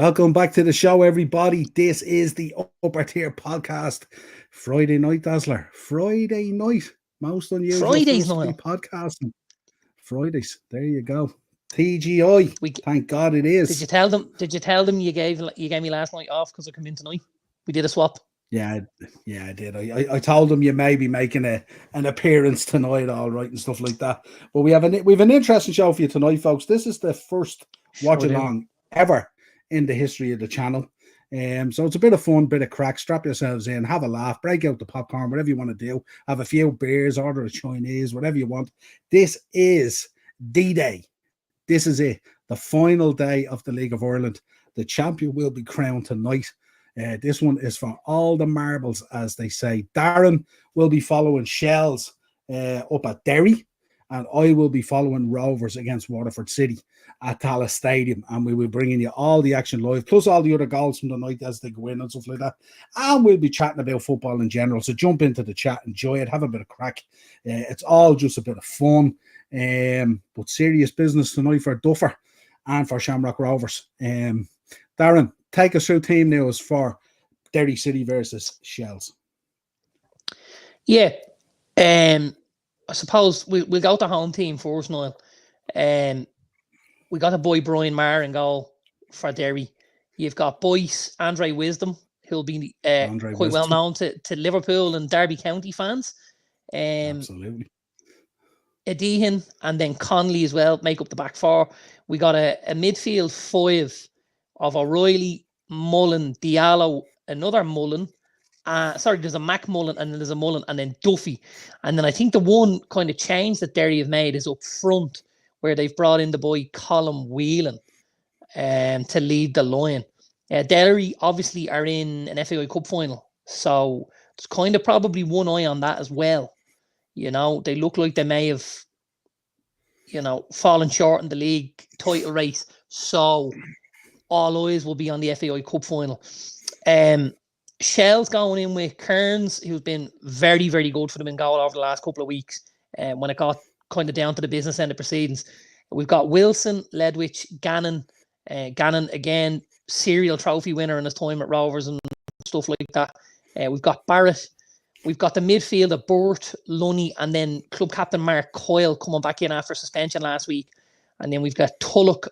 Welcome back to the show, everybody. This is the Upper Tier Podcast. Friday night, Dazzler. Friday night. Most unusual Fridays, for us to be Niall. podcasting. Fridays. There you go. TGI. Thank God it is. Did you tell them? You gave me last night off because I come in tonight? We did a swap. Yeah, I did. I told them you may be making an appearance tonight, all right, and stuff like that. But we have an interesting show for you tonight, folks. This is the first watch-along ever in the history of the channel. So it's a bit of fun, bit of crack. Strap yourselves in, have a laugh, break out the popcorn, whatever you want to do. Have a few beers, order a Chinese, whatever you want. This is D-Day. This is it. The final day of the League of Ireland. The champion will be crowned tonight. This one is for all the marbles, as they say. Darren will be following Shells up at Derry, and I will be following Rovers against Waterford City at Tallaght Stadium, and we will be bringing you all the action live, plus all the other goals from the night as they go in and stuff like that. And we'll be chatting about football in general. So jump into the chat, enjoy it, have a bit of crack. It's all just a bit of fun, but serious business tonight for Duffer and for Shamrock Rovers. Darren, take us through team news for Derry City versus Shells. Yeah, I suppose we'll go to home team first, Niall. We got a boy Brian Maher in goal for Derry. You've got Boyce, Andre Wisdom, who'll be quite well known to Liverpool and Derby County fans. Absolutely. Edihan and then Conley as well make up the back four. We got a midfield five of O'Reilly, Mullen, Diallo, another Mullen. There's a Mac Mullen and then there's a Mullen and then Duffy. And then I think the one kind of change that Derry have made is up front, where they've brought in the boy Colin Whelan to lead the line. Derry obviously are in an FAI Cup final, so there's kind of probably one eye on that as well. You know, they look like they may have, fallen short in the league title race, so all eyes will be on the FAI Cup final. Shell's going in with Kearns, who's been very, very good for them in goal over the last couple of weeks. When it got kind of down to the business end of proceedings, we've got Wilson, Ledwich, Gannon. Gannon again, serial trophy winner in his time at Rovers and stuff like that. We've got Barrett. We've got the midfielder Burt, Lunny, and then club captain Mark Coyle coming back in after suspension last week. And then we've got Tulloch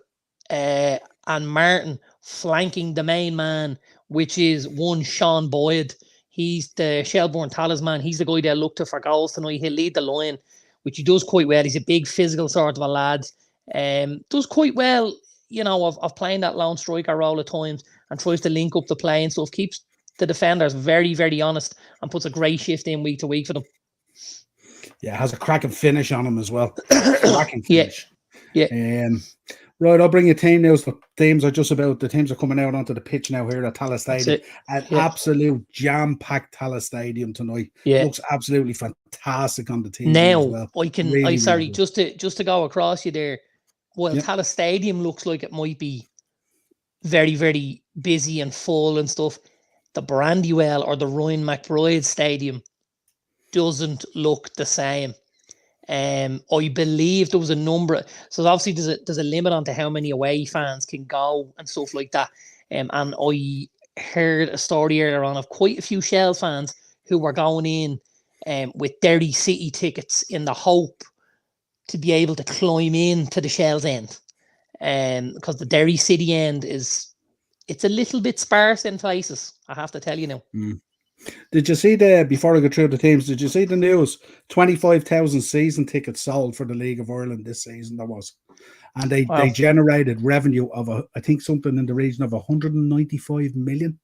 and Martin flanking the main man, which is one Sean Boyd. He's the Shelbourne talisman. He's the guy they'll look to for goals tonight. He'll lead the line, which he does quite well. He's a big physical sort of a lad. Does quite well, of playing that lone striker role at times and tries to link up the play and stuff. Keeps the defenders very, very honest and puts a great shift in week to week for them. Yeah, has a cracking finish on him as well. Cracking finish. Yeah. Right, I'll bring you team news. The teams are coming out onto the pitch now here at Tallaght Stadium. An absolute jam-packed Tallaght Stadium tonight. Yeah. Looks absolutely fantastic on the team now, as well. Just to go across you there, Tallaght Stadium looks like it might be very, very busy and full and stuff. The Brandywell or the Ryan McBride Stadium doesn't look the same. I believe there was a number. So obviously there's a limit on to how many away fans can go and stuff like that. And I heard a story earlier on of quite a few Shell fans who were going in with Derry City tickets in the hope to be able to climb into the Shell's end. Because the Derry City end it's a little bit sparse in places, I have to tell you now. Did you see before I go through the teams, did you see the news? 25,000 season tickets sold for the League of Ireland this season, there was. And they generated revenue of, I think, something in the region of 195 million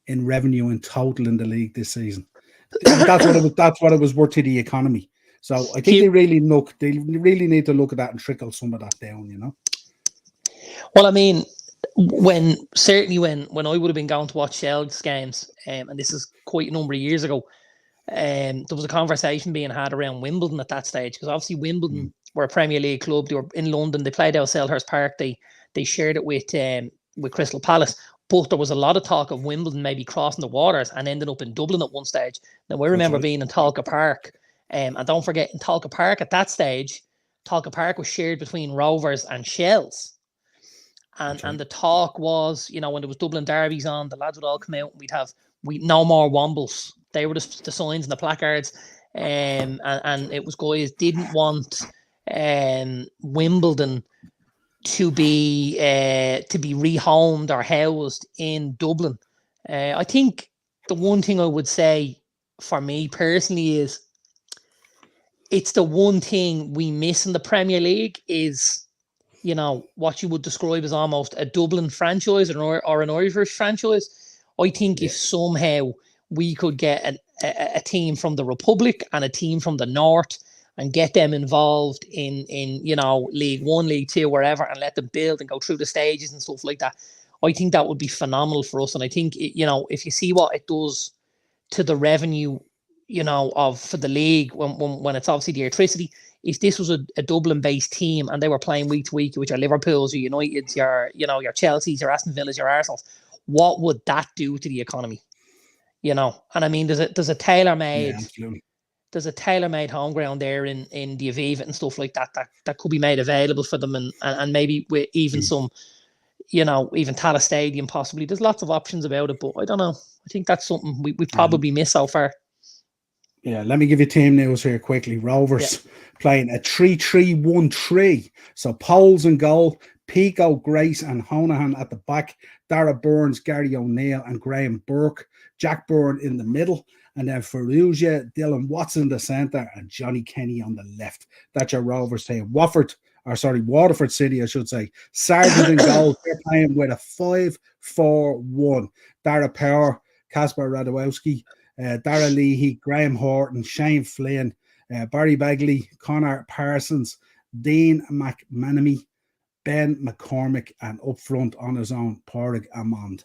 in revenue in total in the league this season. That's what it was worth to the economy. So I think they really need to look at that and trickle some of that down, Well, I mean, when I would have been going to watch Shell's games, and this is quite a number of years ago, there was a conversation being had around Wimbledon at that stage, because obviously Wimbledon were a Premier League club. They were in London. They played out Selhurst Park. They shared it with Crystal Palace. But there was a lot of talk of Wimbledon maybe crossing the waters and ending up in Dublin at one stage. Now, I remember being in Talca Park, and don't forget, in Talca Park at that stage, Talca Park was shared between Rovers and Shells. And the talk was, you know, when there was Dublin derbies on, the lads would all come out and we'd no more Wombles. They were the signs and the placards. And it was guys didn't want Wimbledon to be rehomed or housed in Dublin. I think the one thing I would say for me personally is it's the one thing we miss in the Premier League is, you know, what you would describe as almost a Dublin franchise or an Irish franchise. I think if somehow we could get a team from the Republic and a team from the North and get them involved in you know, League One, League Two, wherever, and let them build and go through the stages and stuff like that, I think that would be phenomenal for us. And I think, you know, if you see what it does to the revenue, you know, for the league when it's obviously the electricity, if this was a Dublin-based team and they were playing week to week with your Liverpools, your Uniteds, your Chelseas, your Aston Villas, your Arsenals, what would that do to the economy? You know, and I mean, there's a tailor-made home ground there in the Aviva and stuff like that could be made available for them, and maybe with even some, you know, even Tala Stadium possibly. There's lots of options about it, but I don't know. I think that's something we probably miss so far. Yeah, let me give you team news here quickly. Rovers playing a 3-3-1-3. So Poles in goal, Pico, Grace and Honohan at the back, Dara Burns, Gary O'Neill and Graham Burke, Jack Byrne in the middle, and then Ferrugia, Dylan Watson in the centre and Johnny Kenny on the left. That's your Rovers team. Waterford City, I should say. Sargent in goal. They're playing with a 5-4-1. Dara Power, Kasper Radowski, Dara Leahy, Graham Horton, Shane Flynn, Barry Bagley, Connor Parsons, Dean McManamy, Ben McCormick, and up front on his own, Pádraig Amond.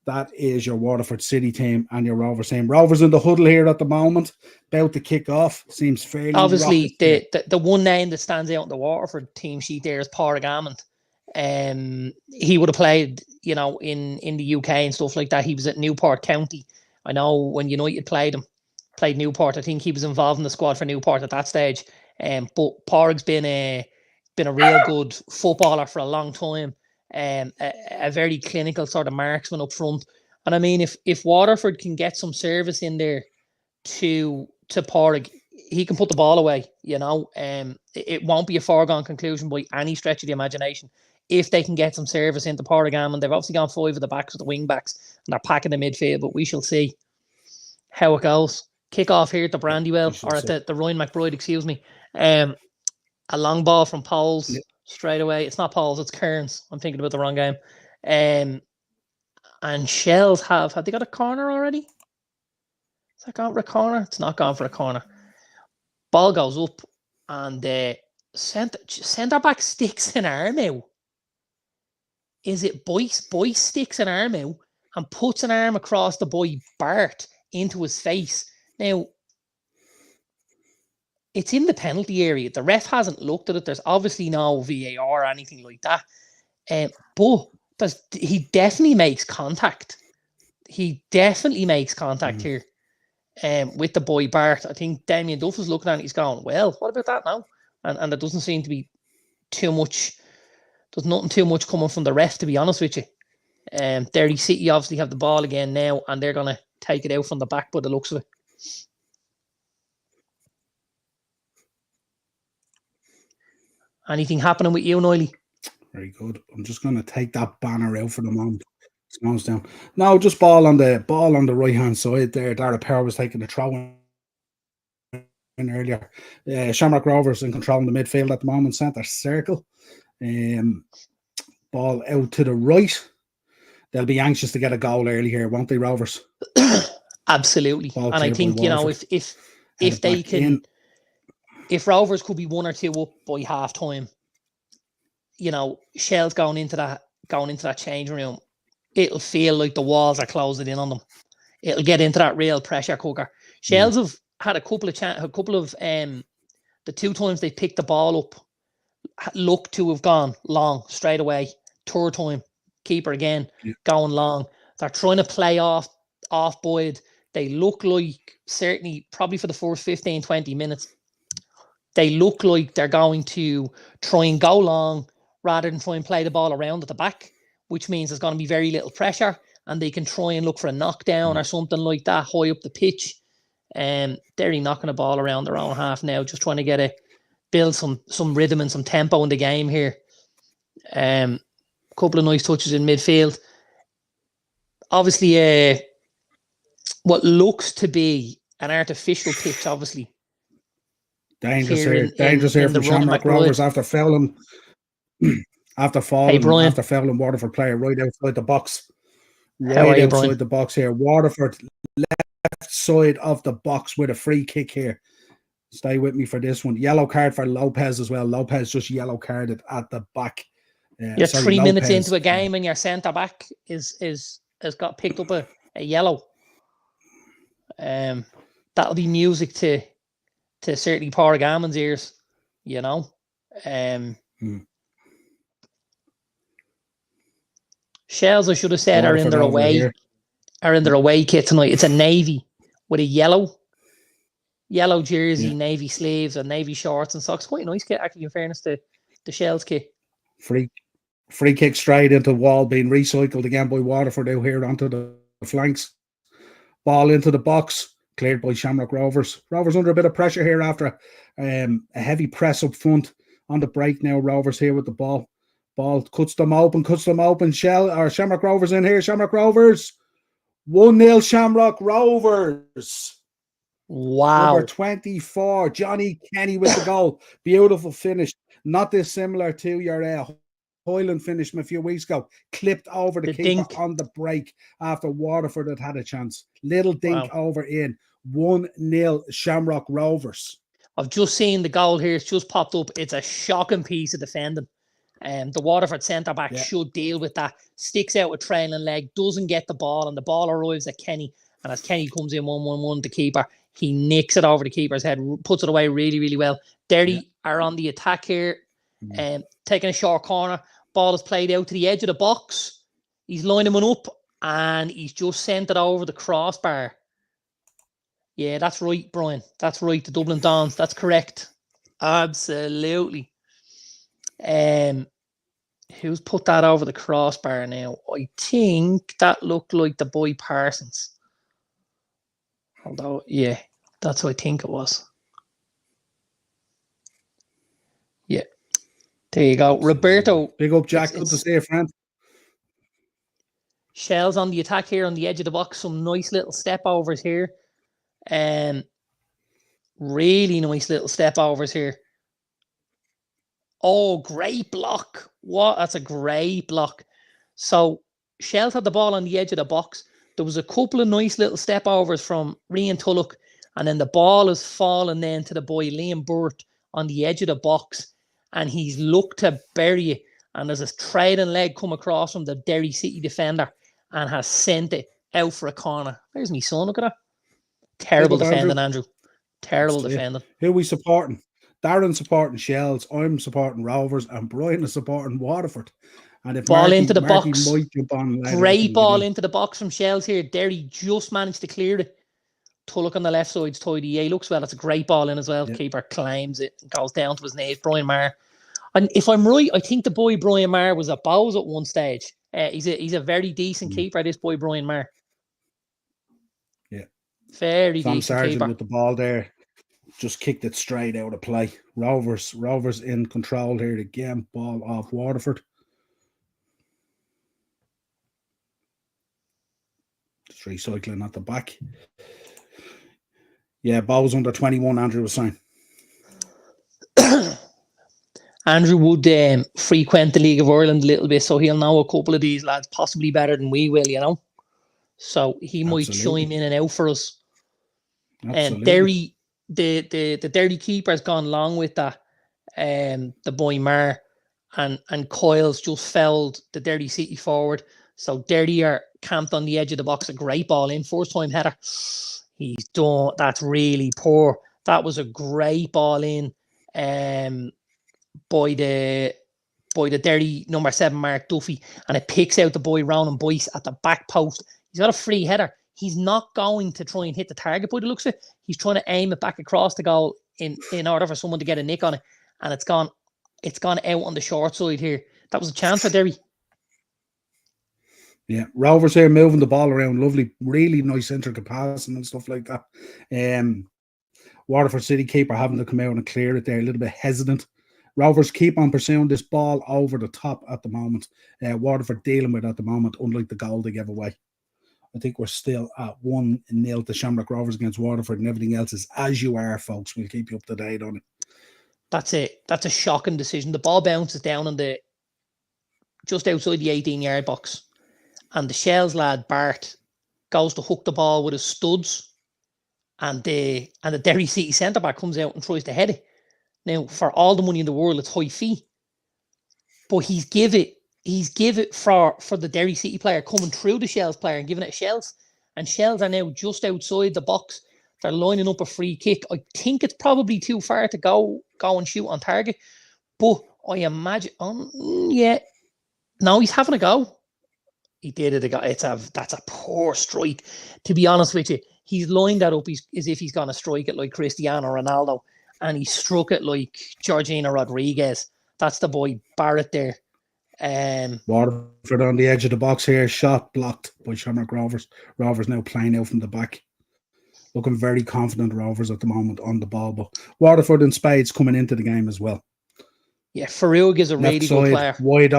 That is your Waterford City team and your Rovers team. Rovers in the huddle here at the moment, about to kick off. Seems fairly obviously the one name that stands out on the Waterford team sheet there is Pádraig Amond. He would have played, you know, in the UK and stuff like that. He was at Newport County. I know when United played Newport. I think he was involved in the squad for Newport at that stage. But Pádraig's been a real good footballer for a long time. A very clinical sort of marksman up front. And I mean, if Waterford can get some service in there to Pádraig, he can put the ball away, you know. It won't be a foregone conclusion by any stretch of the imagination if they can get some service into Pádraig Amond. They've obviously gone 5 of the backs with the wing backs and they're packing the midfield, but we shall see how it goes. Kick off here at the Brandywell, or at the Ryan McBride, excuse me. A long ball from Poles straight away. It's not Poles, it's Kearns. I'm thinking about the wrong game. And Shells have they got a corner already? Is that gone for a corner? It's not gone for a corner. Ball goes up and centre back sticks an arm out. Is it Boyce? Boyce sticks an arm out and puts an arm across the boy Bart into his face. Now, it's in the penalty area. The ref hasn't looked at it. There's obviously no VAR or anything like that. But he definitely makes contact. He definitely makes contact here with the boy Bart. I think Damien Duff is looking at it. He's going, well, what about that now? And there doesn't seem to be too much. There's nothing too much coming from the ref, to be honest with you. Derry City obviously have the ball again now, and they're going to take it out from the back by the looks of it. Anything happening with you, Niall? Very good. I'm just going to take that banner out for the moment. It's down. No, just ball on the right hand side there. Dara Power was taking the throw in earlier. Shamrock Rovers in control in the midfield at the moment, centre circle. Ball out to the right. They'll be anxious to get a goal early here, won't they, Rovers? Absolutely. Ball and I think, you know, if they can, if Rovers could be 1 or 2 up by half time, you know, Shell's going into that change room, it'll feel like the walls are closing in on them. It'll get into that real pressure cooker. Shells have had a couple of the 2 times they picked the ball up, look to have gone long straight away. Third time, keeper again, going long. They're trying to play off Boyd. They look like, certainly probably for the first 15, 20 minutes, they look like they're going to try and go long, rather than try and play the ball around at the back, which means there's going to be very little pressure and they can try and look for a knockdown or something like that high up the pitch. Derry knocking the ball around their own half now, just trying to build some rhythm and some tempo in the game here. Couple of nice touches in midfield. Obviously, what looks to be an artificial pitch, obviously. Dangerous here from Shamrock Rovers after fouling Waterford player right outside the box. Right outside the box here. Waterford left side of the box with a free kick here. Stay with me for this one. Yellow card for Lopez as well. Lopez just yellow carded at the back. You're 3 minutes into a game and your centre back has got picked up a yellow. That'll be music to certainly Pádraig Amond's ears, you know. Shells, I should have said, are in their away kit tonight. It's a navy with a yellow jersey, navy sleeves, and navy shorts and socks. Quite a nice kit, actually, in fairness to the Shells kit. Free kick straight into the wall, being recycled again by Waterford out here onto the flanks. Ball into the box, cleared by Shamrock Rovers. Rovers under a bit of pressure here after a heavy press up front. On the break now, Rovers here with the ball. Ball cuts them open. Shamrock Rovers in here. Shamrock Rovers. 1-0 Shamrock Rovers. Wow. Number 24, Johnny Kenny with the goal. Beautiful finish. Not dissimilar to your Hoyland finish from a few weeks ago. Clipped over the keeper on the break after Waterford had a chance. Little dink over in. 1-0 Shamrock Rovers. I've just seen the goal here. It's just popped up. It's a shocking piece of defending. The Waterford centre-back should deal with that. Sticks out with trailing leg, doesn't get the ball, and the ball arrives at Kenny. And as Kenny comes in 1-1-1, the keeper, he nicks it over the keeper's head, puts it away really, really well. Derry are on the attack here, taking a short corner. Ball is played out to the edge of the box. He's lining one up, and he's just sent it over the crossbar. Yeah, that's right, Brian. That's right, the Dublin Dons. That's correct. Absolutely. Who's put that over the crossbar now? I think that looked like the boy Parsons. Although, yeah, that's what I think it was. Yeah. There you go. Roberto. Big up, Jack. Good to see you, friend. Shells on the attack here on the edge of the box. Some nice little step overs here. Really nice little step overs here. Oh, great block. That's a great block. So Shells had the ball on the edge of the box. There was a couple of nice little step overs from Rian Tulloch, and then the ball is falling then to the boy Liam Burt on the edge of the box, and he's looked to bury it, and there's a trailing leg come across from the Derry City defender and has sent it out for a corner. There's me son, look at that. Terrible defending, Andrew. Terrible defending. Who are we supporting? Darren's supporting Shells, I'm supporting Rovers, and Brian is supporting Waterford. And if ball into the box. Might jump on great ball into the box from Shells here. Derry just managed to clear it. Tulloch on the left side's tidy. Yeah, he looks well. It's a great ball in as well. Yep. Keeper claims it, goes down to his knees. Brian Maher. And if I'm right, I think the boy Brian Maher was at Bows at one stage. He's a very decent keeper, this boy Brian Maher. Yeah. Very Sam decent Sargent keeper. With the ball there. Just kicked it straight out of play. Rovers in control here again. Ball off Waterford. Just recycling at the back. Yeah, Bowes under 21, Andrew was saying. Andrew would frequent the League of Ireland a little bit, so he'll know a couple of these lads possibly better than we will, you know. So he might chime in and out for us. And Derry, the Derry keeper's gone along with that. The boy Mar and Coyle's just fouled the Derry City forward. So Derry are camped on the edge of the box. A great ball in. First time header. He's done. That's really poor. That was a great ball in by the Derry number 7 Mark Duffy, and it picks out the boy Ronan Boyce at the back post. He's got a free header. He's not going to try and hit the target by the looks of it. He's trying to aim it back across the goal in order for someone to get a nick on it, and it's gone It's gone out on the short side here. That was a chance for Derry. Yeah, Rovers here moving the ball around, lovely, really nice intricate passing and stuff like that. Waterford City keeper having to come out and clear it there, a little bit hesitant. Rovers keep on pursuing this ball over the top at the moment. Waterford dealing with it at the moment, unlike the goal they gave away. I think we're still at 1-0 to Shamrock Rovers against Waterford, and everything else is as you are, folks. We'll keep you up to date on it. That's a shocking decision. The ball bounces down on just outside the 18-yard box. And the Shells lad, Bart, goes to hook the ball with his studs. And the Derry City centre-back comes out and tries to head it. Now, for all the money in the world, it's high fee. But he's give it for the Derry City player coming through the Shells player and giving it to Shells. And Shells are now just outside the box. They're lining up a free kick. I think it's probably too far to go and shoot on target. But I imagine, no, he's having a go. He did it. That's a poor strike. To be honest with you, he's lined that up as if he's going to strike it like Cristiano Ronaldo. And he struck it like Georgina Rodriguez. That's the boy Barrett there. Waterford on the edge of the box here. Shot blocked by Shamrock Rovers. Rovers now playing out from the back. Looking very confident, Rovers, at the moment on the ball. But Waterford and Spades coming into the game as well. Yeah, Farouk is a really good player. Wide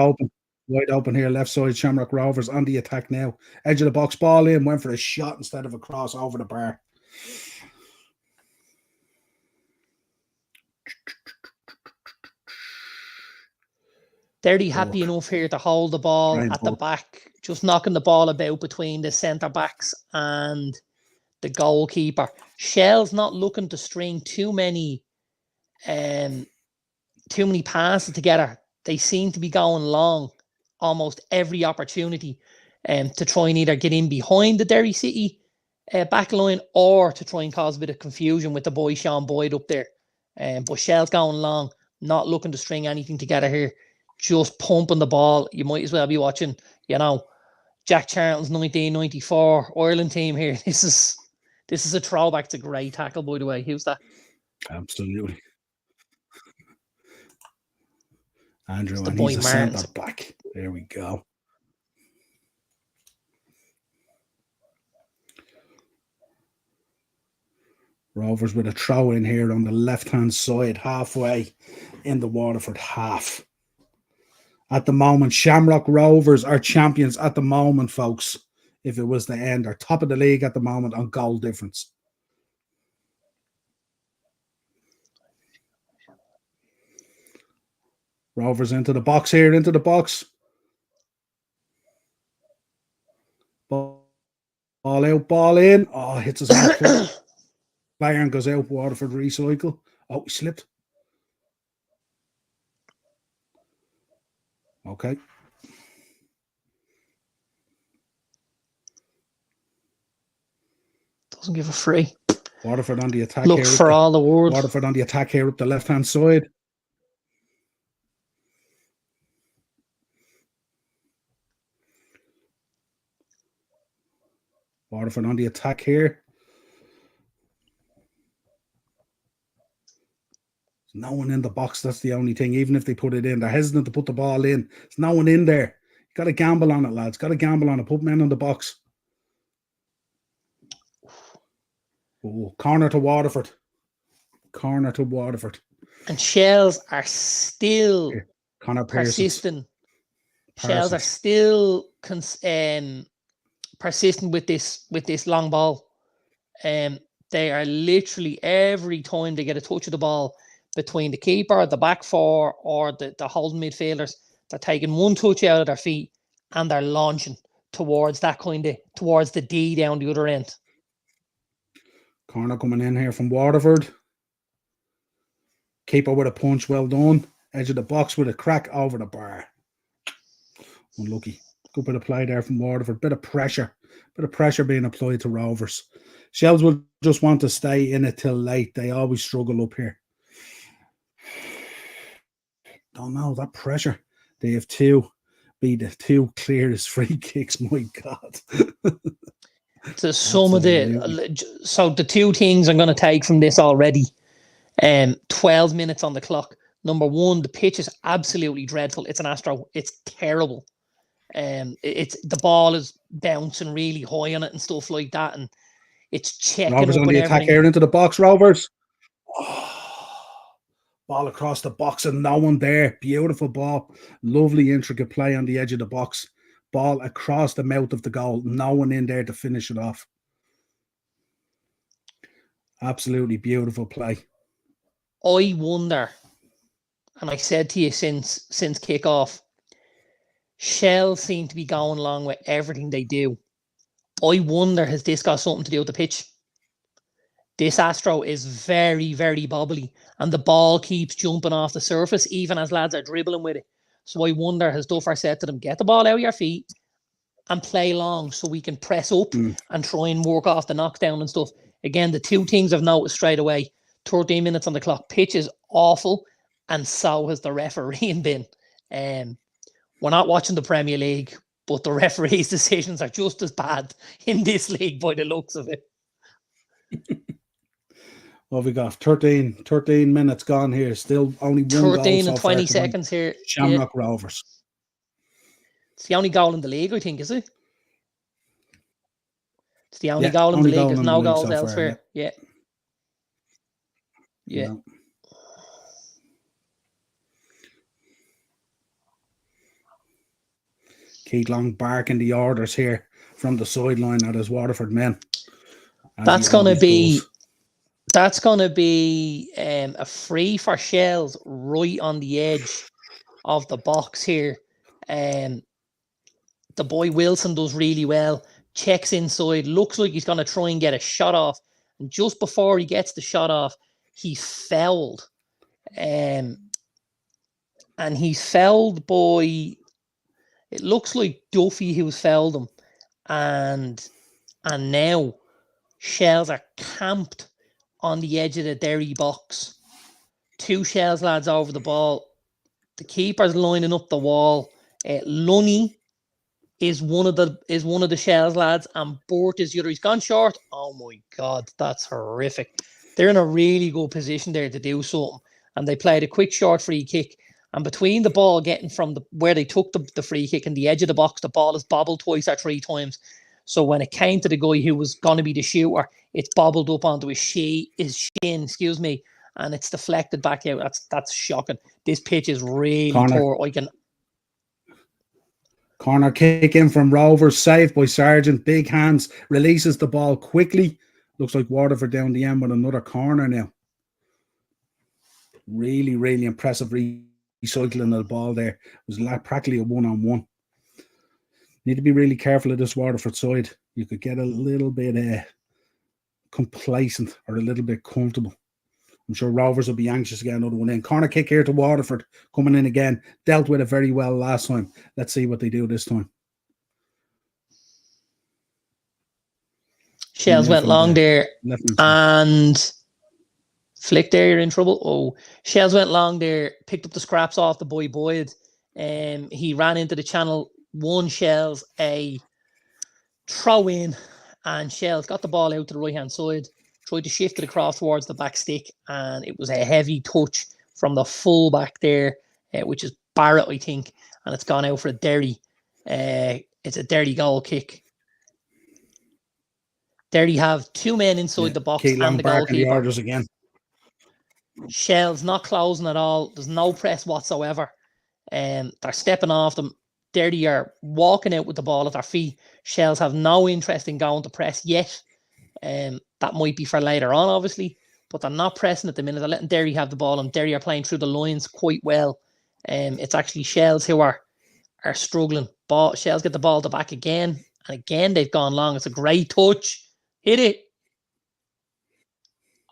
open here, left side, Shamrock Rovers on the attack now. Edge of the box, ball in, went for a shot instead of a cross over the bar. Derry happy enough here to hold the ball at the back, just knocking the ball about between the centre-backs and the goalkeeper. Shell's not looking to string too many passes together. They seem to be going long almost every opportunity to try and either get in behind the Derry City back line or to try and cause a bit of confusion with the boy Sean Boyd up there. But Shell's going long, not looking to string anything together here, just pumping the ball. You might as well be watching, Jack Charlton's 1994 Ireland team here. This is a throwback. It's a great tackle, by the way. Who's that? Absolutely. Andrew, the and boy he's a centre back. There we go. Rovers with a throw in here on the left-hand side, halfway in the Waterford half. At the moment, Shamrock Rovers are champions at the moment, folks. If it was the end, are top of the league at the moment on goal difference. Rovers into the box here, into the box. Ball out, ball in. Oh, hits his mark. Player and goes out. Waterford recycle. Oh, he slipped. Okay. Doesn't give a free. Waterford on the attack. Look here for all the world. Waterford on the attack here up the left-hand side. Waterford on the attack here. There's no one in the box. That's the only thing. Even if they put it in, they're hesitant to put the ball in. There's no one in there. You got to gamble on it, lads. Got to gamble on it. Put men in the box. Oh, corner to Waterford. Corner to Waterford. And Shells are still persistent. Shells are still persistent with this long ball. They are literally, every time they get a touch of the ball between the keeper, the back four, or the holding midfielders, they're taking one touch out of their feet and they're launching towards towards the D down the other end. Corner coming in here from Waterford. Keeper with a punch, well done. Edge of the box with a crack over the bar. Unlucky. Good bit of play there from Waterford. Bit of pressure being applied to Rovers. Shells will just want to stay in it till late. They always struggle up here. Don't know, that pressure. They have the two clearest free kicks. My God. So the two things I'm going to take from this already. 12 minutes on the clock. Number one, the pitch is absolutely dreadful. It's an Astro. It's terrible. It's the ball is bouncing really high on it and stuff like that, and it's checking Rovers up on and the attack everything. here into the box, Rovers. Oh, ball across the box and no one there. Beautiful ball. Lovely intricate play on the edge of the box. Ball across the mouth of the goal. No one in there to finish it off. Absolutely beautiful play. I wonder, and I said to you since kickoff, Shell seem to be going along with everything they do. I wonder, has this got something to do with the pitch? This Astro is very, very bobbly, and the ball keeps jumping off the surface, even as lads are dribbling with it. So I wonder, has Duffer said to them, get the ball out of your feet and play long so we can press up and try and work off the knockdown and stuff. Again, the two things I've noticed straight away, 13 minutes on the clock, pitch is awful, and so has the refereeing been. We're not watching the Premier League, but the referees' decisions are just as bad in this league by the looks of it. What have we got? 13 minutes gone here. Still only one goal 13 so and far 20 seconds here. Shamrock Rovers. It's the only goal in the league, I think, is it? It's the only goal in the league. There's no goals elsewhere. Yeah. No. Keith Long barking the orders here from the sideline at his Waterford men. That's going to be a free for Shells right on the edge of the box here. The boy Wilson does really well. Checks inside. Looks like he's going to try and get a shot off. And just before he gets the shot off, he's fouled. And he's fouled by... It looks like Duffy who's fouled him. And now Shells are camped on the edge of the Derry box. Two Shells lads over the ball. The keeper's lining up the wall. Lunny is one of the Shells lads, and Bort is the other. He's gone short. Oh my God, that's horrific. They're in a really good position there to do something. And they played a quick short free kick. And between the ball getting from where they took the free kick and the edge of the box, the ball is bobbled twice or three times. So when it came to the guy who was going to be the shooter, it's bobbled up onto his shin, and it's deflected back out. That's shocking. This pitch is really poor. Corner kick in from Rovers, saved by Sargent. Big hands, releases the ball quickly. Looks like Waterford down the end with another corner now. Really, really impressive recycling of the ball there. It was practically a one-on-one. Need to be really careful of this Waterford side. You could get a little bit complacent or a little bit comfortable. I'm sure Rovers will be anxious to get another one in. Corner kick here to Waterford, coming in again. Dealt with it very well last time. Let's see what they do this time. Shells went long there and flick there, you're in trouble. Oh, Shells went long there, picked up the scraps off the boy Boyd. He ran into the channel, won Shells a throw in, and Shells got the ball out to the right hand side, tried to shift it across towards the back stick, and it was a heavy touch from the full back there, which is Barrett, I think, and it's gone out for a Derry. It's a Derry goal kick. Derry have two men inside the box and the goalkeeper. The orders again. Shells not closing at all. There's no press whatsoever. They're stepping off them. Derry are walking out with the ball at their feet. Shells have no interest in going to press yet. That might be for later on, obviously, but they're not pressing at the minute. They're letting Derry have the ball, and Derry are playing through the lines quite well. It's actually Shells who are struggling. Shells get the ball at the back again, and again they've gone long. It's a great touch. Hit it.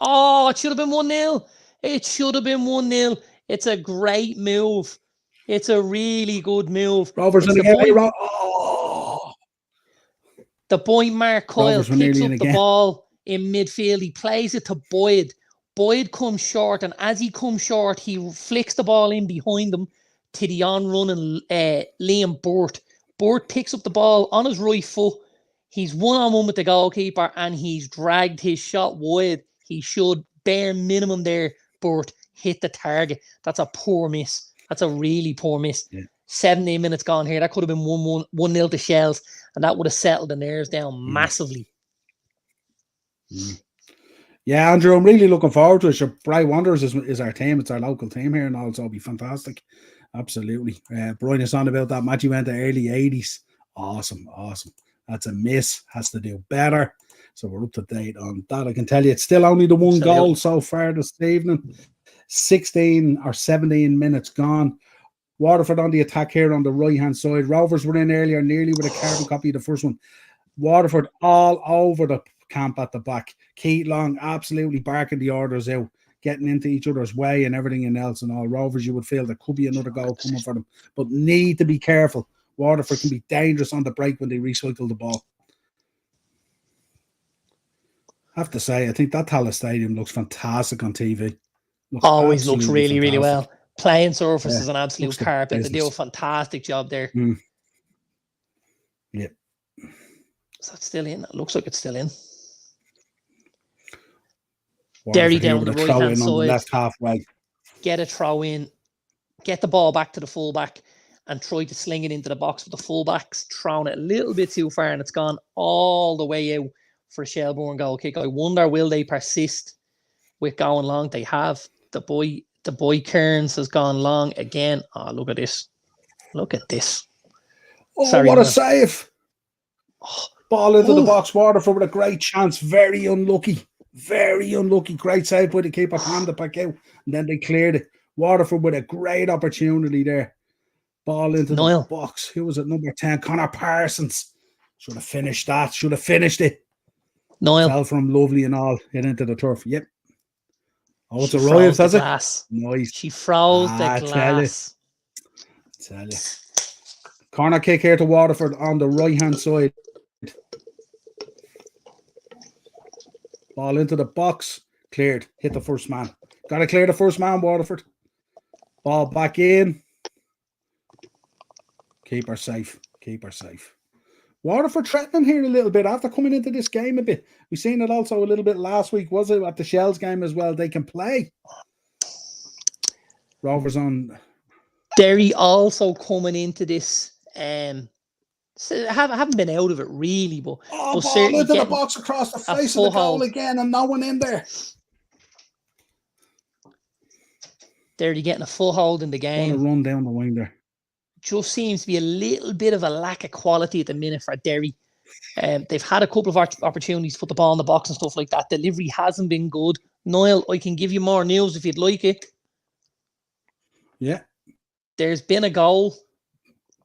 Oh, it should have been 1-0. It should have been 1-0. It's a great move. It's a really good move. Rovers in the game. The boy Mark Coyle picks up the ball in midfield. He plays it to Boyd. Boyd comes short, and as he comes short, he flicks the ball in behind him to the on-running Liam Burt. Burt picks up the ball on his right foot. He's one-on-one with the goalkeeper, and he's dragged his shot wide. He should bare minimum there, Burt. hit the target. That's a poor miss. That's a really poor miss. Yeah. 17 minutes gone here. That could have been 1-0 to Shells, and that would have settled the nerves down massively. Yeah, Andrew, I'm really looking forward to it. Sure, Bright Wanderers is our team. It's our local team here, and also it'll be fantastic. Absolutely. Brian is on about that match. He went to early 80s. Awesome. That's a miss. Has to do better. So we're up to date on that. I can tell you it's still only the one goal so far this evening. 16 or 17 minutes gone. Waterford on the attack here on the right-hand side. Rovers were in earlier, nearly with a carbon copy of the first one. Waterford all over the camp at the back. Keith Long absolutely barking the orders out, getting into each other's way and everything else and all. Rovers, you would feel there could be another goal coming for them, but need to be careful. Waterford can be dangerous on the break when they recycle the ball. I have to say, I think that Tallaght Stadium looks fantastic on TV. Always looks really, really well. Playing surface is an absolute carpet. They do a fantastic job there. Yeah. Is that still in? It looks like it's still in. Derry down the right-hand side. Left halfway. Get a throw in. Get the ball back to the fullback and try to sling it into the box with the fullbacks. Thrown it a little bit too far and it's gone all the way out for a Shelbourne goal kick. I wonder, will they persist with going long? They have. The boy Kearns has gone long again. Oh, look at this. Look at this. Oh, sorry, what a save. Ball into the box. Waterford with a great chance. Very unlucky. Great save by the keeper. Handed it back out. And then they cleared it. Waterford with a great opportunity there. Ball into Niall. the box. Who was it? Number 10. Connor Parsons. Should have finished that. Should have finished it. Niall. Fell from lovely and all. Hit into the turf. Yep. Oh, it's arrived, has it? Nice. She froze the glass. Tell you. Corner kick here to Waterford on the right-hand side. Ball into the box. Cleared. Hit the first man. Got to clear the first man, Waterford. Ball back in. Keep her safe. Waterford threatening here a little bit after coming into this game a bit. We've seen it also a little bit last week, was it, at the Shells game as well? They can play. Rovers on. Derry also coming into this. So haven't been out of it really, but ball into the box across the face of the goal again, and no one in there. Derry getting a full hold in the game. Want to run down the wing there. Just seems to be a little bit of a lack of quality at the minute for Derry. They've had a couple of opportunities to put the ball in the box and stuff like that. Delivery hasn't been good. Niall, I can give you more news if you'd like it. Yeah. There's been a goal.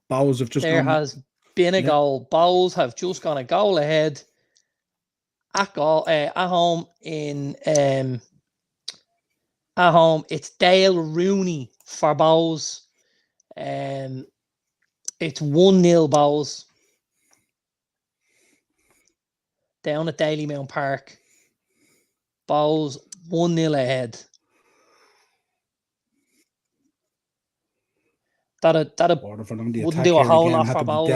Bows have just There has been a goal. Bows have just gone a goal ahead at home in at home. It's Dale Rooney for Bows. It's 1-0 Bows down at Dalymount Park. Bows 1-0 ahead. That wouldn't do a whole lot for Bows.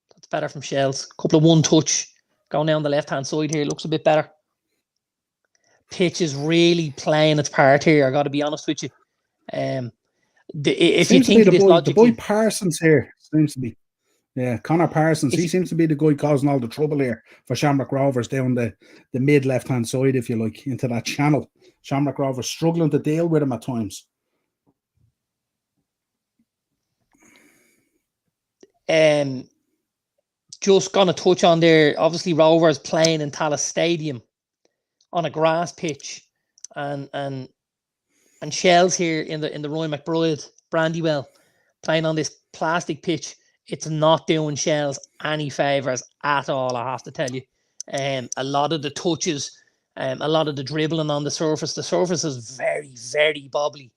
That's better from Shells. A couple of one-touch going down the left-hand side here. Looks a bit better. Pitch is really playing its part here. I got to be honest with you. If you think of this logically, the boy Parsons here seems to be, Connor Parsons. He seems to be the guy causing all the trouble here for Shamrock Rovers down the mid left-hand side, if you like, into that channel. Shamrock Rovers struggling to deal with him at times. Just gonna touch on there. Obviously, Rovers playing in Tallaght Stadium on a grass pitch, and Shells here in the Roy McBride Brandywell playing on this plastic pitch. It's not doing Shells any favours at all, I have to tell you. A lot of the touches, a lot of the dribbling on the surface is very, very bobbly.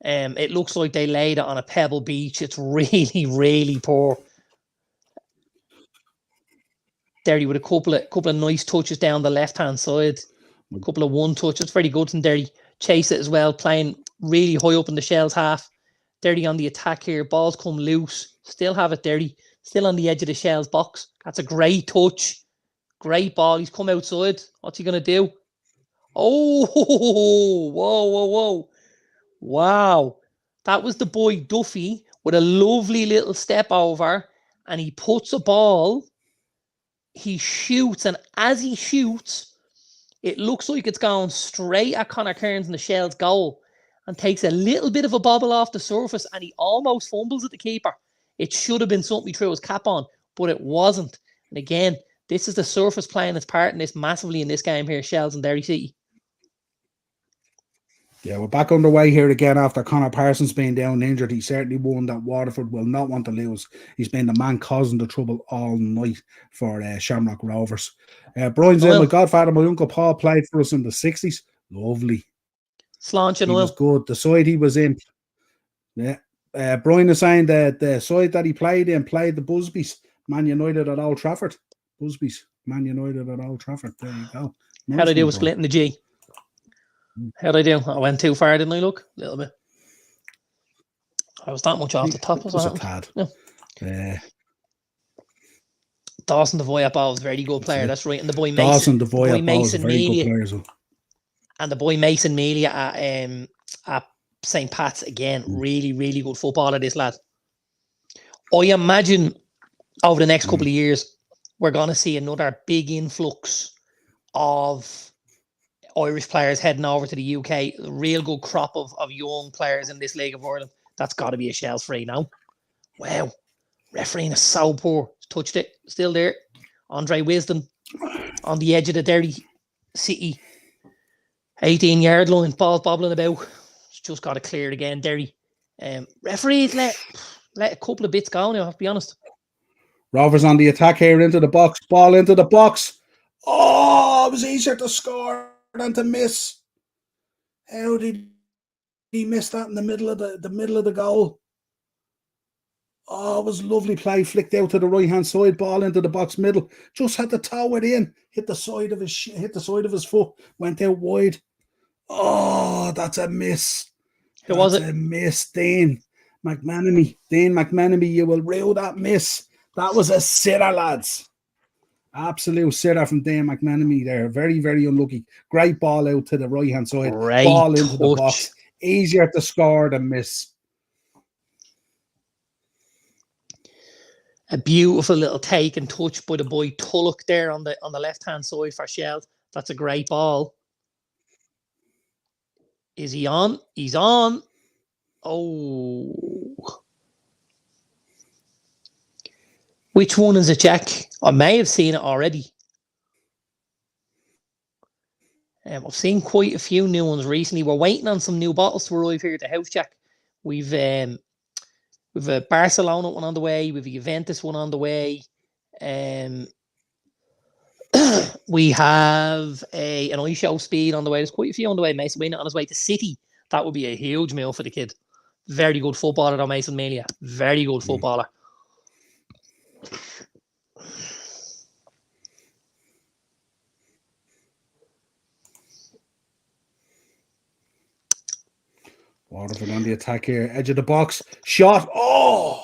It looks like they laid it on a pebble beach. It's really, really poor. Derry with a couple of nice touches down the left-hand side. A couple of one-touch. It's very good from Derry. Chase it as well, playing really high up in the Shells half. Derry on the attack here. Balls come loose. Still have it, Derry. Still on the edge of the Shells box. That's a great touch. Great ball. He's come outside. What's he going to do? Oh, whoa. Wow. That was the boy Duffy with a lovely little step over, and he puts a ball, he shoots, and as he shoots, it looks like it's going straight at Connor Kearns in the Shells goal and takes a little bit of a bobble off the surface, and he almost fumbles at the keeper. It should have been something he threw his cap on, but it wasn't. And again, this is the surface playing its part in this massively in this game here, Shells and Derry City. Yeah, we're back underway here again after Connor Parsons being down injured. He certainly won that Waterford will not want to lose. He's been the man causing the trouble all night for Shamrock Rovers. Brian's in, my godfather, my uncle Paul played for us in the 60s. Lovely. Sláinte, he was good. The side he was in. Yeah. Brian is saying that the side that he played in played the Busbys, Man United at Old Trafford. Busbys, Man United at Old Trafford. There you go. Nice. How'd I do with splitting the G? How'd I do? I went too far, didn't I, look? A little bit. I was that much off the top. Was a tad. Yeah. Dawson Devoy was a very good player. That's right. And the boy Mason. Dawson Devoy was a very good player as well. And the boy Mason Mealy at St. Pat's again. Really, really good footballer, this lad. I imagine over the next couple of years, we're going to see another big influx of Irish players heading over to the UK. A real good crop of young players in this League of Ireland. That's got to be a Shells free now. Wow. Refereeing is so poor. Touched it. Still there. Andre Wisdom on the edge of the Derry City 18-yard line. Ball bobbling about. Just got to clear it again, Derry. Referees let a couple of bits go now, I have to be honest. Rovers on the attack here into the box. Ball into the box. Oh, it was easier to score than to miss. How did he miss that in the middle of the goal? Oh, it was lovely play. Flicked out to the right hand side. Ball into the box middle. Just had to toe it in. Hit the side of his foot. Went out wide. Oh, that's a miss. Who was it? A miss, Dean McManamy. Dean McManamy, you will rue that miss. That was a sitter, lads. Absolute sitter from Dean McManamy there. Very, very unlucky. Great ball out to the right-hand side. Great ball into touch. the box. Easier to score than miss. A beautiful little take and touch by the boy Tulloch there on the left-hand side for Shells. That's a great ball. Is he on? He's on. Oh. Which one is it, Jack? I may have seen it already. I've seen quite a few new ones recently. We're waiting on some new bottles to arrive here at the house, Jack. We've a Barcelona one on the way. We've a Juventus one on the way. We have an iShow Speed on the way. There's quite a few on the way. Mason Mealy on his way to City. That would be a huge meal for the kid. Very good footballer, though, Mason Mealy. Very good footballer. Waterford on the attack here. Edge of the box. Shot. Oh!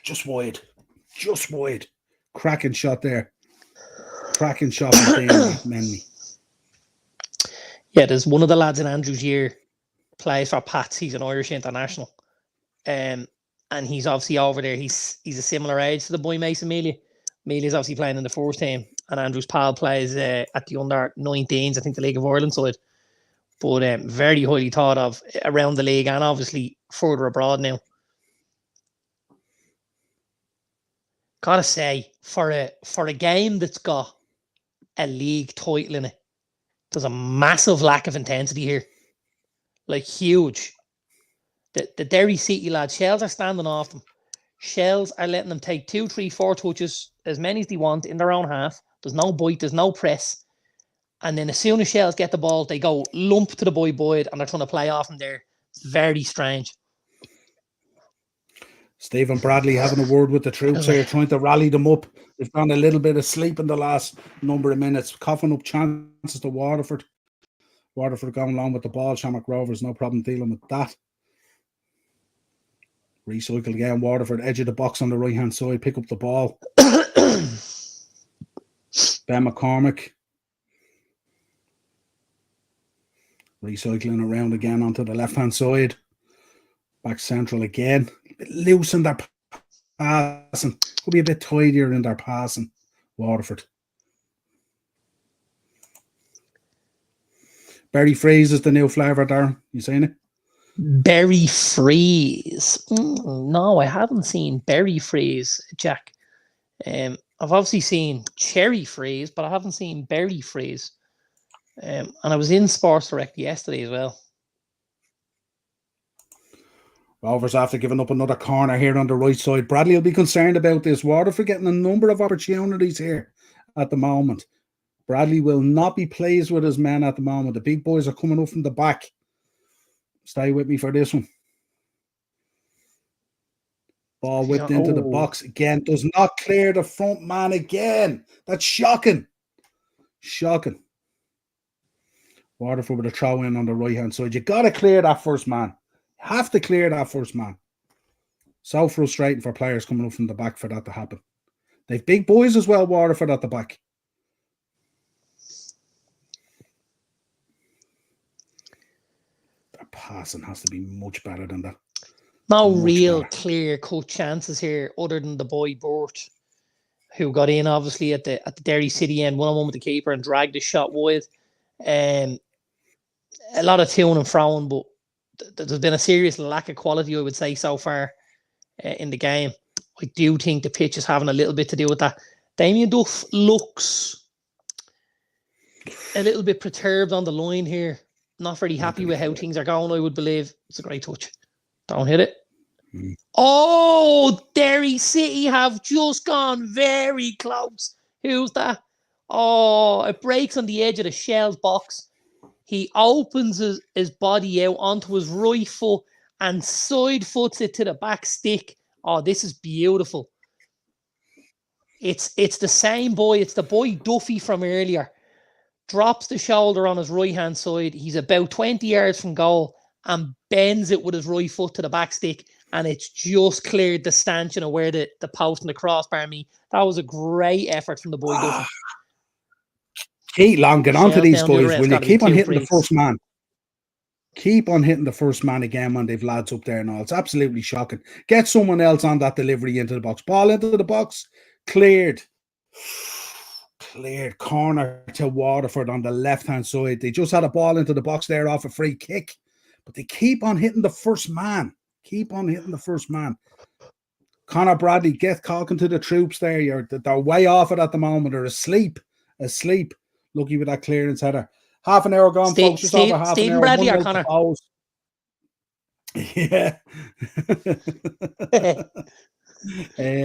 Just wide. Just wide. Cracking shot there. Cracking shot from Menley. Yeah, there's one of the lads in Andrew's year plays for Pats. He's an Irish international. And he's obviously over there. He's a similar age to the boy Mason Mealy. Mealy's obviously playing in the first team. And Andrew's pal plays at the under-19s, I think the League of Ireland side. But very highly thought of around the league and obviously further abroad now. Gotta say, for a game that's got a league title in it, there's a massive lack of intensity here. Like, huge. The Derry City lads, Shells are standing off them. Shells are letting them take 2, 3, 4 touches, as many as they want, in their own half. There's no bite, there's no press. And then as soon as Shells get the ball, they go lump to the boy Boyd and they're trying to play off him there. It's very strange. Stephen Bradley having a word with the troops here, trying to rally them up. They've gone a little bit of sleep in the last number of minutes, coughing up chances to Waterford. Waterford going along with the ball. Shamrock Rovers, no problem dealing with that. Recycle again. Waterford, edge of the box on the right-hand side, pick up the ball. Ben McCormick. Recycling around again onto the left-hand side. Back central again. A bit loose in their passing. Could be a bit tidier in their passing. Waterford. Berry freeze is the new flavour, Darren. You seen it? Berry freeze. No, I haven't seen berry freeze, Jack. I've obviously seen cherry freeze, but I haven't seen berry freeze. And I was in Sports Direct yesterday as well. Rovers after giving up another corner here on the right side. Bradley will be concerned about this. Waterford getting a number of opportunities here at the moment. Bradley will not be pleased with his men at the moment. The big boys are coming up from the back. Stay with me for this one. Ball whipped into the box again. Does not clear the front man again. That's shocking. Shocking. Waterford with a throw in on the right-hand side. You got to clear that first man. Have to clear that first man. So frustrating for players coming up from the back for that to happen. They've big boys as well, Waterford at the back. That passing has to be much better than that. No real clear-cut chances here other than the boy Burt, who got in obviously at the Derry City end, one-on-one with the keeper and dragged the shot wide. A lot of to and fro, but there's been a serious lack of quality, I would say, so far in the game. I do think the pitch is having a little bit to do with that. Damien Duff looks a little bit perturbed on the line here. Not very happy with how things are going, I would believe. It's a great touch. Don't hit it. Oh, Derry City have just gone very close. Who's that? Oh, it breaks on the edge of the Shell's box. He opens his body out onto his right foot and side foots it to the back stick. Oh, this is beautiful. It's the same boy. It's the boy Duffy from earlier. Drops the shoulder on his right-hand side. He's about 20 yards from goal and bends it with his right foot to the back stick, and it's just cleared the stanchion of where the post and the crossbar meet. That was a great effort from the boy Duffy. Keep long, get onto these guys. Will you keep on hitting the first man? Keep on hitting the first man again when they've lads up there now. It's absolutely shocking. Get someone else on that delivery into the box. Ball into the box. Cleared. Cleared. Corner to Waterford on the left-hand side. They just had a ball into the box there off a free kick. But they keep on hitting the first man. Keep on hitting the first man. Conor Bradley, get talking to the troops there. They're way off it at the moment. They're asleep. Lucky with that clearance header. Half an hour gone, folks. Just over half an hour. Bradley or Conor? Yeah.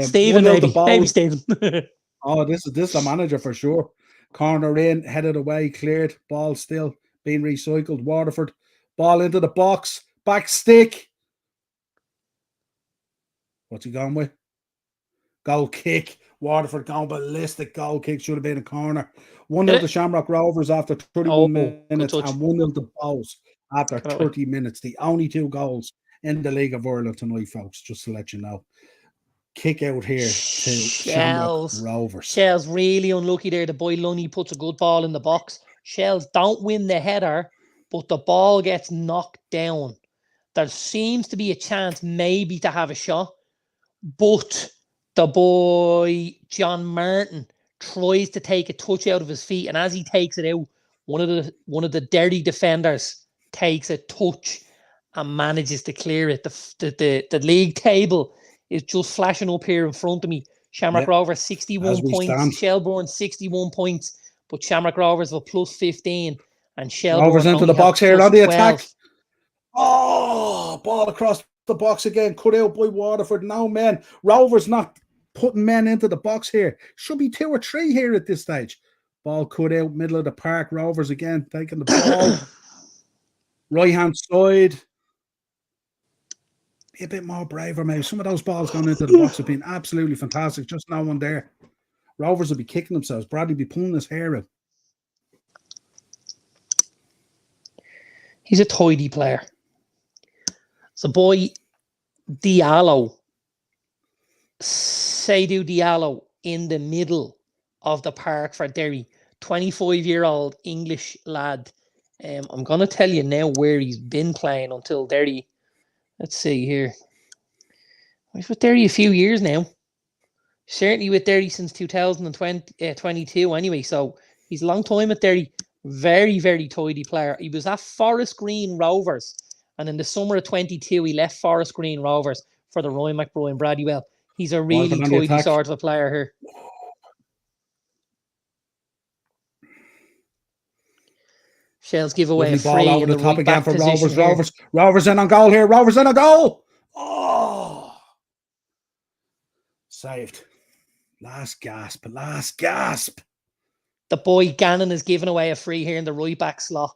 Stephen, maybe Stephen. Oh, this is the manager for sure. Corner in, headed away, cleared. Ball still being recycled. Waterford. Ball into the box. Back stick. What's he gone with? Goal kick. Waterford going ballistic. Goal kick. Should have been a corner. 1-0 to Shamrock Rovers after 31 minutes and 1-0 to Bows after 30 minutes. The only 2 goals in the League of Ireland tonight, folks, just to let you know. Kick out here to Shamrock Rovers. Shells really unlucky there. The boy Lunny puts a good ball in the box. Shells don't win the header, but the ball gets knocked down. There seems to be a chance maybe to have a shot, but the boy John Martin tries to take a touch out of his feet, and as he takes it out, one of the Derry defenders takes a touch and manages to clear it. The league table is just flashing up here in front of me. Shamrock Rovers 61 points, Shelbourne 61 points, but Shamrock Rovers have plus 15, and Shelbourne Rovers into the box here on the 12. attack. Oh, ball across the box again, cut out by Waterford. No men. Rovers not putting men into the box here. Should be 2 or 3 here at this stage. Ball cut out, middle of the park. Rovers again taking the ball. Right hand side. Be a bit more braver, maybe. Some of those balls going into the box have been absolutely fantastic. Just no one there. Rovers will be kicking themselves. Bradley be pulling his hair out. He's a tidy player. So boy Diallo, Seydou Diallo, in the middle of the park for Derry. 25-year-old English lad. I'm going to tell you now where he's been playing until Derry. Let's see here. He's with Derry a few years now. Certainly with Derry since 2022 anyway. So he's a long time at Derry. Very, very tidy player. He was at Forest Green Rovers. And in the summer of 22, he left Forest Green Rovers for the Ryan McBride Bradywell. He's a really tidy sort of a player here. Shells give away a free ball over in the top right again for Rovers. Rovers in on goal here. Rovers in on goal. Oh, saved. Last gasp. The boy Gannon is giving away a free here in the right back slot.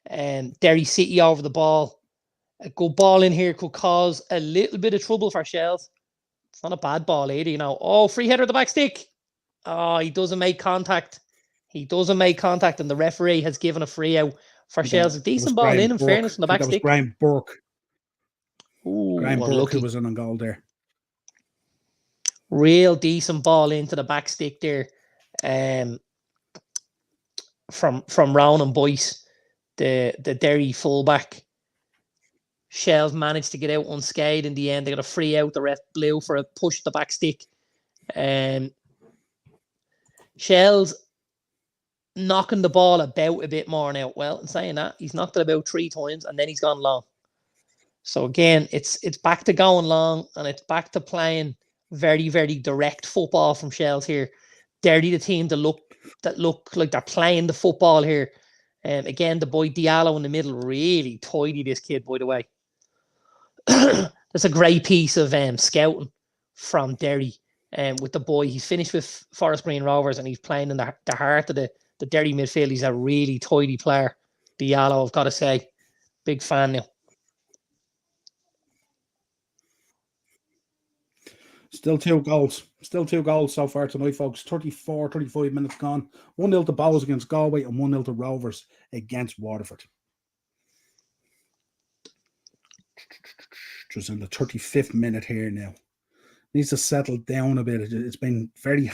Derry City over the ball. A good ball in here could cause a little bit of trouble for Shells. It's not a bad ball either, you know. Oh, free header at the back stick. Oh, he doesn't make contact. And the referee has given a free out for Shells. A decent ball in fairness, from the back stick. That was Graham Burke. Ooh, Graham Burke who was in on goal there. Real decent ball into the back stick there. From Ronan Boyce, the Derry fullback. Shells managed to get out unscathed in the end. They got a free out. The ref blew for a push the back stick. Shells knocking the ball about a bit more now. Well, in saying that, he's knocked it about 3 times and then he's gone long. So again, it's back to going long and it's back to playing very, very direct football from Shells here. Derry, the team that look like they're playing the football here. Again, the boy Diallo in the middle, really tidy, this kid, by the way. That's a great piece of scouting from Derry. With the boy, he's finished with Forest Green Rovers and he's playing in the heart of the Derry midfield. He's a really tidy player. Diallo, I've got to say. Big fan now. Still two goals so far tonight, folks. 35 minutes gone. 1-0 to Bows against Galway and 1-0 to Rovers against Waterford. Just in the 35th minute here now. Needs to settle down a bit. It's been very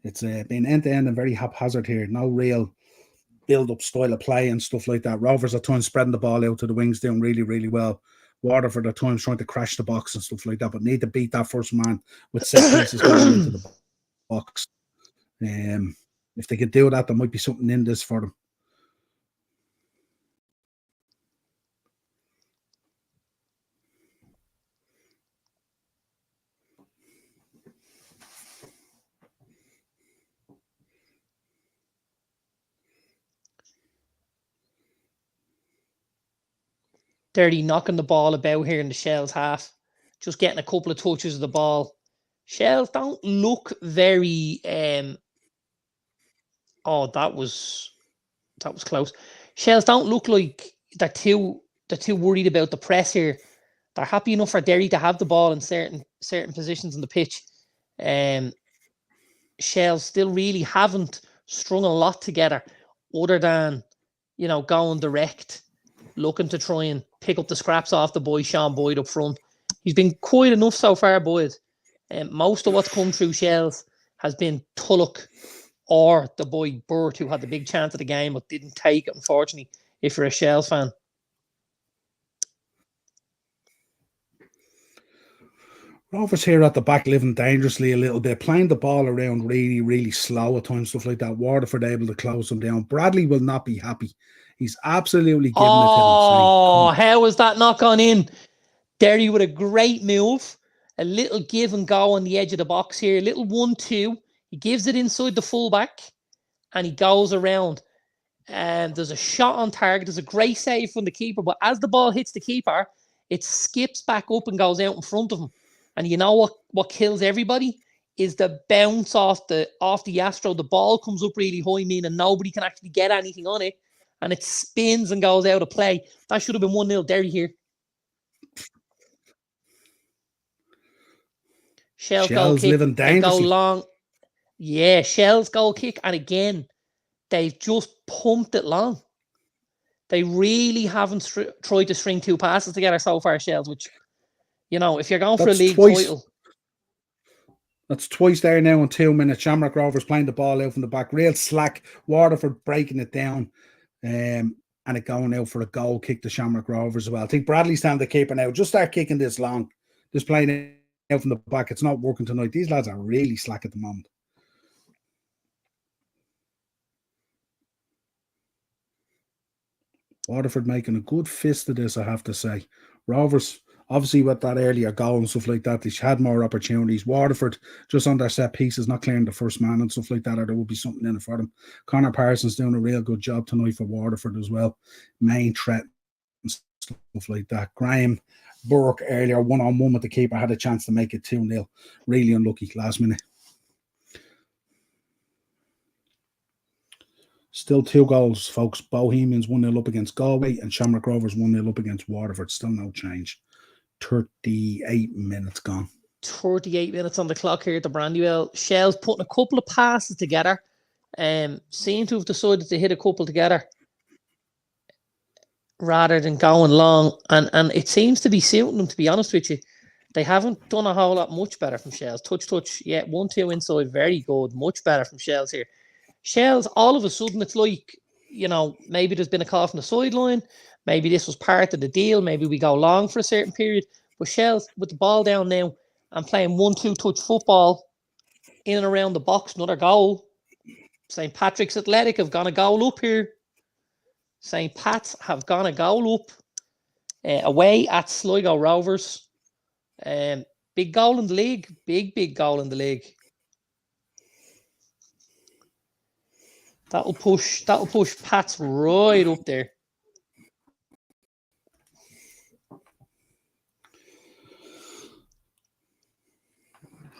It's been end-to-end and very haphazard here. No real build-up style of play and stuff like that. Rovers at times spreading the ball out to the wings, doing really, really well. Waterford at times trying to crash the box and stuff like that, but need to beat that first man with set pieces going into the box. If they could do that, there might be something in this for them. Dirty knocking the ball about here in the Shells half. Just getting a couple of touches of the ball. Shells don't look very... Oh, that was close. Shells don't look like they're too worried about the press here. They're happy enough for Derry to have the ball in certain positions on the pitch. Shells still really haven't strung a lot together other than, you know, going direct, looking to try and pick up the scraps off the boy Sean Boyd up front. He's been quite enough so far, Boyd. Most of what's come through Shells has been Tulloch or the boy Burt, who had the big chance of the game but didn't take it, unfortunately, if you're a Shells fan. Rovers here at the back living dangerously a little bit, playing the ball around really, really slow at times, stuff like that. Waterford able to close them down. Bradley will not be happy. He's absolutely giving it to them. Oh, how is that not gone in? Derry with a great move. A little give and go on the edge of the box here. A little 1-2. He gives it inside the fullback and he goes around. And there's a shot on target. There's a great save from the keeper. But as the ball hits the keeper, it skips back up and goes out in front of him. And you know what kills everybody is the bounce off the Astro. The ball comes up really high, meaning nobody can actually get anything on it. And it spins and goes out of play. That should have been 1-0 Derry here. Shells goal kick. Living dangerously. Go long. Yeah, Shells goal kick. And again, they've just pumped it long. They really haven't tried to string 2 passes together so far, Shells, which, you know, if you're going for a league title. That's twice there now in 2 minutes. Shamrock Rovers playing the ball out from the back. Real slack. Waterford breaking it down. and it going out for a goal kick to Shamrock Rovers as well. I think Bradley's down the keeper now. Just start kicking this long. Just playing out from the back. It's not working tonight. These lads are really slack at the moment. Waterford making a good fist of this, I have to say. Rovers, obviously with that earlier goal and stuff like that, they had more opportunities. Waterford, just on their set pieces, not clearing the first man and stuff like that, or there will be something in it for them. Connor Parsons doing a real good job tonight for Waterford as well. Main threat and stuff like that. Graham Burke earlier, one-on-one with the keeper, had a chance to make it 2-0. Really unlucky last minute. Still 2 goals, folks. Bohemians 1-0 up against Galway and Shamrock Rovers 1-0 up against Waterford. Still no change. 38 minutes gone. 38 minutes on the clock here at the Brandywell. Shell's putting a couple of passes together. Seem to have decided to hit a couple together rather than going long. And it seems to be suiting them, to be honest with you. They haven't done a whole lot much better from Shells. Touch. Yeah, 1-2 inside. Very good. Much better from Shells here. Shells, all of a sudden, it's like, maybe there's been a call from the sideline. Maybe this was part of the deal. Maybe we go long for a certain period. But Shells, with the ball down now and playing 1-2 touch football in and around the box, another goal. St. Patrick's Athletic have gone a goal up here. St. Pat's have gone a goal up away at Sligo Rovers. Big goal in the league. Big goal in the league. That'll push Pats right up there.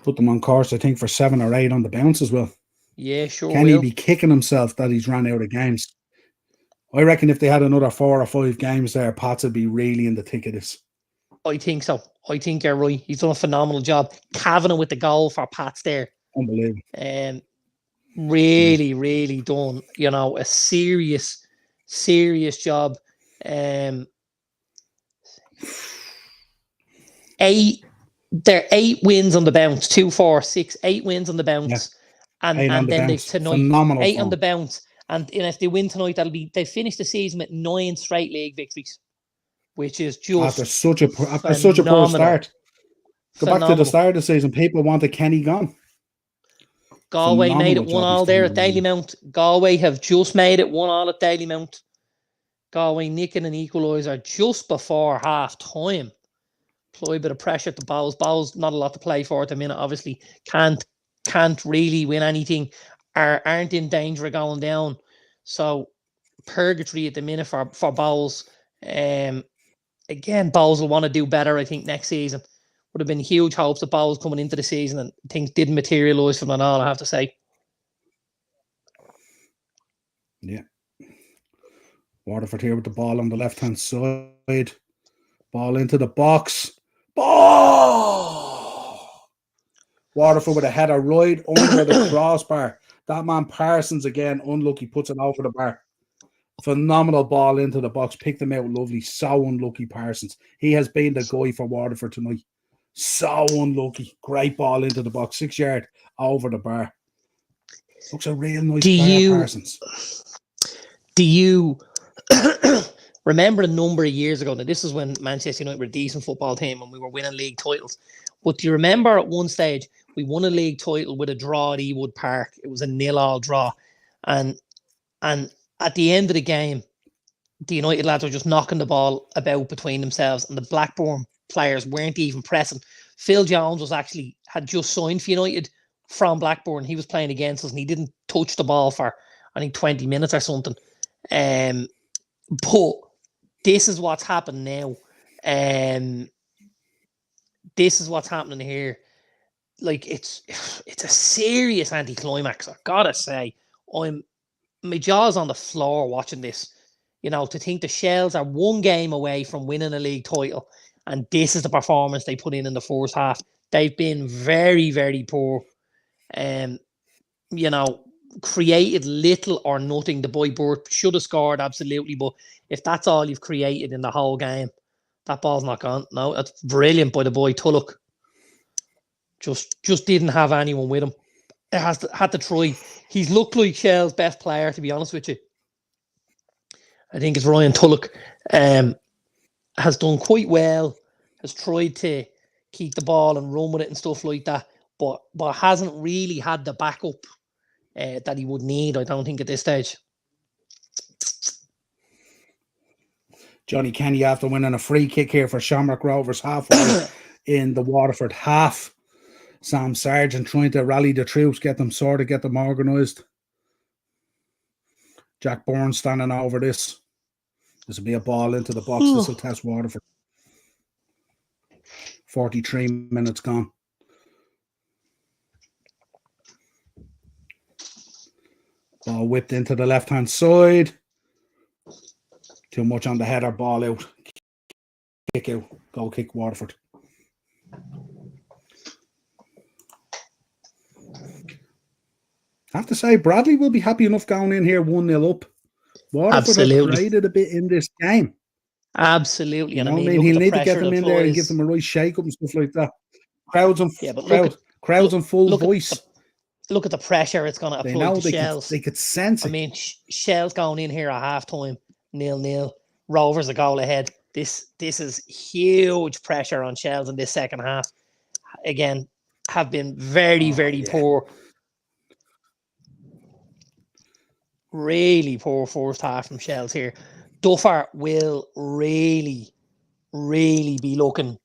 Put them on course, I think, for 7 or 8 on the bounce as well. Yeah, sure. Can he be kicking himself that he's ran out of games? I reckon if they had another 4 or 5 games there, Pats would be really in the thick of this. I think so. I think you're right. He's done a phenomenal job. Kavanagh with the goal for Pats there. Unbelievable. Really done. A serious job. 8 wins on the bounce. 2, 4, 6, 8 wins on the bounce. Yeah. And then they've tonight phenomenal 8 form on the bounce. And if they win tonight, they finish the season with 9 straight league victories, which is just after such a poor start. Go back to the start of the season. People wanted Kenny gone. Galway made it 1-1 there at Dalymount. Galway have just made it 1-1 at Dalymount. Galway nicking an equaliser just before half time. Apply a bit of pressure to Bowles. Bowles not a lot to play for at the minute. Obviously, can't really win anything. Aren't in danger of going down. So purgatory at the minute for Bowles. Again, Bowles will want to do better, I think, next season. Would have been huge hopes of Bowles coming into the season, and things didn't materialise from that on, I have to say. Yeah. Waterford here with the ball on the left-hand side. Ball into the box. Ball! Waterford with a header right under the crossbar. That man Parsons again, unlucky, puts it over the bar. Phenomenal ball into the box. Picked him out lovely. So unlucky, Parsons. He has been the guy for Waterford tonight. So unlucky. Great ball into the box. 6 yard over the bar. Looks a real nice bar, Parsons. Do you remember a number of years ago? Now, this is when Manchester United were a decent football team and we were winning league titles. But do you remember at one stage we won a league title with a draw at Ewood Park? It was a 0-0 draw. And at the end of the game, the United lads were just knocking the ball about between themselves, and the Blackburn players weren't even pressing. Phil Jones had just signed for United from Blackburn. He was playing against us and he didn't touch the ball for, I think, 20 minutes or something. But this is what's happened now. This is what's happening here. Like, it's a serious anticlimax, I've got to say. My jaw's on the floor watching this. To think the Shells are 1 game away from winning a league title, and this is the performance they put in the first half. They've been very, very poor. Created little or nothing. The boy Burt should have scored, absolutely. But if that's all you've created in the whole game, that ball's not gone. No, that's brilliant by the boy Tulloch. Just didn't have anyone with him. Had to try. He's looked like Shell's best player, to be honest with you. I think it's Ryan Tulloch, has done quite well, has tried to keep the ball and run with it and stuff like that, but hasn't really had the backup that he would need, I don't think, at this stage. Johnny Kenny after winning a free kick here for Shamrock Rovers halfway in the Waterford half. Sam Sargent trying to rally the troops, get them organised. Jack Bourne standing over this. This will be a ball into the box. This will test Waterford. 43 minutes gone. Ball whipped into the left-hand side. Too much on the header, ball out. Kick out. Goal kick Waterford. I have to say, Bradley will be happy enough going in here 1-0 up. Waterford have created a bit in this game. Absolutely. You know what I mean? He'll need to get them in there and give them a right shake-up and stuff like that. Crowds on full voice. Look at the pressure it's going to apply to Shells. They could sense it. I mean, Shells going in here at half-time, 0-0. Rovers a goal ahead. This is huge pressure on Shells in this second half. Again, have been very poor. Really poor first half from Shells here. Duffer will really be looking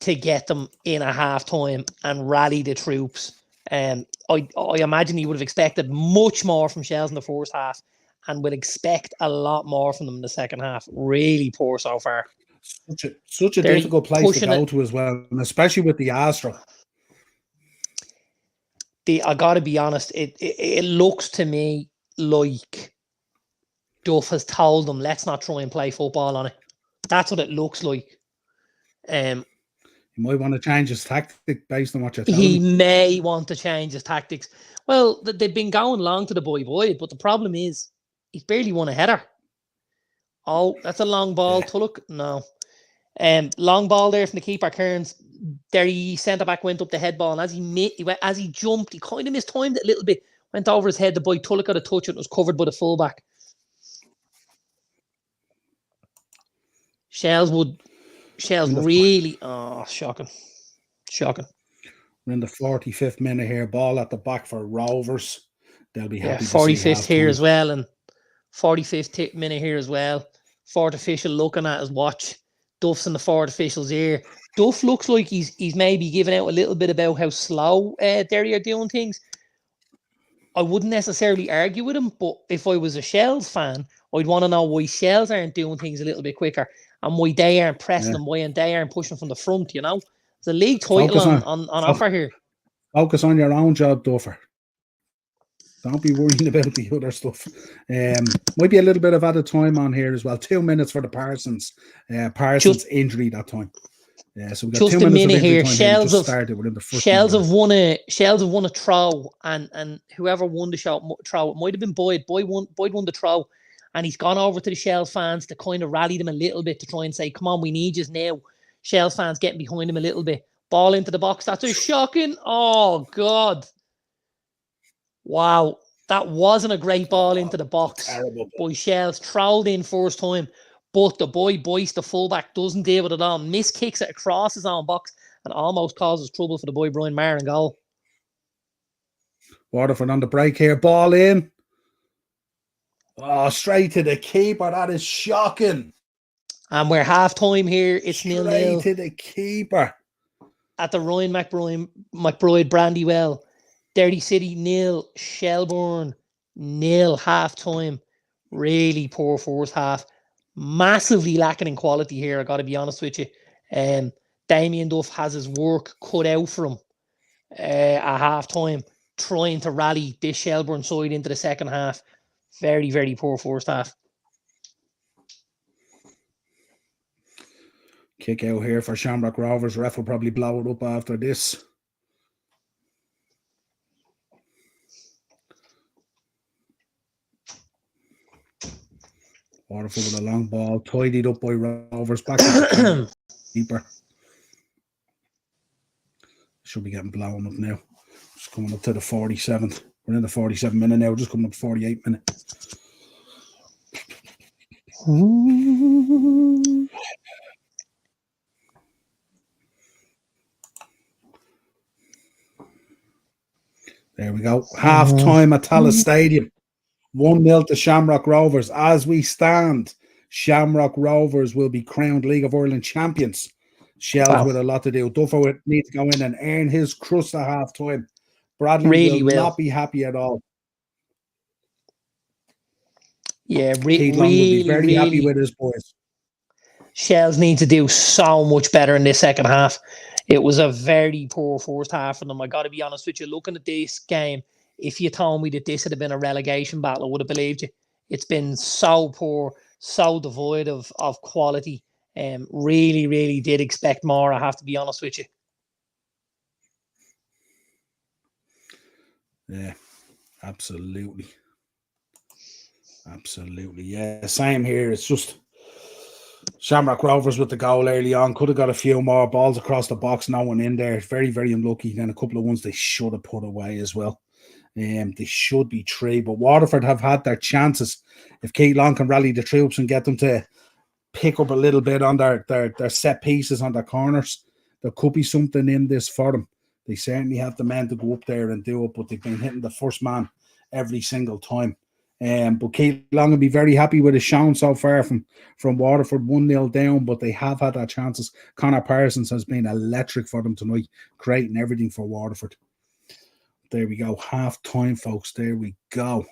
to get them in a half-time and rally the troops. I imagine he would have expected much more from Shells in the first half and would expect a lot more from them in the second half. Really poor so far. Such a difficult place to go to as well, and especially with the Astro. I got to be honest, it looks to me like Duff has told them, let's not try and play football on it. That's what it looks like. He might want to change his tactic based on what you're telling He me. may want to change his tactics. Well, they've been going long to the boy, but the problem is he's barely won a header. Oh, that's a long ball, Tulloch. No. Long ball there from the keeper, Kearns. There, he centre-back went up the head ball, and as he jumped, he kind of mistimed it a little bit. Went over his head. The boy Tulloch got a touch, and it was covered by the fullback. Shells really... Oh, shocking. We're in the 45th minute here. Ball at the back for Rovers. They'll be happy to see 45th here as well, and 45th minute here as well. Fourth official looking at his watch. Duff's in the fourth official's ear. Duff looks like he's maybe giving out a little bit about how slow Derry are doing things. I wouldn't necessarily argue with him, but if I was a Shells fan, I'd want to know why Shells aren't doing things a little bit quicker and why they aren't pressing them, why they aren't pushing from the front, you know? There's a league title on offer here. Focus on your own job, Duffer. Don't be worrying about the other stuff. Might be a little bit of added time on here as well. 2 minutes for the Parsons. Injury that time. So we've got just 2 minutes a minute here. Shells have won a throw, and whoever won the throw, it might have been Boyd. Boyd won the throw, and he's gone over to the Shells fans to kind of rally them a little bit to try and say, "Come on, we need you now." Shells fans getting behind him a little bit. Ball into the box. That's a shocking. Oh God. Wow, that wasn't a great ball into the box. Terrible. Boy Shells trolled in first time, but the boy Boyce, the fullback, doesn't deal with it all. Miskicks it across his own box and almost causes trouble for the boy Brian Maher in goal. Waterford on the break here. Ball in. Oh, straight to the keeper. That is shocking. And we're half-time here. It's 0-0. Straight to the keeper. At the Ryan McBride Brandywell. Derry City 0, Shelbourne 0, half-time. Really poor first half. Massively lacking in quality here, I got to be honest with you. Damien Duff has his work cut out for him at half-time, trying to rally this Shelbourne side into the second half. Very, very poor first half. Kick out here for Shamrock Rovers. Ref will probably blow it up after this. Waterford with a long ball, tidied up by Rovers. Back to the keeper. Should be getting blown up now. Just coming up to the 47th. We're in the 47th minute now. Just coming up 48 minutes. There we go. Half time at Tallaght Stadium. 1-0 to Shamrock Rovers. As we stand, Shamrock Rovers will be crowned League of Ireland champions. Shells with a lot to do. Duffer would need to go in and earn his crust at half time. Bradley Really will not be happy at all. Yeah, Keith Long will be very happy with his boys. Shells need to do so much better in this second half. It was a very poor first half for them. I got to be honest with you. Looking at this game, if you told me that this had been a relegation battle, I would have believed you. It's been so poor, so devoid of quality. Really, really did expect more, I have to be honest with you. Yeah, absolutely. Absolutely. Yeah, same here. It's just Shamrock Rovers with the goal early on. Could have got a few more balls across the box. No one in there. Very, very unlucky. Then a couple of ones they should have put away as well. They should be 3. But Waterford have had their chances. If Keith Long can rally the troops and get them to pick up a little bit on their set pieces on their corners, there could be something in this for them. They certainly have the men to go up there and do it, but they've been hitting the first man every single time. But Keith Long will be very happy with his shown so far from Waterford, 1-0 down, but they have had their chances. Connor Parsons has been electric for them tonight, creating everything for Waterford. There we go. Half time, folks. There we go.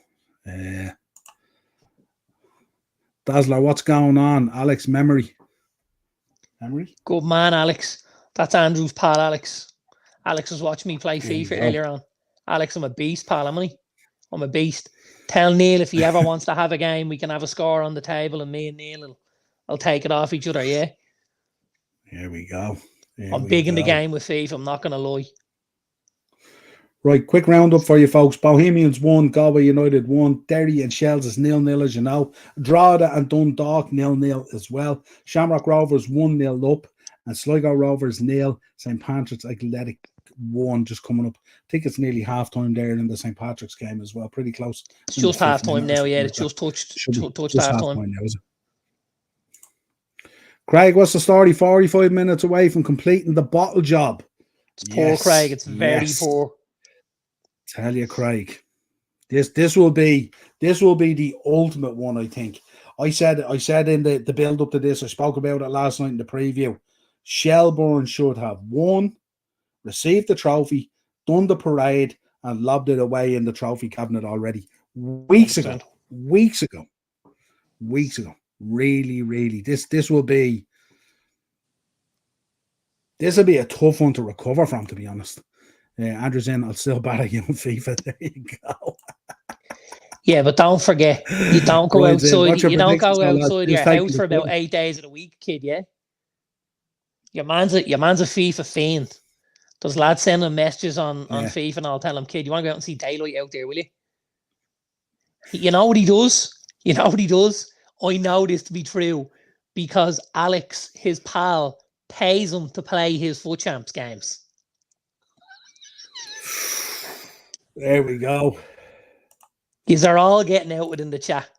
Dazzler, what's going on? Alex, memory? Good man, Alex. That's Andrew's pal, Alex. Alex was watching me play FIFA earlier on. Alex, I'm a beast, pal, am I? I'm a beast. Tell Neil if he ever wants to have a game, we can have a score on the table, and me and Neil will take it off each other, yeah? Here we go. I'm big in the game with FIFA, I'm not going to lie. Right, quick roundup for you folks. Bohemians 1, Galway United 1, Derry and Shells is 0-0, as you know. Drogheda and Dundalk 0-0 as well. Shamrock Rovers 1-0 up, and Sligo Rovers 0. St. Patrick's Athletic 1 just coming up. I think it's nearly half time there in the St. Patrick's game as well. Pretty close. It's just half time now, yeah. It's just touched half time now, is it? Craig, what's the story? 45 minutes away from completing the bottle job. It's poor, Craig. It's very poor. Tell you, Craig, this will be the ultimate one. I think I said in the build up to this. I spoke about it last night in the preview. Shelbourne should have won, received the trophy, done the parade, and lobbed it away in the trophy cabinet already weeks ago. Really, this will be a tough one to recover from, to be honest. Andrew's in. I'll still bat you on FIFA. There you go. Yeah, but don't forget, you don't go outside. You don't go outside your house for about 8 days of the week, kid. Yeah, your man's a FIFA fiend. There's lads sending messages on FIFA, and I'll tell him, kid, you want to go out and see daylight out there, will you? You know what he does? I know this to be true because Alex, his pal, pays him to play his foot champs games. There we go. These are all getting out within the chat.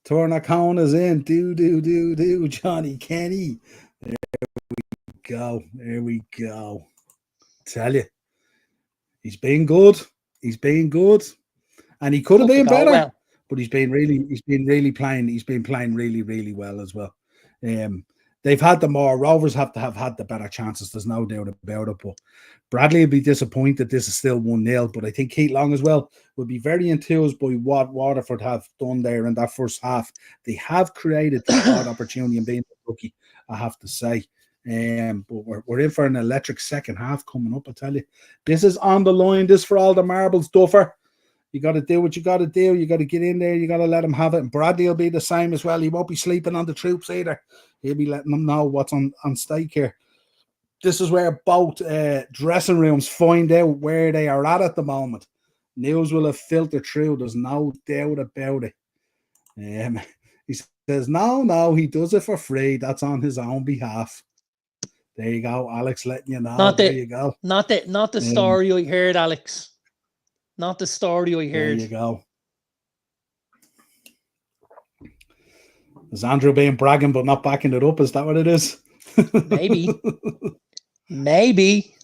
Tornacona's in. Do, Johnny Kenny. There we go. Tell you. He's been good. And he could have been better. Well. But he's been playing really well as well. They've had the more. Rovers have to have had the better chances. There's no doubt about it. But Bradley will be disappointed. This is still 1-0. But I think Keith Long as well will be very enthused by what Waterford have done there in that first half. They have created the odd opportunity and being lucky, I have to say. But we're in for an electric second half coming up. I tell you, this is on the line. This for all the marbles, Duffer. You got to do what you got to do. You got to get in there. You got to let him have it. And Bradley will be the same as well. He won't be sleeping on the troops either. He'll be letting them know what's on stake here. This is where both dressing rooms find out where they are at the moment. News will have filtered through. There's no doubt about it. He says, no, he does it for free. That's on his own behalf. There you go, Alex, letting you know. There you go. Not the story I heard, Alex. Not the story I heard. There you go. Is Andrew being bragging but not backing it up? Is that what it is? Maybe. Maybe.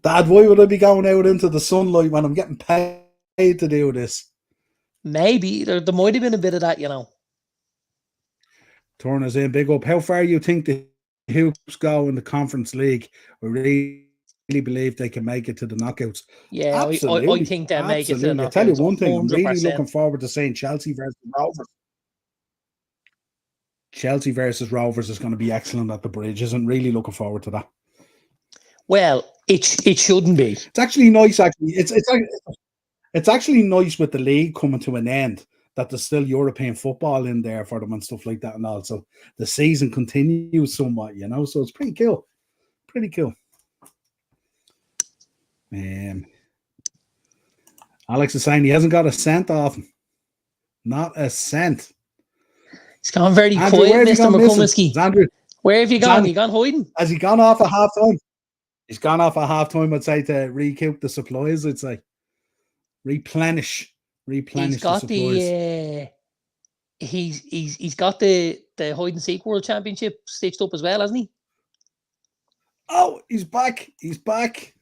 Dad, why would I be going out into the sunlight when I'm getting paid to do this? Maybe. There might have been a bit of that, you know. Turner's in, big up. How far you think the Hoops go in the Conference League? We really believe they can make it to the knockouts. Yeah, Absolutely. I think they'll make it to the knockouts. I tell you one thing, I'm really 100%. looking forward to seeing Chelsea versus Rovers. Chelsea versus Rovers is going to be excellent at the Bridge. Isn't really looking forward to that. Well, it shouldn't be. It's actually nice. Actually, it's actually nice with the league coming to an end that there's still European football in there for them and stuff like that, and also the season continues somewhat, you know. So it's pretty cool. Pretty cool. Alex is saying he hasn't got a cent off him. Not a cent. It's gone very quiet, Mr. McCummsky. Andrew, where have you gone? You gone hiding? Has he gone off at half time? He's gone off at half time, I'd say, to recoup the supplies, I'd say. Replenish He's got the supplies. He's got the hide and seek world championship stitched up as well, hasn't he? Oh, he's back. He's back.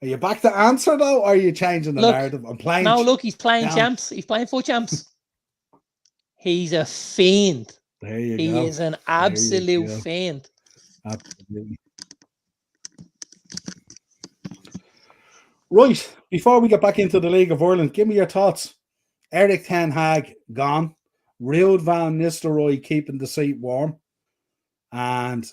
Are you back to answer though, or are you changing the narrative? I'm playing. No, look, he's playing champs. He's playing foot champs. He's a fiend. There you go. He is an absolute fiend. Absolutely. Right, before we get back into the League of Ireland, give me your thoughts. Erik ten Hag gone. Ruud van Nistelrooy keeping the seat warm. And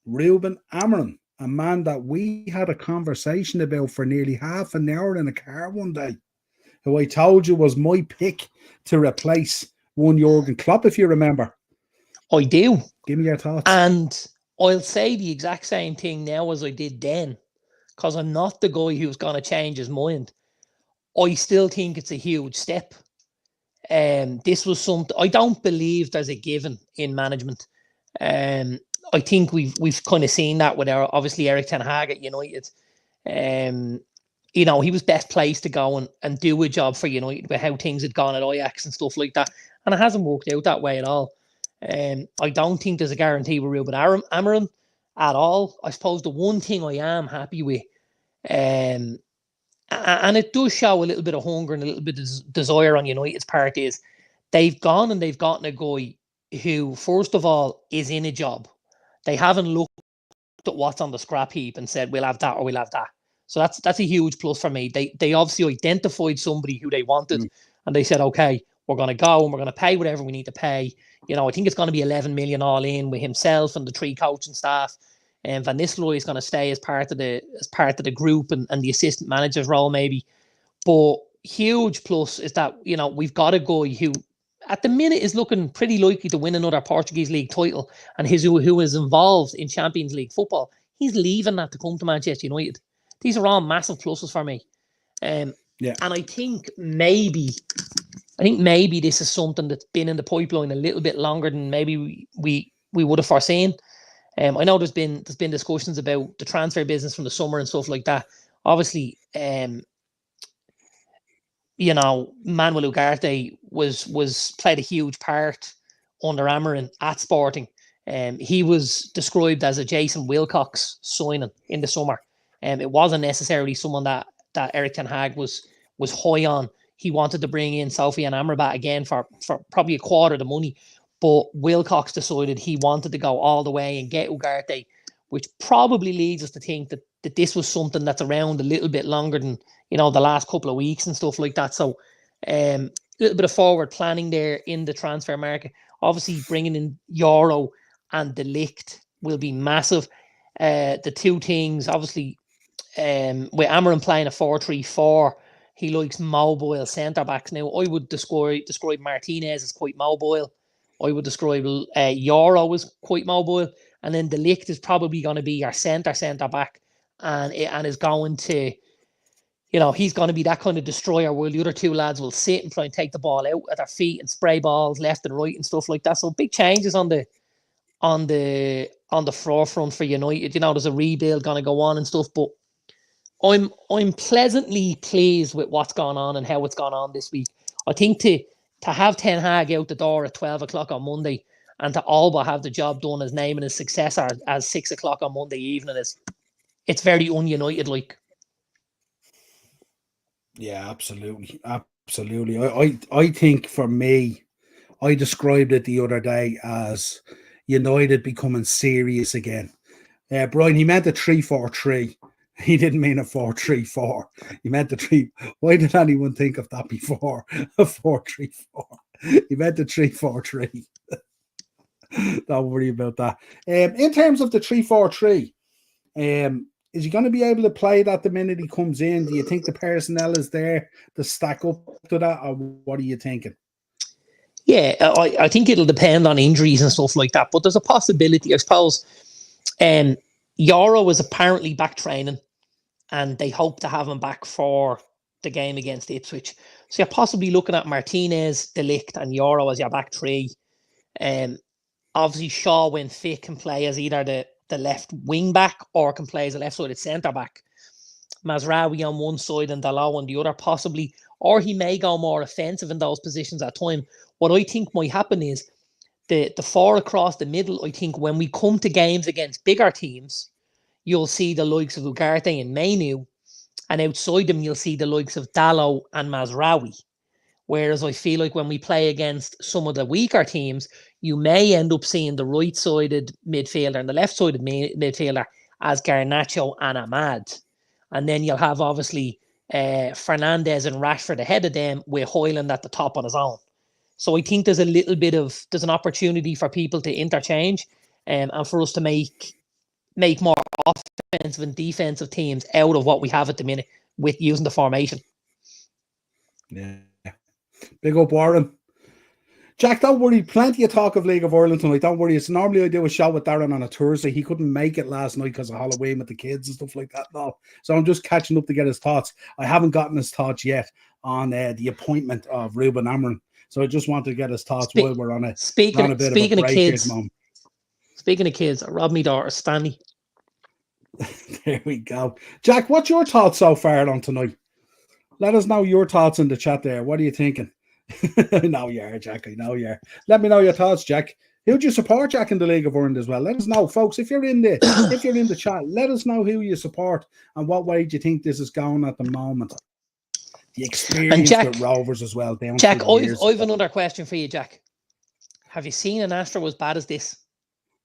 Ruben Amorim, a man that we had a conversation about for nearly half an hour in a car one day, who I told you was my pick to replace one Jurgen Klopp, if you remember. I do. Give me your thoughts. And I'll say the exact same thing now as I did then, because I'm not the guy who's going to change his mind. I still think it's a huge step. This was something I don't believe there's a given in management. I think we've kind of seen that with obviously Erik ten Hag at United. You know, he was best placed to go and do a job for United with how things had gone at Ajax and stuff like that. And it hasn't worked out that way at all. I don't think there's a guarantee with Ruben Amorim at all. I suppose the one thing I am happy with, and it does show a little bit of hunger and a little bit of desire on United's part, is they've gone and they've gotten a guy who, first of all, is in a job. They haven't looked at what's on the scrap heap and said, we'll have that or we'll have that. So that's a huge plus for me. They obviously identified somebody who they wanted, and they said, okay, we're going to go and we're going to pay whatever we need to pay. You know, I think it's going to be 11 million all in with himself and the 3 coaching staff. And Van Nistelrooy is going to stay as part of the group and the assistant manager's role maybe. But huge plus is that, you know, we've got a guy who at the minute is looking pretty likely to win another Portuguese league title, and who is involved in Champions League football. He's leaving that to come to Manchester United. These are all massive pluses for me. And I think maybe this is something that's been in the pipeline a little bit longer than maybe we would have foreseen. I know there's been discussions about the transfer business from the summer and stuff like that. Obviously, you know, Manuel Ugarte was played a huge part under Amorim at Sporting. He was described as a Jason Wilcox signing in the summer. It wasn't necessarily someone that Erik ten Hag was high on. He wanted to bring in Sofiane Amrabat again for probably a quarter of the money. But Wilcox decided he wanted to go all the way and get Ugarte, which probably leads us to think that this was something that's around a little bit longer than, you know, the last couple of weeks and stuff like that. So a little bit of forward planning there in the transfer market. Obviously, bringing in Euro and De Ligt will be massive. The two things, obviously, with Amorim playing a 4-3-4, he likes mobile centre-backs. Now, I would describe Martinez as quite mobile. I would describe Euro as quite mobile. And then De Ligt is probably going to be our centre-back and is going to, you know, he's going to be that kind of destroyer, while the other two lads will sit and try and take the ball out at their feet and spray balls left and right and stuff like that. So big changes on the forefront for United. You know, there's a rebuild going to go on and stuff, but I'm pleasantly pleased with what's gone on and how it's gone on this week. I think to to have Ten Hag out the door at 12 o'clock on Monday and to all but have the job done, his name and his successor as 6 o'clock on Monday evening, it's very un-United like. Yeah, absolutely. Absolutely. I think for me, I described it the other day as United becoming serious again. Brian, he meant a 3-4-3. He didn't mean a 4-3-4. He meant the 3. Why did anyone think of that before? A 4-3-4. He meant the 3-4-3. Don't worry about that. In terms of the 3-4-3, is he going to be able to play that the minute he comes in? Do you think the personnel is there to stack up to that, or what are you thinking? Yeah, I think it'll depend on injuries and stuff like that, but there's a possibility, I suppose. Yoro is apparently back training, and they hope to have him back for the game against Ipswich. So you're possibly looking at Martinez, De Ligt, and Yoro as your back three. Obviously, Shaw, when fit, can play as either the left wing back or can play as a left-sided centre back. Mazraoui on one side and Dalot on the other, possibly. Or he may go more offensive in those positions at time. What I think might happen is the four across the middle. I think when we come to games against bigger teams, you'll see the likes of Ugarte and Mainu, and outside them you'll see the likes of Dalot and Mazraoui. Whereas I feel like when we play against some of the weaker teams, you may end up seeing the right-sided midfielder and the left-sided midfielder as Garnacho and Ahmad. And then you'll have, obviously, Fernandez and Rashford ahead of them with Hoyland at the top on his own. So I think there's an opportunity for people to interchange and for us to make more offensive and defensive teams out of what we have at the minute with using the formation. Yeah. Big up, Warren. Jack, don't worry. Plenty of talk of League of Ireland tonight. Don't worry. It's normally I do a show with Darren on a Thursday. He couldn't make it last night because of Halloween with the kids and stuff like that. No. So I'm just catching up to get his thoughts. I haven't gotten his thoughts yet on the appointment of Ruben Amorim. So I just want to get his thoughts while we're on a bit of a break kids, here at the moment. Speaking of kids, I robbed me daughter, Stanley. There we go. Jack, what's your thoughts so far on tonight? Let us know your thoughts in the chat there. What are you thinking? I know you are, Jack. I know you are. Let me know your thoughts, Jack. Who do you support, Jack, in the League of Ireland as well? Let us know, folks. If you're in the chat, let us know who you support and what way do you think this is going at the moment. The experience with Rovers as well. Jack, I've another question for you, Jack. Have you seen an Astro as bad as this?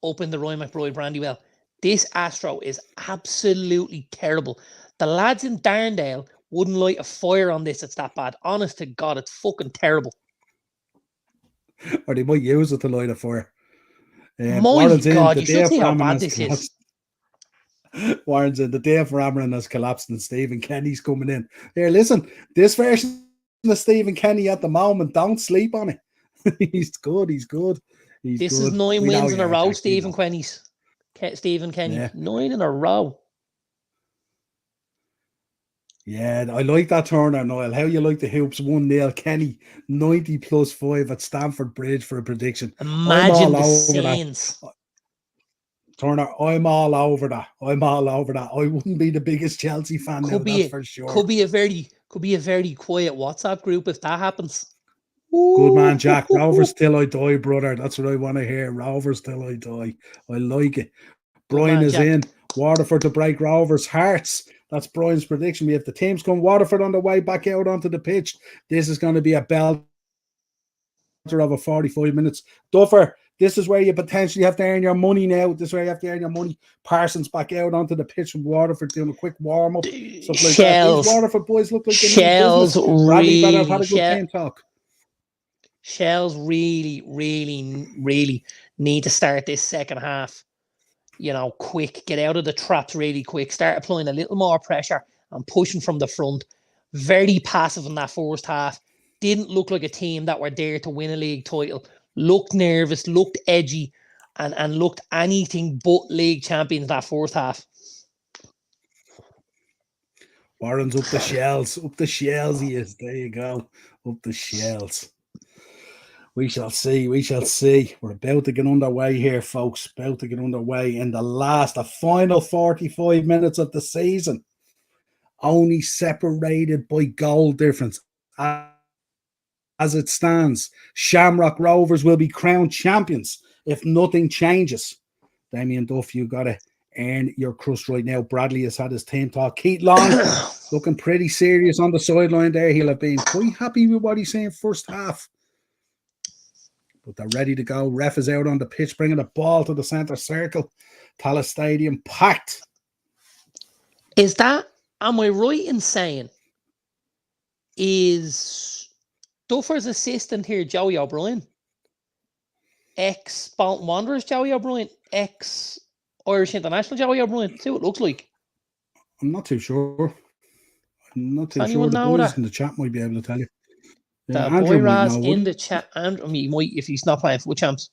Up in the Roy McBride Brandywell. This Astro is absolutely terrible. The lads in Darndale wouldn't light a fire on this. It's that bad. Honest to God, it's fucking terrible. Or they might use it to light a fire. My God, you should see how bad this is. Warren's in. The day for Amorim has collapsed and Stephen Kenny's coming in. Here, listen, this version of Stephen Kenny at the moment, don't sleep on it. He's good. This is 9 wins in a row, Stephen Kenny. Yeah. 9 in a row. Yeah, I like that turner, Niall. How you like the hoops? 1-0. Kenny, 90+5 at Stamford Bridge for a prediction. Imagine the scenes. Turner, I'm all over that. I wouldn't be the biggest Chelsea fan now, that's for sure. Could be a very quiet WhatsApp group if that happens. Good man, Jack. Rovers till I die, brother. That's what I want to hear. Rovers till I die. I like it. Brian is Jack. In. Waterford to break Rovers' hearts. That's Brian's prediction. We have the teams come Waterford on the way back out onto the pitch. This is going to be a belter of a 45 minutes. Duffer, this is where you potentially have to earn your money now. This is where you have to earn your money. Parsons back out onto the pitch from Waterford doing a quick warm-up. Stuff like that. These Waterford boys look like they Shells really, better have had a good game talk. Shells really, really, really need to start this second half. Quick, get out of the traps really quick, start applying a little more pressure and pushing from the front. Very passive in that first half. Didn't look like a team that were there to win a league title. Looked nervous, looked edgy, and looked anything but league champions that first half. Warren's up the Shells. Up the Shells he is. There you go. Up the Shells. We shall see. We're about to get underway here, folks. About to get underway in the final 45 minutes of the season. Only separated by goal difference. as it stands, Shamrock Rovers will be crowned champions if nothing changes. Damien Duff, you got to earn your crust right now. Bradley has had his team talk. Keith Long looking pretty serious on the sideline there. He'll have been quite happy with what he's saying first half. But they're ready to go. Ref is out on the pitch, bringing the ball to the centre circle. Tallaght Stadium packed. Am I right in saying, is Duffer's assistant here Joey O'Brien? Ex-Bolton Wanderers Joey O'Brien? Ex-Irish International Joey O'Brien? See what it looks like. I'm not too sure. The Anyone know boys that? in the chat might be able to tell you. The Andrew boy might Raz know, in the chat. Andrew, he might if he's not playing for champs.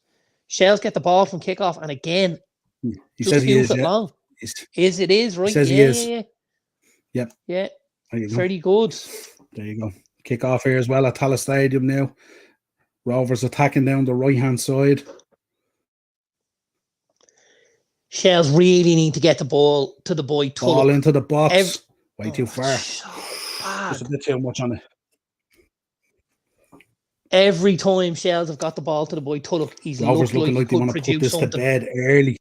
Shells get the ball from kickoff, and again, he says he is. Long. It is right. He says he is. Yep. Yeah. There you go. Very good. There you go. Kick off here as well at Tallaght Stadium now. Rovers attacking down the right hand side. Shells really need to get the ball to the boy. Ball into the box. Way too far. So bad. Just a bit too much on it. Every time Shells have got the ball to the boy Tulloch, he's looking like they he want could to put produce this something. to bed early.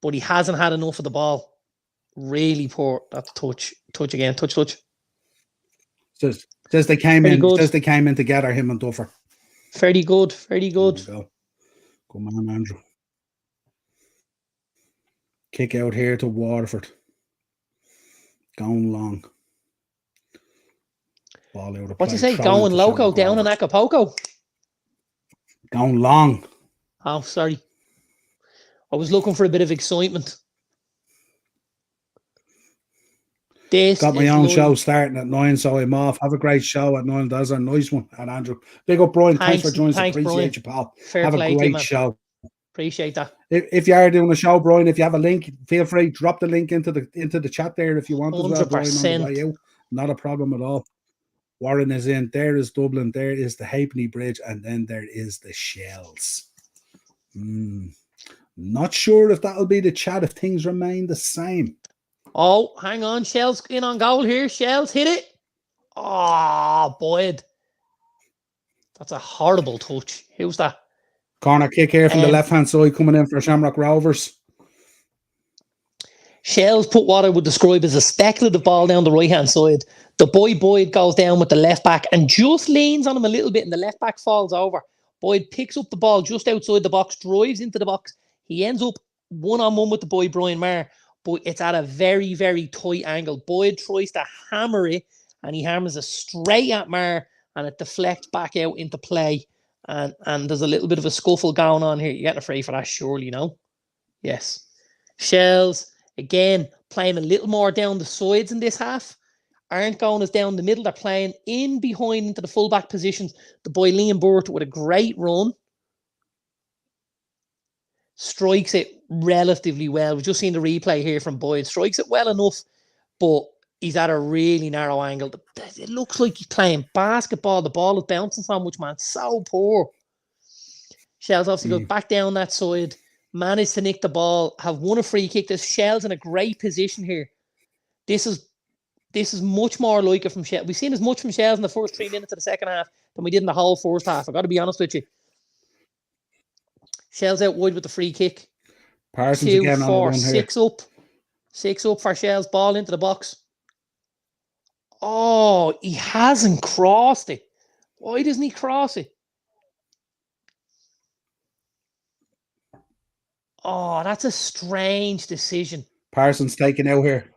But he hasn't had enough of the ball. Really poor. That's touch again. Touch. Says they came Very in. good. Says they came in together, him and Duffer. Very good. Very good. There you go. Come on, Andrew. Kick out here to Waterford. Going long. Ball out of play. What do you say? Going loco down in Acapulco? Going long. Oh, sorry. I was looking for a bit of excitement. Got my own show starting at 9, so I'm off. Have a great show at 9. That's a nice one. And Andrew, big up, Brian. Thanks for joining us. Appreciate you, pal. Have a great show. Appreciate that. If you are doing a show, Brian, if you have a link, feel free, drop the link into the chat there if you want 100%. as well, Brian, on the way out. Not a problem at all. Warren is in. There is Dublin. There is the Halfpenny Bridge. And then there is the Shells. Not sure if that'll be the chat if things remain the same. Oh, hang on. Shells in on goal here. Shells hit it. Oh, Boyd. That's a horrible touch. Who's that? Corner kick here from the left-hand side coming in for Shamrock Rovers. Shells put what I would describe as a speculative ball down the right-hand side. The boy Boyd goes down with the left back and just leans on him a little bit and the left back falls over. Boyd picks up the ball just outside the box, drives into the box. He ends up one-on-one with the boy Brian Maher, but it's at a very, very tight angle. Boyd tries to hammer it and he hammers it straight at Maher and it deflects back out into play. And there's a little bit of a scuffle going on here. You're getting afraid for that, surely, no? Yes. Shells, again, playing a little more down the sides in this half. Aren't going as down the middle. They're playing in behind into the fullback positions. The boy Liam Burt with a great run. Strikes it relatively well. We've just seen the replay here from Boyd. Strikes it well enough, but he's at a really narrow angle. It looks like he's playing basketball. The ball is bouncing so much, man. So poor. Shells obviously goes back down that side. Managed to nick the ball. Have won a free kick. This Shells in a great position here. This is much more like it from Shells. We've seen as much from Shells in the first 3 minutes of the second half than we did in the whole first half. I've got to be honest with you. Shells out wide with the free kick. Parsons 2, again 4, on 6 up. 6 up for Shells. Ball into the box. Oh, he hasn't crossed it. Why doesn't he cross it? Oh, that's a strange decision. Parsons taken out here.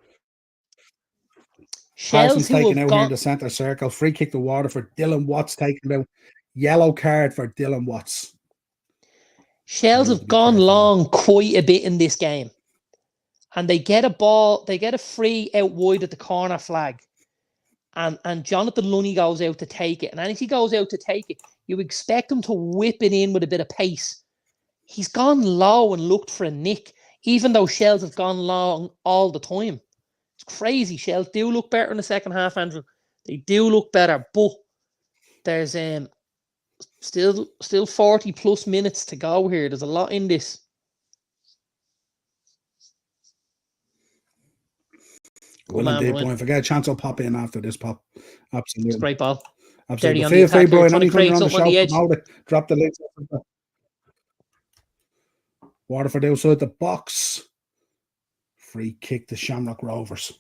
Parsons taken out here in the centre circle. Free kick to Waterford. Dylan Watts taken out. Yellow card for Dylan Watts. Shells have gone long quite a bit in this game. And they get a ball, they get a free out wide at the corner flag. And Jonathan Lunny goes out to take it. And as he goes out to take it, you expect him to whip it in with a bit of pace. He's gone low and looked for a nick, even though Shells have gone long all the time. It's crazy. Shells do look better in the second half, Andrew. They do look better, but there's still 40 plus minutes to go here. There's a lot in this. Well, indeed, boy. If I get a chance, I'll pop in after this, pop. Absolutely. It's a great ball. Absolutely. on the Feel free, attack here, Brian. trying to Anytime create you're on the something on the show, edge. promote it. Drop the links. Waterford outside the box. Free kick to Shamrock Rovers.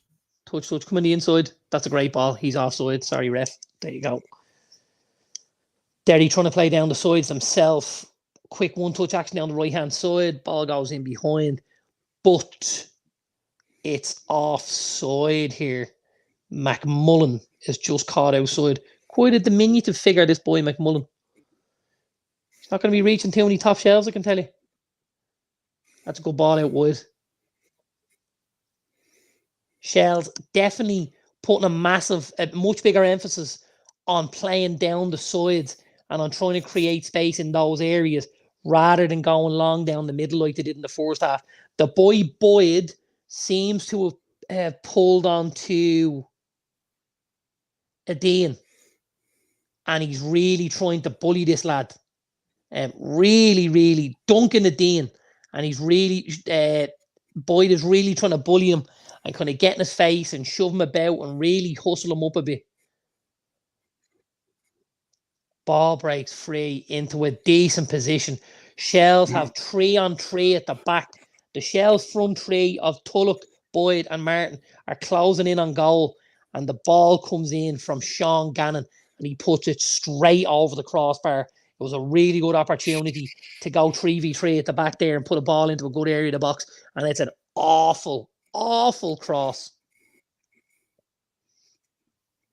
Touch, come on the inside. That's a great ball. He's offside. Sorry, ref. There you go. Derry trying to play down the sides themselves. Quick one-touch action down the right-hand side. Ball goes in behind. But it's offside here. McMullen is just caught outside. Quite a diminutive figure, this boy, McMullen. He's not going to be reaching too many top shelves, I can tell you. That's a good ball out wide. Shells definitely putting a much bigger emphasis on playing down the sides and on trying to create space in those areas rather than going long down the middle like they did in the first half. The boy Boyd seems to have pulled on to a Dean, and he's really trying to bully this lad. Really dunking the Dean, and he's really Boyd is really trying to bully him and kind of get in his face and shove him about and really hustle him up a bit. Ball breaks free into a decent position. Shells have 3-on-3 at the back. The Shells front three of Tulloch, Boyd and Martin are closing in on goal, and the ball comes in from Sean Gannon and he puts it straight over the crossbar. It was a really good opportunity to go 3v3 at the back there and put a ball into a good area of the box, and it's an awful cross.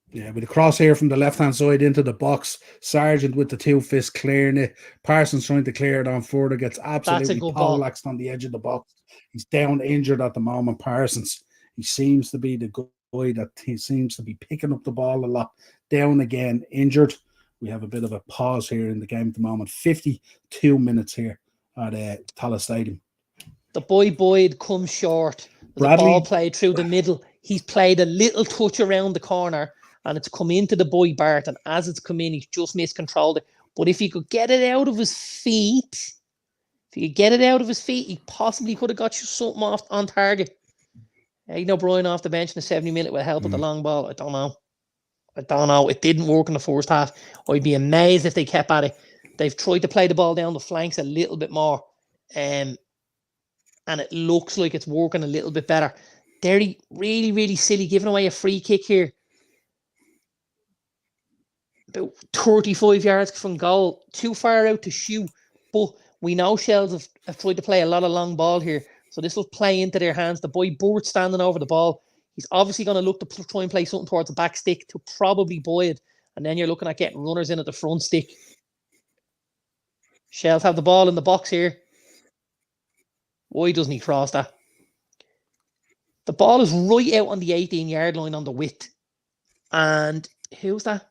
Yeah, with the cross here from the left-hand side into the box. Sargent with the 2 fists clearing it. Parsons trying to clear it on further. Gets absolutely poleaxed on the edge of the box. He's down injured at the moment, Parsons. He seems to be the guy that he seems to be picking up the ball a lot. Down again, injured. We have a bit of a pause here in the game at the moment. 52 minutes here at Tallaght Stadium. The boy Boyd comes short. The ball played through the middle. He's played a little touch around the corner, and it's come into the boy Bart, and as it's come in, he's just miscontrolled it. But if he could get it out of his feet, he possibly could have got you something off on target. Brian off the bench in the 70 minute will help with the long ball. I don't know. It didn't work in the first half. I'd be amazed if they kept at it. They've tried to play the ball down the flanks a little bit more. And it looks like it's working a little bit better. Derry really silly, giving away a free kick here. About 35 yards from goal. Too far out to shoot. But we know Shells have tried to play a lot of long ball here. So this will play into their hands. The boy Burt standing over the ball. He's obviously going to look to try and play something towards the back stick to probably Boyd. And then you're looking at getting runners in at the front stick. Shells have the ball in the box here. Why doesn't he cross that? The ball is right out on the 18-yard line on the width. And who's that?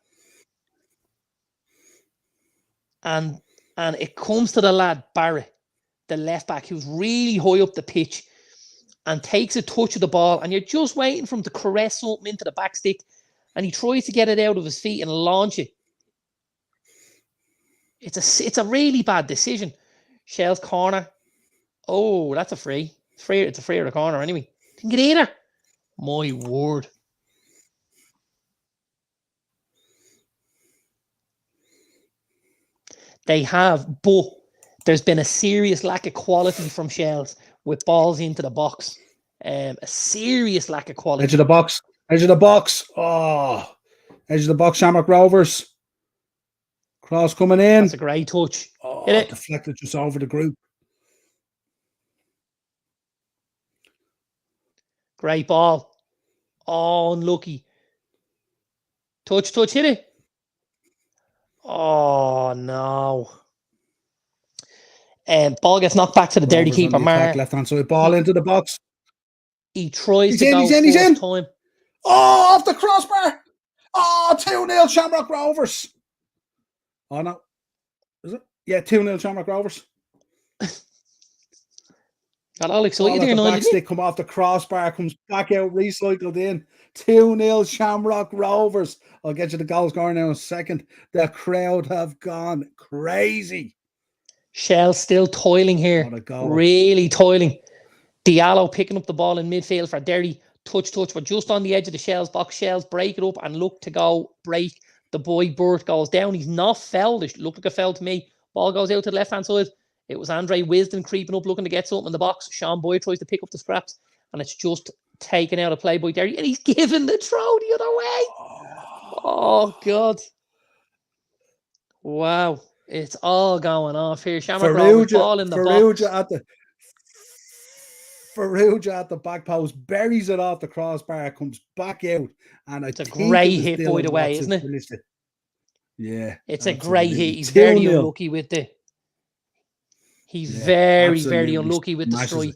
And it comes to the lad, Barrett, the left back, who's really high up the pitch and takes a touch of the ball, and you're just waiting for him to caress something into the back stick, and he tries to get it out of his feet and launch it. It's a really bad decision. Shell's corner. Oh, that's a free. It's a free at the corner anyway. Didn't get either. My word. They have, but there's been a serious lack of quality from Shells with balls into the box. A serious lack of quality. Edge of the box. Oh, edge of the box, Shamrock Rovers. Cross coming in. That's a great touch. Oh, deflected just over the group. Great ball. Oh, unlucky. Touch, hit it. Oh, no. Ball gets knocked back to the Derry keeper. Left-hand side, ball into the box. He tries to go first time. Oh, off the crossbar. Oh, 2-0 Shamrock Rovers. Oh, no. Is it? Yeah, 2-0 Shamrock Rovers. Got all excited here, Niall. The back stick come off the crossbar, comes back out, recycled in. 2-0 Shamrock Rovers. I'll get you the goal scorer now in a second. The crowd have gone crazy. Shell still toiling here. Really toiling. Diallo picking up the ball in midfield for Derry. Touch. We're just on the edge of the Shells box. Shells break it up and look to go break The boy Burt goes down. He's not fouled. It looked like a foul to me. Ball goes out to the left-hand side. It was Andre Wisdom creeping up, looking to get something in the box. Sean Boyd tries to pick up the scraps, and it's just taken out of play by Derry, and he's given the throw the other way. Oh, God. Wow. It's all going off here. Shamrock Rovers, ball in the box. Farrugia at the back post, buries it off the crossbar, comes back out, and it's a great hit, by the way, isn't it? Yeah. It's a great hit. He's very unlucky with the... He's very, very unlucky with the strike.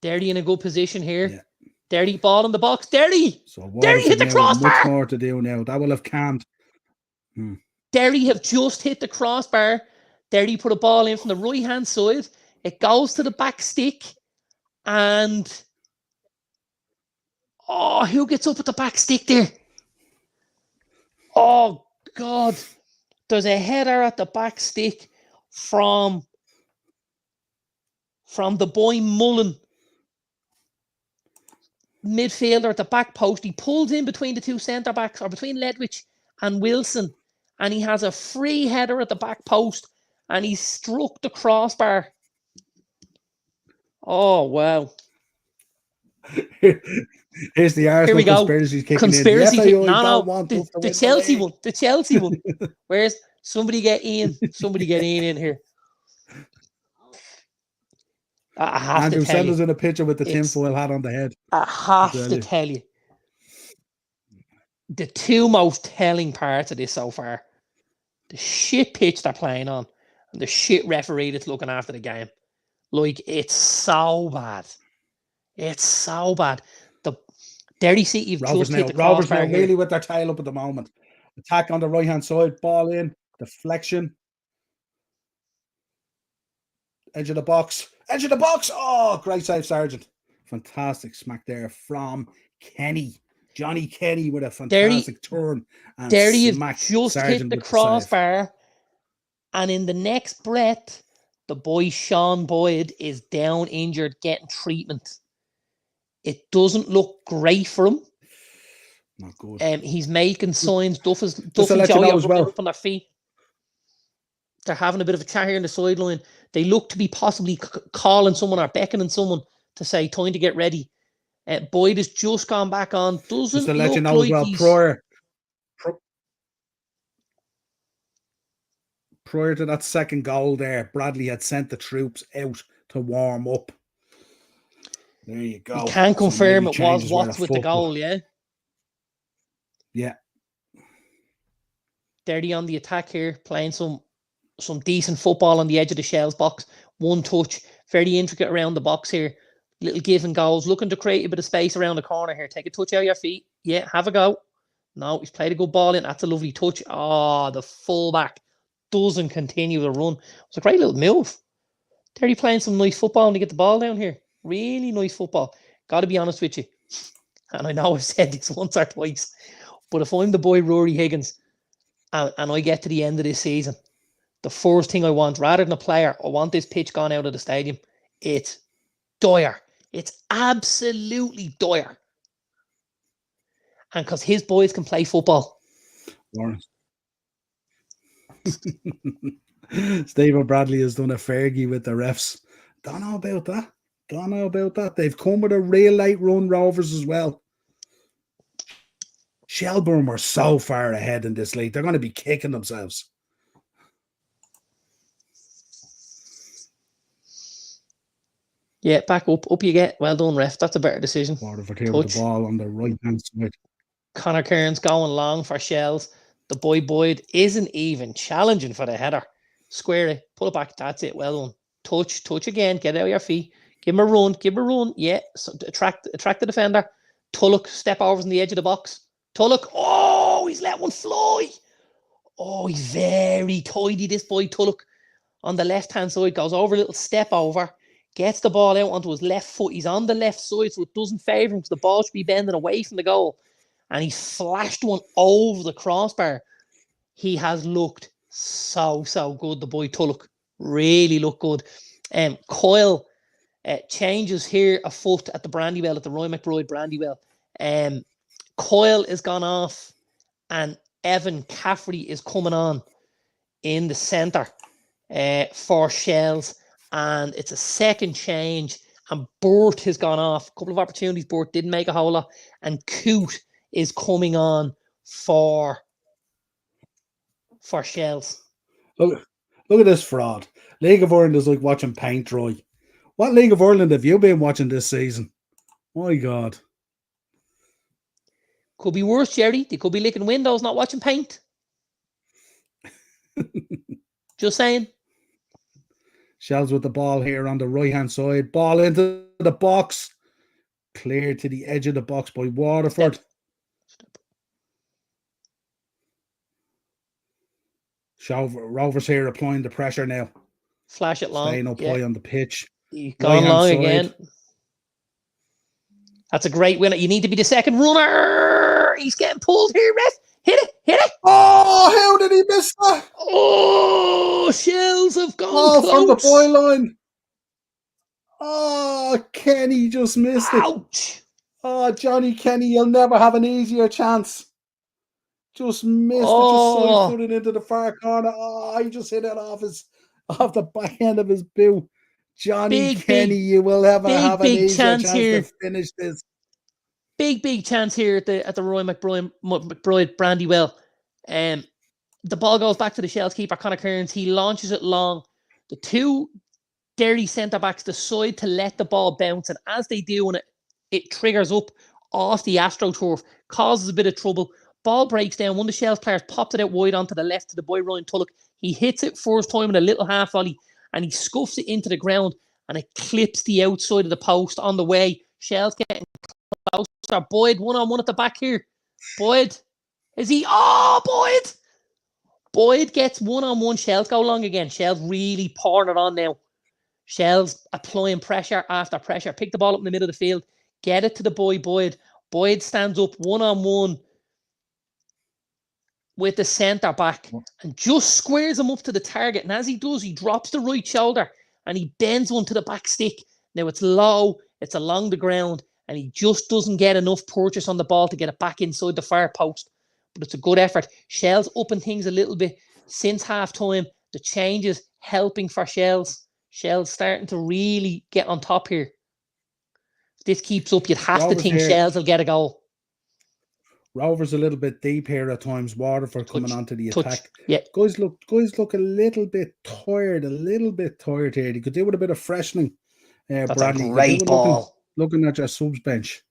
Derry in a good position here. Yeah. Derry, ball in the box. Derry! Derry hit the crossbar! Much more to do now. That will have calmed. Derry have just hit the crossbar. Derry put a ball in from the right-hand side. It goes to the back stick. And... Oh, who gets up at the back stick there? Oh, God. There's a header at the back stick from the boy Mullen. Midfielder at the back post. He pulls in between the two centre-backs, or between Ledwich and Wilson. And he has a free header at the back post. And he struck the crossbar. Oh, wow. Here's the Arsenal conspiracy kicking conspiracy in. No, the Chelsea one. The Chelsea one. Where's somebody get Ian? Somebody get Ian in here. I have Andrew, to tell send you. us in a picture with the tinfoil hat on the head. I have to tell you. The two most telling parts of this so far. The shit pitch they're playing on and the shit referee that's looking after the game. Like, it's so bad. It's so bad. The Derry City have just hit the Rovers crossbar now really with their tail up at the moment. Attack on the right-hand side, ball in, deflection. Edge of the box. Edge of the box! Oh, great save, Sargent. Fantastic smack there from Kenny. Johnny Kenny with a fantastic turn. And Derry have just hit the crossbar. And in the next breath, the boy Sean Boyd is down injured, getting treatment. It doesn't look great for him. Not good. He's making signs. Duffy and Joey are up on their feet. They're having a bit of a chat here in the sideline. They look to be possibly calling someone or beckoning someone to say, time to get ready. Boyd has just gone back on. Doesn't just to let you know like as well, prior to that second goal there, Bradley had sent the troops out to warm up. There you go. You can confirm it was Watts with the goal, yeah? Yeah. Derry on the attack here, playing some decent football on the edge of the Shells box. One touch, very intricate around the box here. Little give and goals, looking to create a bit of space around the corner here. Take a touch out of your feet. Yeah, have a go. No, he's played a good ball in. That's a lovely touch. Oh, the fullback doesn't continue to run. It's a great little move. Derry playing some nice football to get the ball down here. Really nice football. Got to be honest with you. And I know I've said this once or twice, but if I'm the boy Rory Higgins and I get to the end of this season, the first thing I want, rather than a player, I want this pitch gone out of the stadium. It's dire. It's absolutely dire. And because his boys can play football. Stephen Bradley has done a Fergie with the refs. Don't know about that. They've come with a real late run, Rovers, as well. Shelbourne were so far ahead in this league. They're going to be kicking themselves. Yeah, back up. Up you get. Well done, ref. That's a better decision. Waterford here with the ball on the right-hand side. Connor Kearns going long for Shells. The boy Boyd isn't even challenging for the header. Square it. Pull it back. That's it. Well done. Touch again. Get it out of your feet. Give him a run. Yeah. So attract the defender. Tulloch, step over from the edge of the box. Tulloch. Oh, he's let one fly. Oh, he's very tidy, this boy Tulloch. On the left-hand side, goes over a little step over. Gets the ball out onto his left foot. He's on the left side, so it doesn't favour him because the ball should be bending away from the goal. And he's flashed one over the crossbar. He has looked so good, the boy Tulloch. Really looked good. Coyle changes here afoot at the Brandywell, at the Roy McBride Brandywell. Coyle is gone off, and Evan Caffrey is coming on in the centre for Shells, and it's a second change, and Burt has gone off. A couple of opportunities, Burt didn't make a whole lot, and Coote is coming on for Shells. Look at this fraud. League of Ireland is like watching paint dry. What League of Ireland have you been watching this season? My God. Could be worse, Jerry. They could be licking windows, not watching paint. Just saying. Shells with the ball here on the right-hand side. Ball into the box. Cleared to the edge of the box by Waterford. Rovers here applying the pressure now. Flash it long. Staying up high on the pitch. He's gone long again. That's a great winner. You need to be the second runner. He's getting pulled here, ref. Hit it. Oh, how did he miss that? Oh, Shells have gone close. From the byline. Oh, Kenny just missed it. Ouch. Oh, Johnny Kenny, you'll never have an easier chance. Just missed it, just side-footed into the far corner. Oh, he just hit it off the back end of his boot. Johnny Kenny, you will never have an easier chance here to finish this. Big chance here at the Roy McBride Brandywell. The ball goes back to the Shells keeper, Conor Kearns. He launches it long. The two Derry centre-backs decide to let the ball bounce, and as they do, and it triggers up off the AstroTurf, causes a bit of trouble. Ball breaks down. One of the Shells players pops it out wide onto the left to the boy Ryan Tulloch. He hits it first time in a little half volley, and he scuffs it into the ground, and it clips the outside of the post on the way. Shells getting closer. Boyd, one-on-one at the back here. Boyd, is he? Oh, Boyd! Boyd gets one-on-one. Shells go long again. Shells really pouring it on now. Shells applying pressure after pressure. Pick the ball up in the middle of the field. Get it to the boy Boyd. Boyd stands up one-on-one with the centre back and just squares him up to the target. And as he does, he drops the right shoulder and he bends one to the back stick. Now it's low, it's along the ground, and he just doesn't get enough purchase on the ball to get it back inside the far post. But it's a good effort. Shells upping things a little bit since half-time. The changes helping for Shells. Shells starting to really get on top here. If this keeps up, you'd have to think Shells will get a goal. Rovers a little bit deep here at times. Waterford coming onto the attack. Yeah. Guys look a little bit tired here. You could do with a bit of freshening. That's Bradley. a great ball. Looking at your subs bench.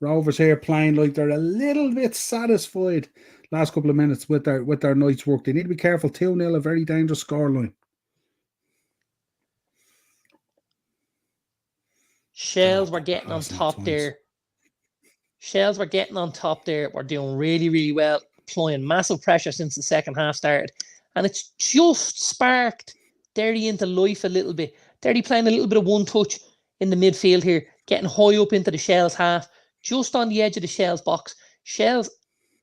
Rovers here playing like they're a little bit satisfied last couple of minutes with their night's work. They need to be careful. 2-0, a very dangerous scoreline. Shells were getting on top there. Shells were getting on top there. We're doing really, really well. Applying massive pressure since the second half started. And it's just sparked Derry into life a little bit. Derry playing a little bit of one touch in the midfield here. Getting high up into the Shells half. Just on the edge of the Shells box. Shells,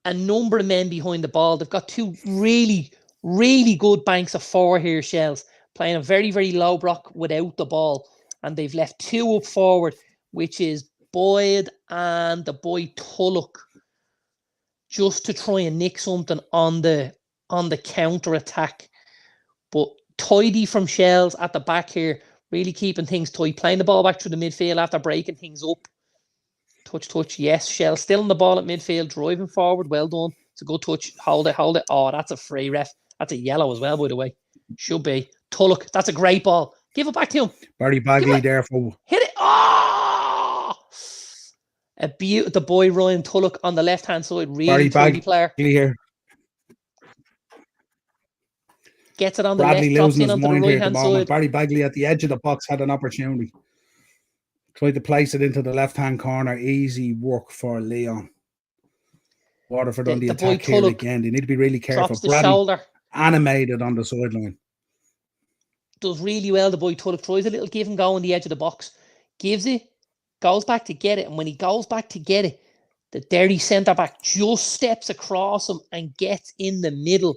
a number of men behind the ball. They've got two really, really good banks of four here, Shells. Playing a very, very low block without the ball. And they've left two up forward, which is Boyd and the boy Tulloch, just to try and nick something on the counter-attack. But tidy from Shells at the back here, really keeping things tight. Playing the ball back through the midfield after breaking things up. Touch. Yes, Shells still on the ball at midfield, driving forward. Well done. It's a good touch. Hold it. Oh, that's a free, ref. That's a yellow as well, by the way. Should be. Tulloch, that's a great ball. Give it back to him. Barry Bagley there for... Hit it. Oh! The boy Ryan Tulloch on the left-hand side. Really tidy player. Here. Gets it on the Bradley left, drops in onto the right-hand side. Barry Bagley at the edge of the box had an opportunity. Tried to place it into the left-hand corner. Easy work for Leon. Waterford on the attack here again. They need to be really careful. Drops the shoulder. Animated on the sideline. Does really well, the boy Tulloch. Tries a little give and go on the edge of the box. Gives it. Goes back to get it. And when he goes back to get it, the Derry centre-back just steps across him and gets in the middle.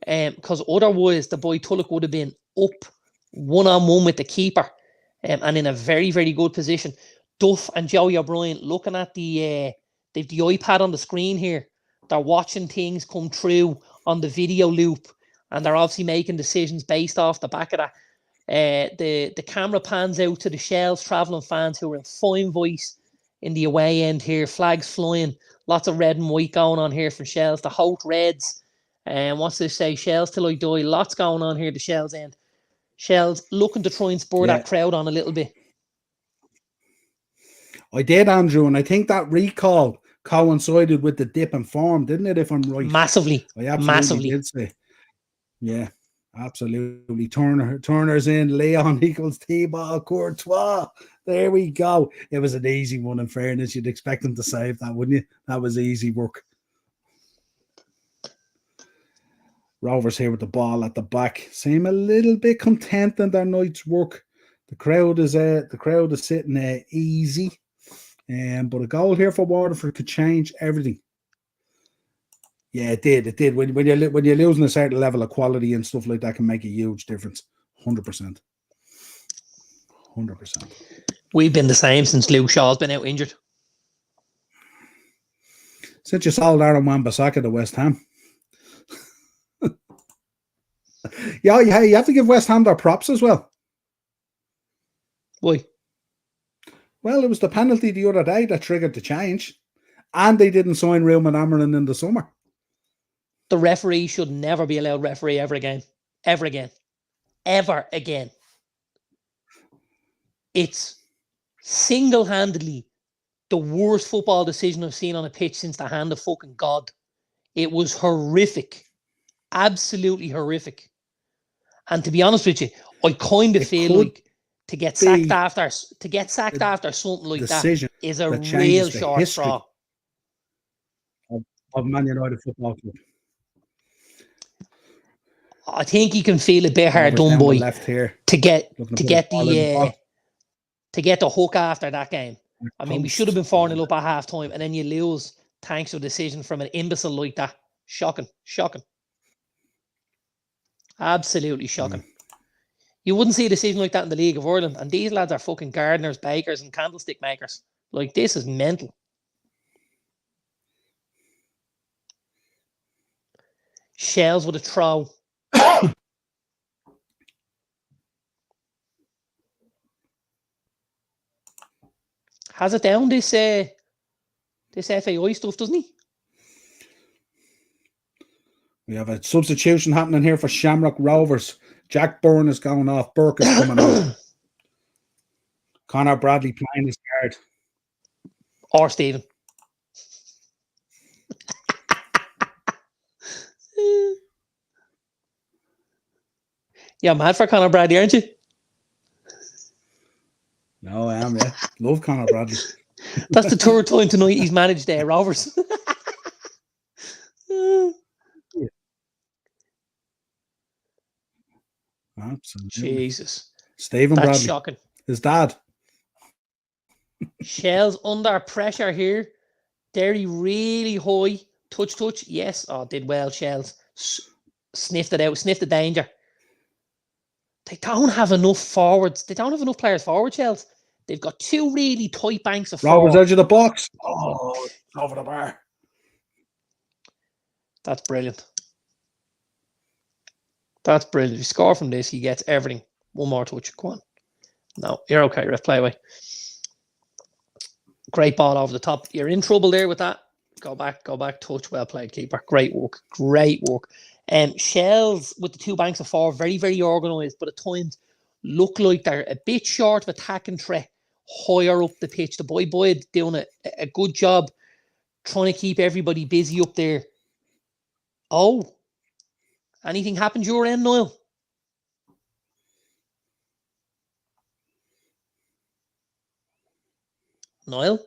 Because otherwise, the boy Tulloch would have been up one-on-one with the keeper. and in a very, very good position. Duff and Joey O'Brien looking at they've the iPad on the screen here. They're watching things come through on the video loop, and they're obviously making decisions based off the back of that. The camera pans out to the Shells travelling fans who are in fine voice in the away end here. Flags flying, lots of red and white going on here for Shells. The Holt Reds, and what's this say? Shells till I die. Lots going on here. The Shells end. Shells looking to try and spur that crowd on a little bit. I did, Andrew, and I think that recall coincided with the dip in form, didn't it? If I'm right, massively. I absolutely did say, yeah, absolutely. Turner's in. Leon equals T-ball. Courtois. There we go. It was an easy one. In fairness, you'd expect him to save that, wouldn't you? That was easy work. Rovers here with the ball at the back. Seem a little bit content in their night's work. The crowd is sitting easy. But a goal here for Waterford could change everything. Yeah, it did. It did. When you're losing a certain level of quality and stuff like that, can make a huge difference. 100%. 100%. We've been the same since Luke Shaw's been out injured. Since you sold Aaron Wan-Bissaka to West Ham. Yeah, you have to give West Ham their props as well. Why? Well, it was the penalty the other day that triggered the change. And they didn't sign Ruben Amorim in the summer. The referee should never be allowed referee ever again. Ever again. Ever again. It's single-handedly the worst football decision I've seen on a pitch since the hand of fucking God. It was horrific. Absolutely horrific. And to be honest with you, I kind of feel like to get sacked after something like that is a real short straw. Of Man United Football Club. I think he can feel a bit hard done by left here to get the hook after that game. I mean, we should have been 4-0 up at half time, and then you lose thanks to a decision from an imbecile like that. Shocking. Absolutely shocking. You wouldn't see a decision like that in the League of Ireland, and these lads are fucking gardeners, bakers, and candlestick makers. Like, this is mental. Shells with a throw. Has it down this FAI stuff, doesn't he? We have a substitution happening here for Shamrock Rovers. Jack Byrne is going off. Burke is coming out. Connor Bradley playing his card. Or Stephen. Yeah, mad for Connor Bradley, aren't you? No, I am, yeah. Love Connor Bradley. That's the third time tonight he's managed Rovers. Absolutely. Jesus. Stephen That's Bradley. Shocking. His dad. Shells under pressure here. Derry really high. Touch. Yes. Oh, did well, Shells. Sniffed it out. Sniffed the danger. They don't have enough forwards. They don't have enough players forward, Shells. They've got two really tight banks of forwards. Rovers edge of the box. Oh, over the bar. That's brilliant. That's brilliant. If you score from this, he gets everything. One more touch. Go on. No, you're okay. Ref, play away. Great ball over the top. You're in trouble there with that. Go back. Touch. Well played, keeper. Great work. Shells with the two banks of four, very, very organised, but at times look like they're a bit short of attack and threat higher up the pitch. The boy doing a good job trying to keep everybody busy up there. Oh, anything happened your end, Niall? Niall?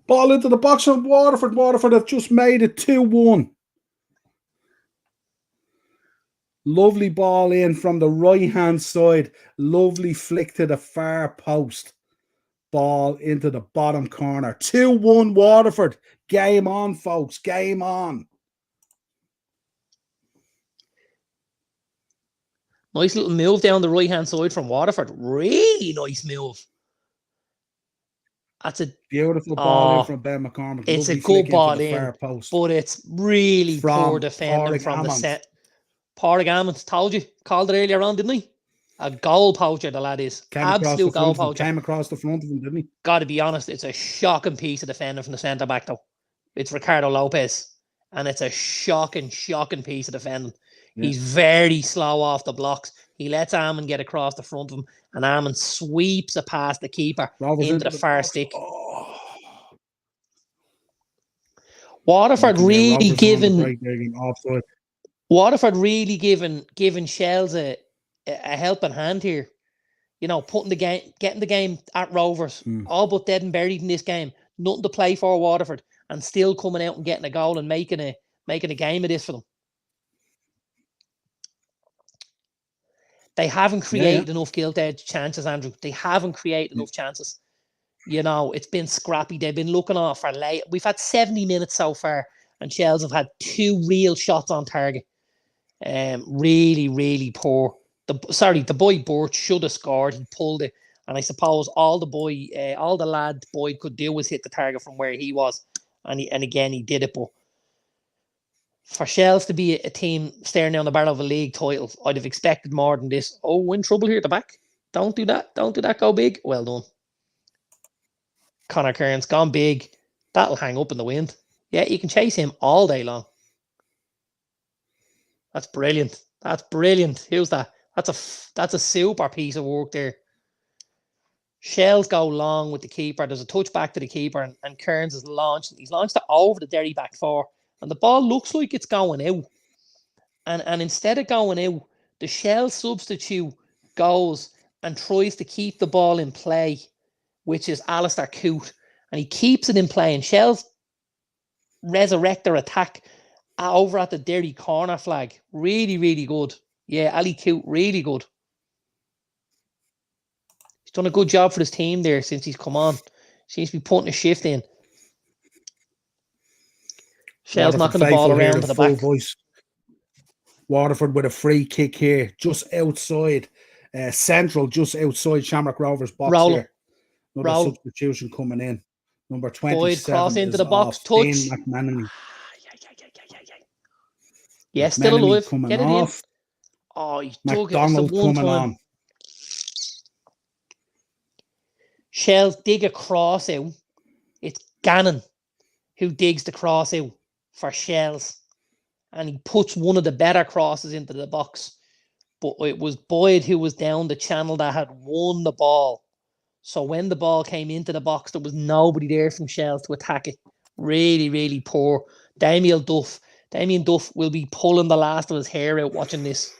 Ball into the box from Waterford. Waterford have just made it 2-1. Lovely ball in from the right-hand side. Lovely flick to the far post. Ball into the bottom corner. 2-1 Waterford. Game on, folks. Game on. Nice little move down the right-hand side from Waterford. Really nice move. That's a beautiful ball in from Ben McCormick. it's Lovely a good flick into ball the in, far post. but it's really poor From defending Pádraig from the Amond. set. Pádraig Amond, told you, called it earlier on, didn't he? A goal poacher, the lad is. Absolute goal poacher. Came across the front of him, didn't he? Got to be honest, it's a shocking piece of defending from the centre back, though. It's Ricardo Lopez, and it's a shocking piece of defending. Yeah. He's very slow off the blocks. He lets Amon get across the front of him, and Amon sweeps it past the keeper Rovers into the far box. stick. Oh. Waterford really giving Shells a helping hand here. You know, getting the game at Rovers, all but dead and buried in this game. Nothing to play for Waterford, and still coming out and getting a goal and making a game of this for them. They haven't created enough gilt edge chances, Andrew. They haven't created enough chances. You know, it's been scrappy. They've been looking off for late. We've had 70 minutes so far, and Shells have had 2 real shots on target. Really, really poor. The boy Birch should have scored. He pulled it, and I suppose all the lad Boyd could do was hit the target from where he was, and again he did it. But for Shells to be a team staring down the barrel of a league title, I'd have expected more than this. Oh, we're in trouble here at the back. Don't do that. Don't do that. Go big. Well done. Connor Kearns gone big. That'll hang up in the wind. Yeah, you can chase him all day long. That's brilliant. That's brilliant. Who's that? That's a super piece of work there. Shells go long with the keeper. There's a touch back to the keeper, and Kearns is launched. He's launched it over the Derry back 4, and the ball looks like it's going out. And instead of going out, the Shells substitute goes and tries to keep the ball in play, which is Alistair Coote, and he keeps it in play. And Shells resurrect their attack over at the Derry corner flag. Really, really good. Yeah, Ali Coote, really good. He's done a good job for his team there since he's come on. Seems to be putting a shift in. Shell's knocking the ball around to the back. Voice. Waterford with a free kick here, just outside, central, just outside Shamrock Rovers box here. Another substitution coming in. Number 27 Boyd cross into the box. Off. Touch. McManamy. Yeah, still alive. Coming Get it off. in. Oh, he dug it. McDonald coming on. Shells dig a cross out. It's Gannon who digs the cross out for Shells. And he puts one of the better crosses into the box. But it was Boyd who was down the channel that had won the ball. So when the ball came into the box, there was nobody there from Shells to attack it. Really, really poor. Damien Duff will be pulling the last of his hair out watching this.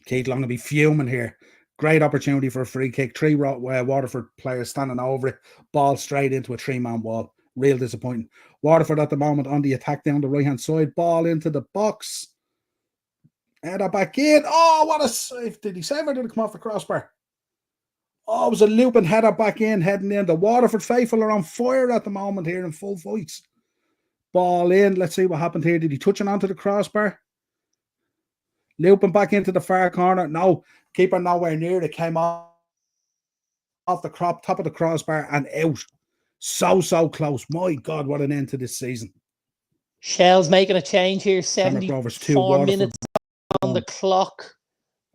Keith Long will be fuming here. Great opportunity for a free kick. 3 Waterford players standing over it. Ball straight into a 3-man wall. Real disappointing. Waterford at the moment on the attack down the right-hand side. Ball into the box. Header back in. Oh, what a save. Did he save or did it come off the crossbar? Oh, it was a looping header back in, heading in. The Waterford faithful are on fire at the moment here in full fights. Ball in. Let's see what happened here. Did he touch it onto the crossbar? Looping back into the far corner. No, keeper nowhere near it. Came off the top of the crossbar and out. So close. My God, what an end to this season. Shells making a change here. 74 minutes on the clock.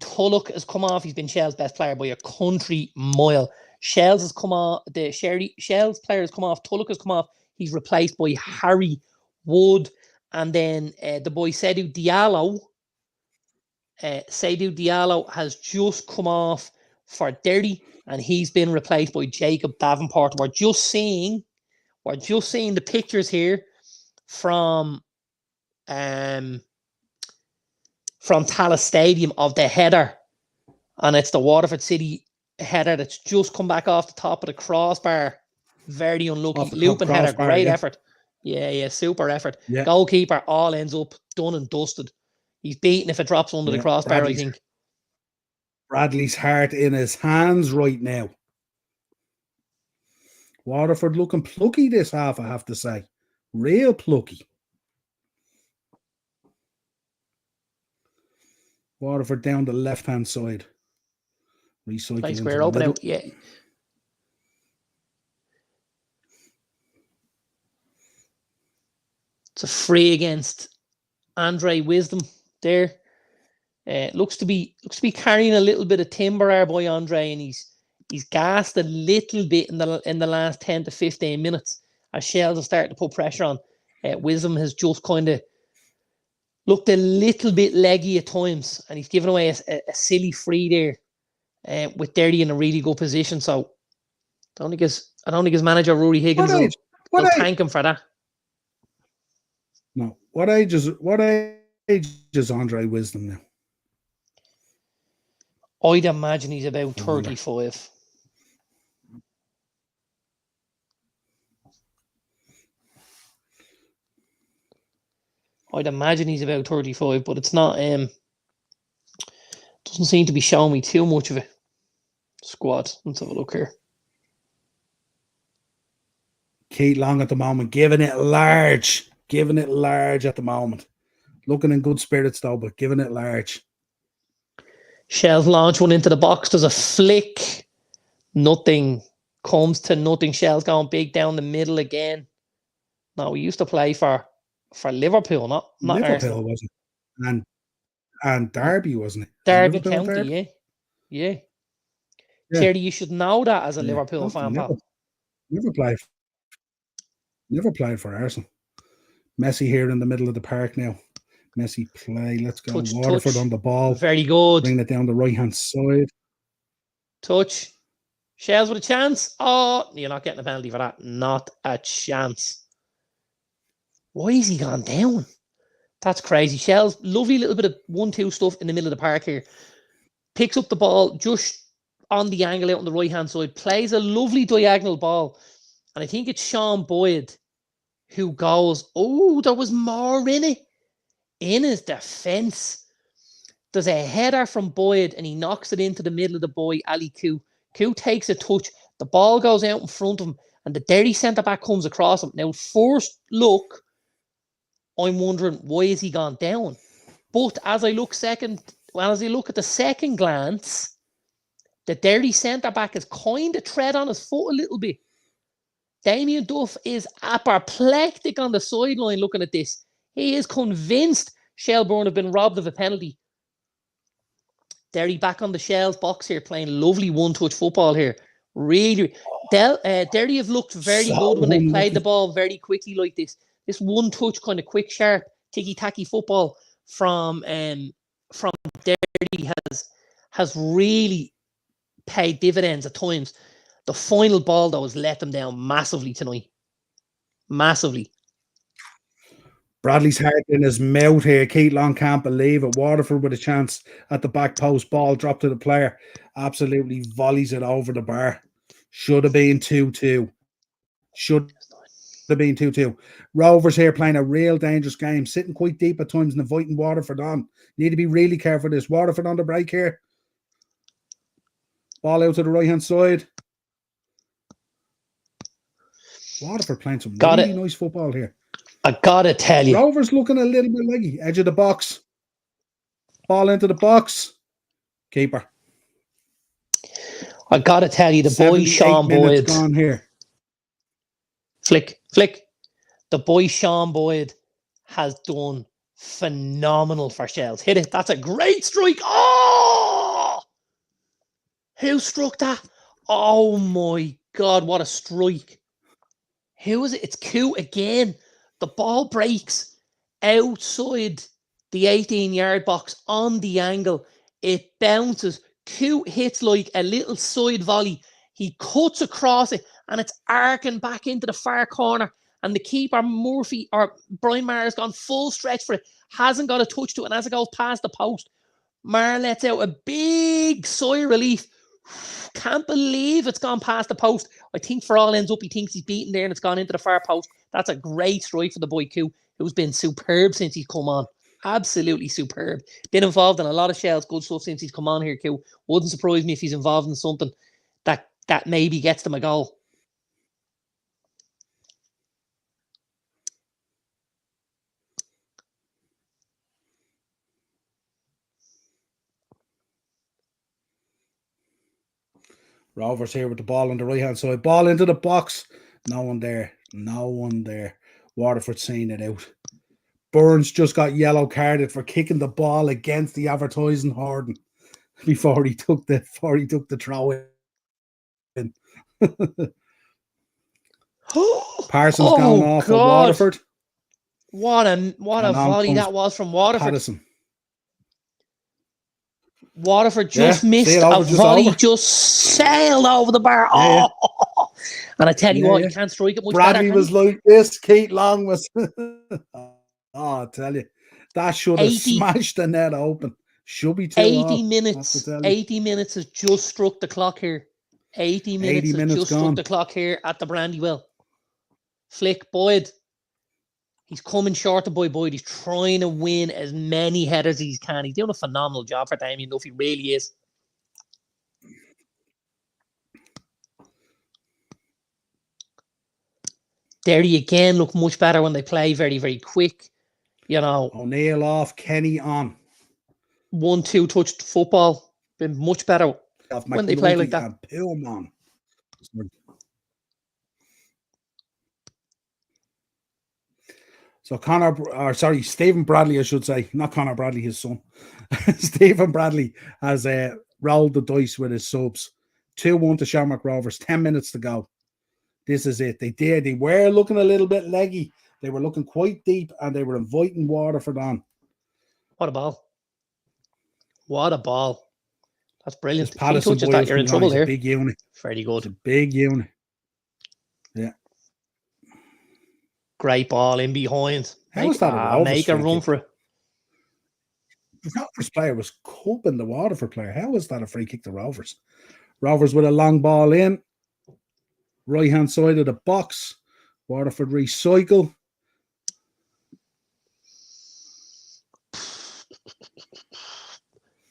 Tulloch has come off. He's been Shell's best player by a country mile. Shells has come off. Shells player has come off. Tulloch has come off. He's replaced by Harry Wood. And then the boy Seydou Diallo. Seydou Diallo has just come off for Derry, and he's been replaced by Jacob Davenport. We're just seeing the pictures here from Tallaght Stadium of the header, and it's the Waterford City header that's just come back off the top of the crossbar. Very unlucky. Looping header, great effort. Yeah, super effort. Yeah. Goalkeeper all ends up done and dusted. He's beaten if it drops under the crossbar, I think. Bradley's heart in his hands right now. Waterford looking plucky this half, I have to say. Real plucky. Waterford down the left-hand side. Recycle Play into square, the open middle. out. Yeah. It's a free against Andre Wisdom there. Looks to be carrying a little bit of timber, our boy Andre, and he's gassed a little bit in the last 10 to 15 minutes as Shells are starting to put pressure on. Wisdom has just kind of looked a little bit leggy at times, and he's given away a silly free there with Dirty in a really good position. So I don't think his manager Rory Higgins will thank him for that. No. What age is Andre Wisdom now? I'd imagine he's about 35. I'd imagine he's about 35, but it's not. Doesn't seem to be showing me too much of a squad. Let's have a look here. Keith Long at the moment, giving it large at the moment. Looking in good spirits though, but giving it large. Shells launch one into the box. There's a flick. Nothing comes to nothing. Shells going big down the middle again. No, we used to play for Liverpool, not Liverpool, Arsenal. wasn't it? And Derby, wasn't it? Derby County, Derby? Yeah. Jerry, you should know that as a Liverpool fan, pal. Never played for Arsenal. Messi here in the middle of the park now. Messi play. Let's go. Waterford on the ball. Very good. Bring it down the right-hand side. Touch. Shells with a chance. Oh, you're not getting a penalty for that. Not a chance. Why is he gone down? That's crazy. Shells, lovely little bit of 1-2 stuff in the middle of the park here. Picks up the ball just on the angle out on the right-hand side. Plays a lovely diagonal ball. And I think it's Sean Boyd who goes, oh, there was more in it. In his defence. There's a header from Boyd and he knocks it into the middle of the boy, Ali Koo. Koo takes a touch. The ball goes out in front of him and the Derry centre-back comes across him. Now, first look, I'm wondering, why has he gone down? But as I look at the second glance, the Derry centre-back is kind of tread on his foot a little bit. Damien Duff is apoplectic on the sideline looking at this. He is convinced Shelbourne have been robbed of a penalty. Derry back on the Shells box here, playing lovely one-touch football here. Really, Derry have looked very good when they played the ball very quickly like this. This one-touch kind of quick, sharp, ticky-tacky football from Derry has really paid dividends at times. The final ball, though, has let them down massively tonight. Massively. Bradley's heart in his mouth here. Keith Long can't believe it. Waterford with a chance at the back post. Ball dropped to the player. Absolutely volleys it over the bar. Should have been 2-2. Should have been 2-2. Rovers here playing a real dangerous game. Sitting quite deep at times and inviting Waterford on. Need to be really careful of this. Waterford on the break here. Ball out to the right-hand side. Waterford playing some really nice football here. I gotta tell you. Rovers looking a little bit leggy. Edge of the box. Ball into the box. Keeper. I gotta tell you, the boy Sean Boyd. Gone here. Flick. The boy Sean Boyd has done phenomenal for Shells. Hit it. That's a great strike. Oh! Who struck that? Oh my God, what a strike. Who is it? It's Koo again. The ball breaks outside the 18-yard box on the angle. It bounces. Koo hits like a little side volley. He cuts across it and it's arcing back into the far corner. And the keeper, Brian Maher, has gone full stretch for it. Hasn't got a touch to it. And as it goes past the post, Maher lets out a big sigh of relief. Can't believe it's gone past the post. I think for all ends up, he thinks he's beaten there and it's gone into the far post. That's a great strike for the boy Koo, who's been superb since he's come on. Absolutely superb. Been involved in a lot of Shells good stuff since he's come on here, Koo. Wouldn't surprise me if he's involved in something that maybe gets them a goal. Rovers here with the ball on the right hand side. Ball into the box. No one there. No one there. Waterford seeing it out. Burns just got yellow carded for kicking the ball against the advertising Horden before he took the throw in. Parsons going off for Waterford. What a volley that was from Waterford. Patterson. Waterford just missed a volley, just sailed over the bar. Yeah. And I tell you what, you can't strike it much Bradley better. Was like this. Keith Long was. I tell you, that should have smashed the net open. Should be 80 minutes. 80 minutes has just struck the clock here. 80 minutes has just struck the clock here at the Brandywell. Flick Boyd. He's coming short of Boyd. He's trying to win as many headers as he can. He's doing a phenomenal job for Damien Duff. He really is. Derry again look much better when they play very, very quick. You know, O'Neill off, Kenny on. 1-2 touched football. Been much better when they play like that. And Pillman. So Stephen Bradley, I should say, not Connor Bradley, his son. Stephen Bradley has rolled the dice with his subs. 2-1 to Shamrock Rovers, 10 minutes to go. This is it. They were looking a little bit leggy. They were looking quite deep, and they were inviting Waterford on. What a ball. What a ball. That's brilliant. Patterson touches that, you're in trouble here. Big unit. Very good. It's a big unit. Yeah. Great ball in behind. How was that? Make a run for it. The Rovers player was cupping the Waterford player. How was that a free kick to Rovers? Rovers with a long ball in. Right hand side of the box. Waterford recycle.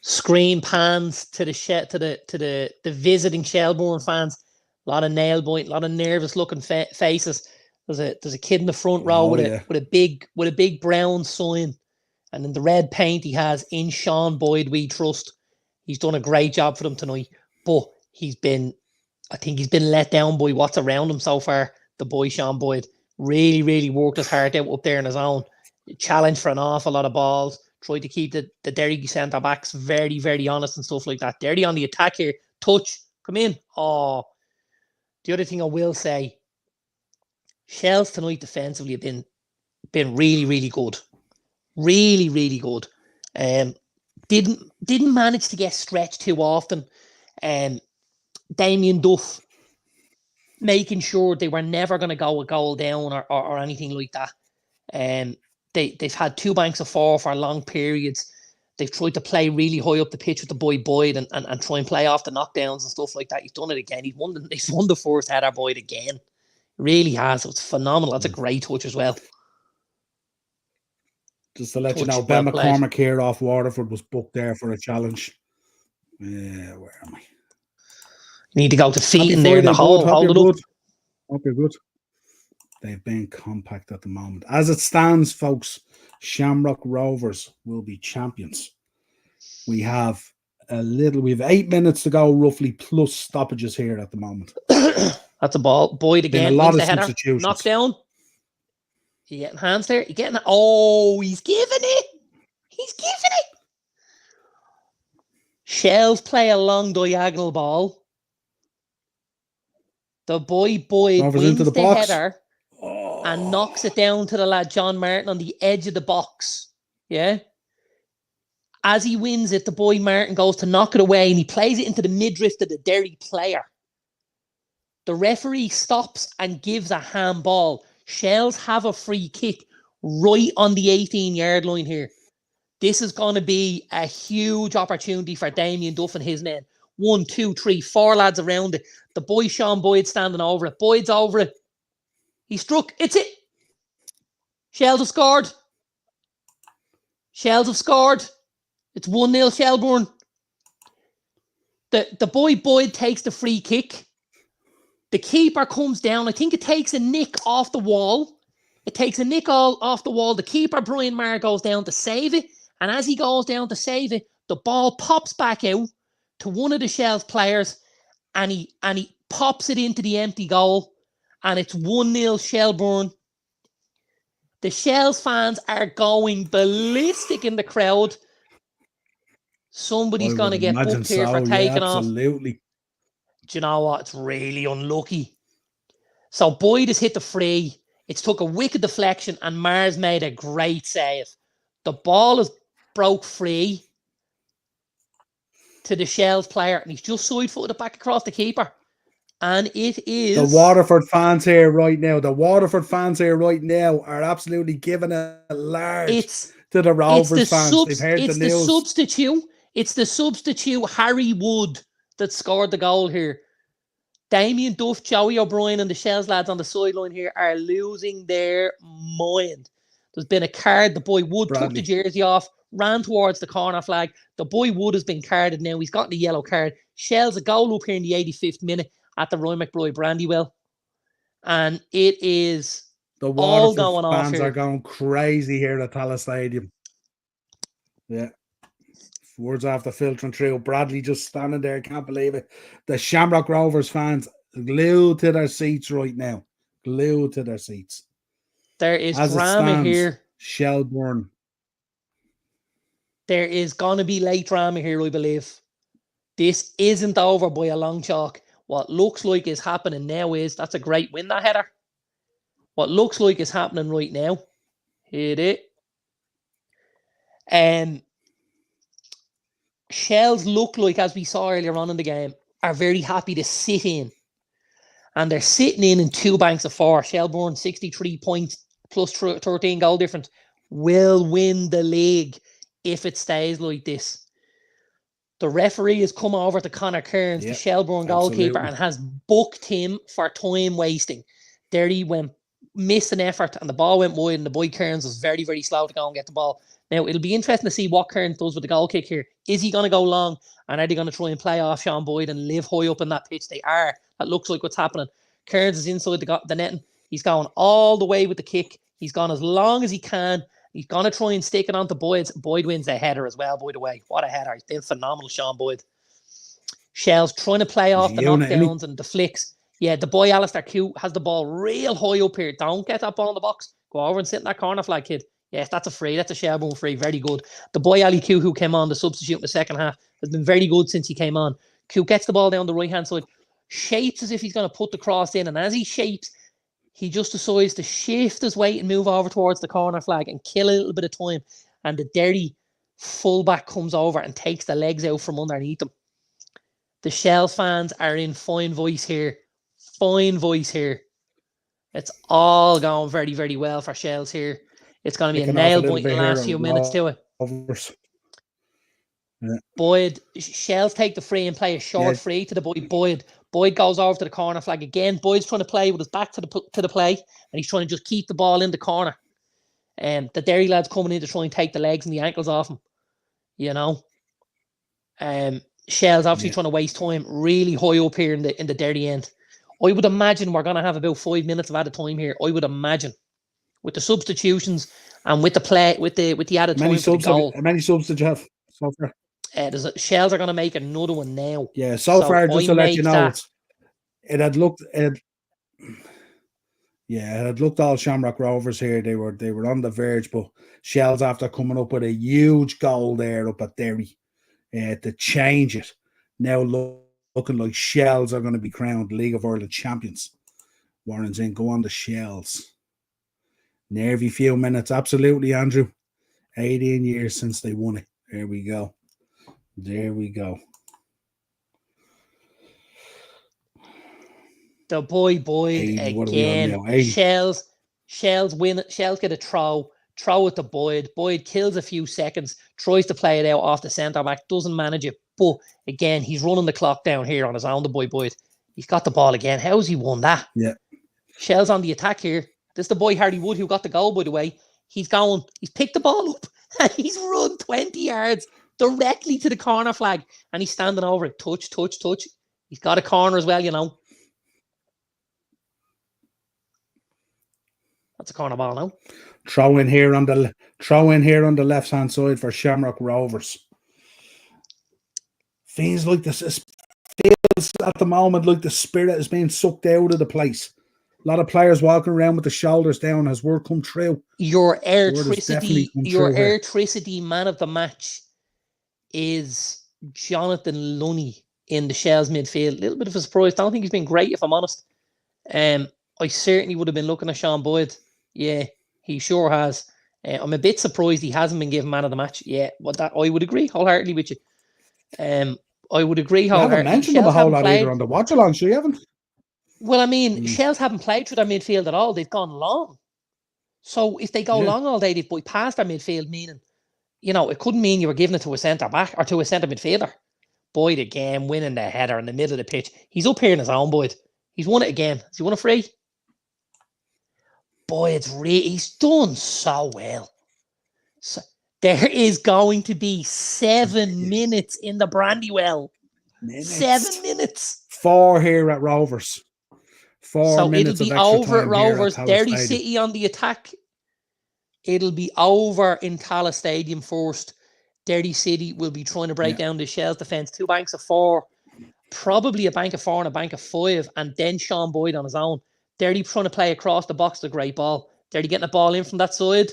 Screen pans to the visiting Shelbourne fans. A lot of nail bite, a lot of nervous looking faces. There's a kid in the front row with a big brown sign, and in the red paint he has "In Sean Boyd We Trust." He's done a great job for them tonight, but I think he's been let down by what's around him so far. The boy Sean Boyd really, really worked his heart out up there on his own. Challenged for an awful lot of balls. Tried to keep the Derry centre backs very, very honest and stuff like that. Derry on the attack here. Touch. Come in. Oh. The other thing I will say, Shells tonight defensively have been really, really good. Really, really good. Didn't manage to get stretched too often. Damien Duff making sure they were never going to go a goal down or anything like that. They've had 2 banks of 4 for long periods. They've tried to play really high up the pitch with the boy Boyd and try and play off the knockdowns and stuff like that. He's done it again. He's won the first header, Boyd, again. Really has. It's phenomenal. That's a great touch as well. Just to let you know, Ben McCormick here off Waterford was booked there for a challenge. Yeah, where am I? You need to go to feet in there in the hole. Hold it up. Okay, good. They've been compact at the moment. As it stands, folks, Shamrock Rovers will be champions. We have 8 minutes to go, roughly, plus stoppages here at the moment. That's a ball. Boyd again. A lot of header. substitutions. Knockdown. You getting hands there? You getting? Oh, he's giving it. He's giving it. Shells play a long diagonal ball. The boy Boyd wins the header and knocks it down to the lad John Martin on the edge of the box. Yeah. As he wins it, the boy Martin goes to knock it away and he plays it into the midriff of the Derry player. The referee stops and gives a handball. Shells have a free kick right on the 18-yard line here. This is going to be a huge opportunity for Damien Duff and his men. 1, 2, 3, 4 lads around it. The boy Sean Boyd standing over it. Boyd's over it. He struck. It's it. Shells have scored. Shells have scored. It's 1-0 Shelbourne. The boy Boyd takes the free kick. The keeper comes down. I think it takes a nick off the wall. Off the wall. The keeper, Brian Marr, goes down to save it. And as he goes down to save it, the ball pops back out to one of the Shells players. and he pops it into the empty goal, and it's 1-0 Shelbourne. The Shells fans are going ballistic in the crowd. Somebody's going to get booked here for taking off. Absolutely. Do you know what? It's really unlucky. So Boyd has hit the free. It's took a wicked deflection, and Mars made a great save. The ball is broke free to the Shells player, and he's just side-footed it back across the keeper. And it is... The Waterford fans here right now are absolutely giving it large to the Rovers fans. They've heard the news. It's the substitute Harry Wood that scored the goal here. Damien Duff, Joey O'Brien, and the Shells lads on the sideline here are losing their mind. There's been a card. The boy Wood took the jersey off, ran towards the corner flag. The boy Wood has been carded now. He's gotten the yellow card. Shells a goal up here in the 85th minute at the Roy McBride Brandywell. And it is the all going on. Fans are going crazy here at Tallaght Stadium. Yeah. Words after filtering through. Bradley just standing there, can't believe it. The Shamrock Rovers fans glued to their seats right now. Glued to their seats. There is drama here. Shelbourne. There is going to be late drama here, I believe. This isn't over by a long chalk. What looks like is happening now is, that's a great win, that header. What looks like is happening right now. Hit it. Shells look like, as we saw earlier on in the game, are very happy to sit in. And they're sitting in 2 banks of 4. Shelbourne, 63 points plus 13 goal difference, will win the league if it stays like this. The referee has come over to Conor Kearns, the Shelbourne goalkeeper, and has booked him for time wasting. There he went, missed an effort, and the ball went wide, and the boy Kearns was very, very slow to go and get the ball. Now, it'll be interesting to see what Kearns does with the goal kick here. Is he going to go long, and are they going to try and play off Sean Boyd and live high up in that pitch? They are. That looks like what's happening. Kearns is inside the netting. He's going all the way with the kick. He's gone as long as he can. He's going to try and stick it onto Boyd. Boyd wins the header as well, by the way. What a header. He's been phenomenal, Sean Boyd. Shells trying to play off the knockdowns and the flicks. Yeah, the boy Alistair Q has the ball real high up here. Don't get that ball in the box. Go over and sit in that corner flag, kid. Yes, that's a free. That's a Shelbourne free. Very good. The boy Ali Q, who came on, the substitute in the second half, has been very good since he came on. Q gets the ball down the right-hand side, shapes as if he's going to put the cross in, and as he shapes, he just decides to shift his weight and move over towards the corner flag and kill a little bit of time. And the dirty fullback comes over and takes the legs out from underneath him. The Shells fans are in fine voice here. Fine voice here. It's all going very, very well for Shells here. It's going to be a nail bite in the last few minutes to it. Yeah. Boyd, Shells take the free and play a short free to the boy Boyd. Boyd goes over to the corner flag again. Boyd's trying to play with his back to the play, and he's trying to just keep the ball in the corner. The Derry lads coming in to try and take the legs and the ankles off him. You know, Shells obviously trying to waste time really high up here in the Derry end. I would imagine we're going to have about 5 minutes of added time here. I would imagine, with the substitutions and with the play, with the added time for the goal. How many subs did you have so far? Shells are going to make another one now. Yeah, so far, just to let you know, it had looked all Shamrock Rovers here. They were on the verge, but Shells, after coming up with a huge goal there up at Derry, to change it. Now looking like Shells are going to be crowned League of Ireland champions. Warren's in, go on the Shells. Nervy few minutes, absolutely, Andrew. 18 years since they won it. There we go. There we go. The boy Boyd again. Shells win it. Shells get a throw it to Boyd. Boyd kills a few seconds, tries to play it out off the centre back, doesn't manage it. But again, he's running the clock down here on his own, the boy Boyd. He's got the ball again. How's he won that? Yeah. Shells on the attack here. This is the boy Harry Wood who got the goal, by the way. He's picked the ball up and he's run 20 yards directly to the corner flag, and he's standing over it. Touch. He's got a corner as well, you know. That's a corner ball now. Throw in here on the left hand side for Shamrock Rovers. Feels like at the moment like the spirit is being sucked out of the place. A lot of players walking around with the shoulders down. Has word come true? Your definitely come true here. electricity man of the match is Jonathan Lunny in the Shells midfield. A little bit of a surprise. Don't think he's been great, if I'm honest. I certainly would have been looking at Sean Boyd. Yeah, he sure has. I'm a bit surprised he hasn't been given man of the match. Yeah, that I would agree wholeheartedly with you. I would agree You wholeheartedly. haven't mentioned them a whole lot either on the Watchalong, so you haven't? Well, I mean, Shells haven't played through their midfield at all. They've gone long. So if they go long all day, they've bypassed their midfield, meaning, it couldn't mean you were giving it to a centre-back or to a centre midfielder. Boyd again, winning the header in the middle of the pitch. He's up here in his own, Boyd. He's won it again. Has he won a free? Boyd's he's done so well. So there is going to be 7 minutes in the Brandywell. 7 minutes. 4 here at Rovers. 4 so minutes it'll be of extra over time at Rovers. Here at Derry Stadium. City on the attack. It'll be over in Tallaght Stadium first. Derry City will be trying to break down the Shells defence. 2 banks of 4. Probably a bank of 4 and a bank of 5. And then Sean Boyd on his own. Derry trying to play across the box. The great ball. Derry getting the ball in from that side.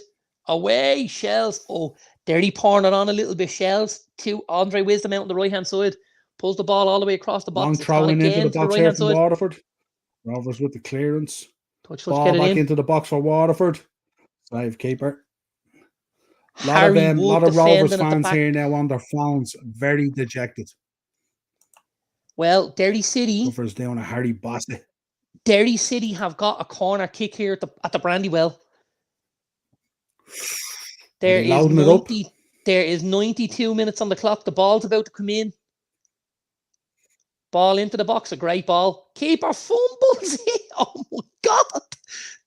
Away, Shells. Oh, Derry pouring it on a little bit. Shells to Andre Wisdom out on the right-hand side. Pulls the ball all the way across the box. Long throwing into the box here from Waterford. Rovers with the clearance. Touch, ball back into the box for Waterford. Save keeper. A lot of Rovers fans here now on their phones. Very dejected. Well, Derry City. Rovers doing a Harry Bossy. Derry City have got a corner kick here at the Brandywell. There is 92 minutes on the clock. The ball's about to come in. Ball into the box. A great ball. Keeper fumbles it. Oh my God.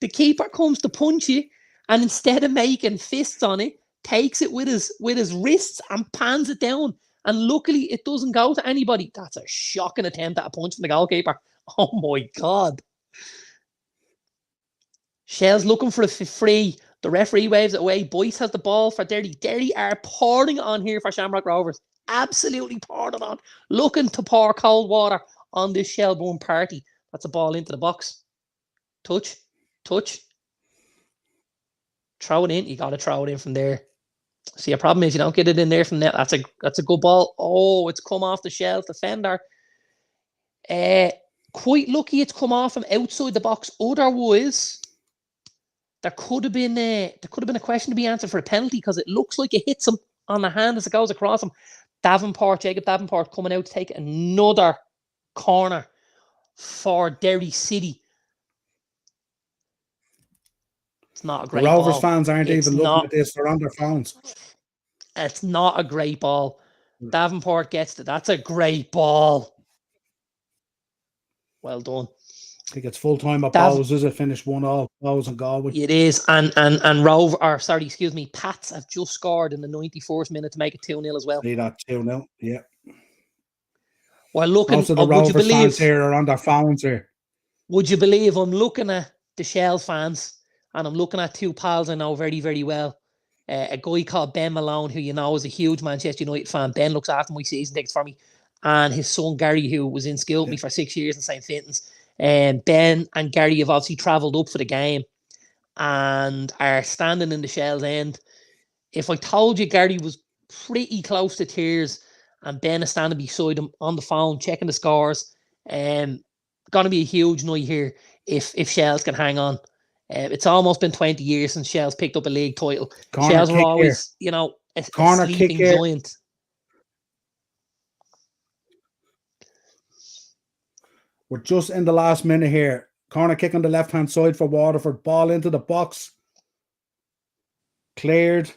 The keeper comes to punch it, and instead of making fists on it, takes it with his wrists and pans it down. And luckily, it doesn't go to anybody. That's a shocking attempt at a punch from the goalkeeper. Oh my God. Shell's looking for a free. The referee waves it away. Boyce has the ball for Derry. Derry are pouring on here for Shamrock Rovers. Absolutely pouring on. Looking to pour cold water on this Shelbourne party. That's a ball into the box. Touch. Throw it in. You got to throw it in from there. See, your problem is you don't get it in there from there. That's a good ball. Oh, it's come off the Shells defender. Quite lucky it's come off from outside the box. Otherwise, there could have been a question to be answered for a penalty, because it looks like it hits him on the hand as it goes across him. Jacob Davenport coming out to take another corner for Derry City. It's not a great ball. Rovers fans aren't even looking at this. They're on their phones. It's not a great ball. Davenport gets it. That's a great ball. Well done. I think it's full time at Bowes, is it? Finished 1-1, Bowes and Galway. It is, and Pats have just scored in the 91st minute to make it 2-0 as well. See that 2-0, yeah. Well, looking, most of the Rovers fans here are on their phones here. Would you believe I'm looking at the Shells fans, and I'm looking at 2 pals I know very, very well. A guy called Ben Malone, who is a huge Manchester United fan. Ben looks after my season tickets for me, and his son Gary, who was in school with me for 6 years in St. Fintan's. And Ben and Gary have obviously travelled up for the game and are standing in the Shells end. If I told you Gary was pretty close to tears and Ben is standing beside him on the phone checking the scores, going to be a huge night here if Shells can hang on. It's almost been 20 years since Shells picked up a league title. Shells were always, a sleeping giant. We're just in the last minute here. Corner kick on the left-hand side for Waterford. Ball into the box. Cleared.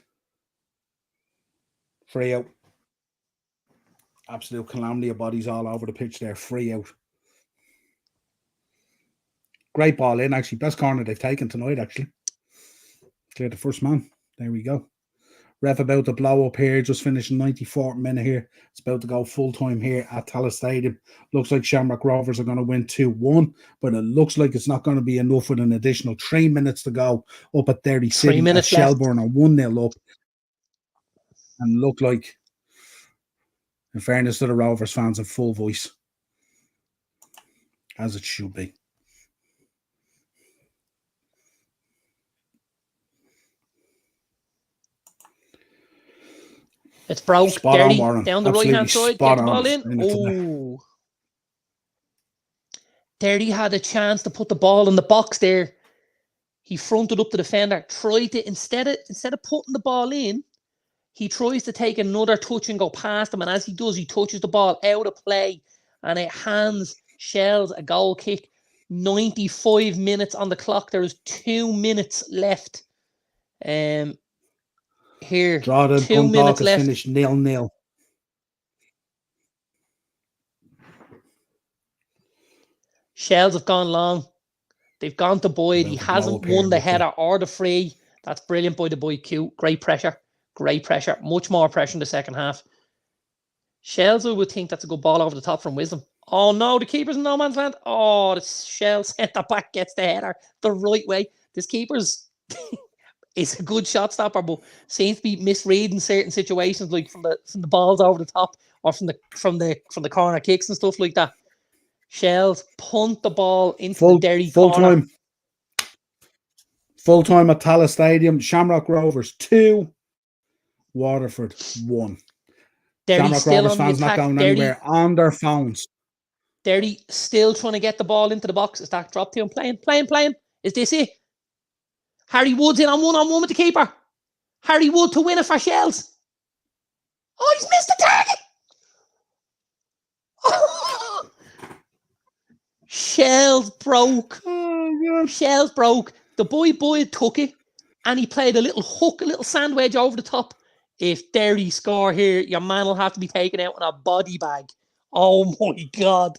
Free out. Absolute calamity of bodies all over the pitch there. Free out. Great ball in, actually. Best corner they've taken tonight, actually. Cleared the first man. There we go. Ref about to blow up here. Just finished 94th minute here. It's about to go full time here at Tallaght Stadium. Looks like Shamrock Rovers are going to win 2-1, but it looks like it's not going to be enough with an additional 3 minutes to go up at Derry City. 3 minutes Shelbourne are 1-0 up. And look like, in fairness to the Rovers fans, in full voice. as it should be. It's broke. Spot Dirty. on, Warren. Down the Absolutely right-hand side. spot Get the on. ball in. Oh. Dirty had a chance to put the ball in the box there. He fronted up the defender. Tried to, instead of putting the ball in, he tries to take another touch and go past him. And as he does, he touches the ball out of play. And it hands Shells a goal kick. 95 minutes on the clock. There is 2 minutes left. Here, Draw the 2 minutes is left. finished 0-0. Shells have gone long. They've gone to Boyd. He hasn't won the header or the free. That's brilliant by the boy Q. Great pressure. Great pressure. Much more pressure in the second half. Shells, I would think that's a good ball over the top from Wisdom. Oh no, the keeper's in no man's land. Oh, the Shells centre back gets the header the right way. This keeper's is a good shot stopper, but seems to be misreading certain situations, like from the balls over the top or from the corner kicks and stuff like that. Shells punt the ball into the Derry corner. Full time at Tallaght Stadium. Shamrock Rovers 2, Waterford 1. Derry Shamrock still Rovers on the fans attack. not going anywhere on their phones. Derry still trying to get the ball into the box. Is that drop to him? Playing. Is this it? Harry Wood's in on one with the keeper. Harry Wood to win it for Shells. Oh, he's missed the target. Oh. Shells broke. Oh, Shells broke. The boy took it and he played a little hook, a little sand wedge over the top. If Derry score here, your man will have to be taken out in a body bag. Oh my God.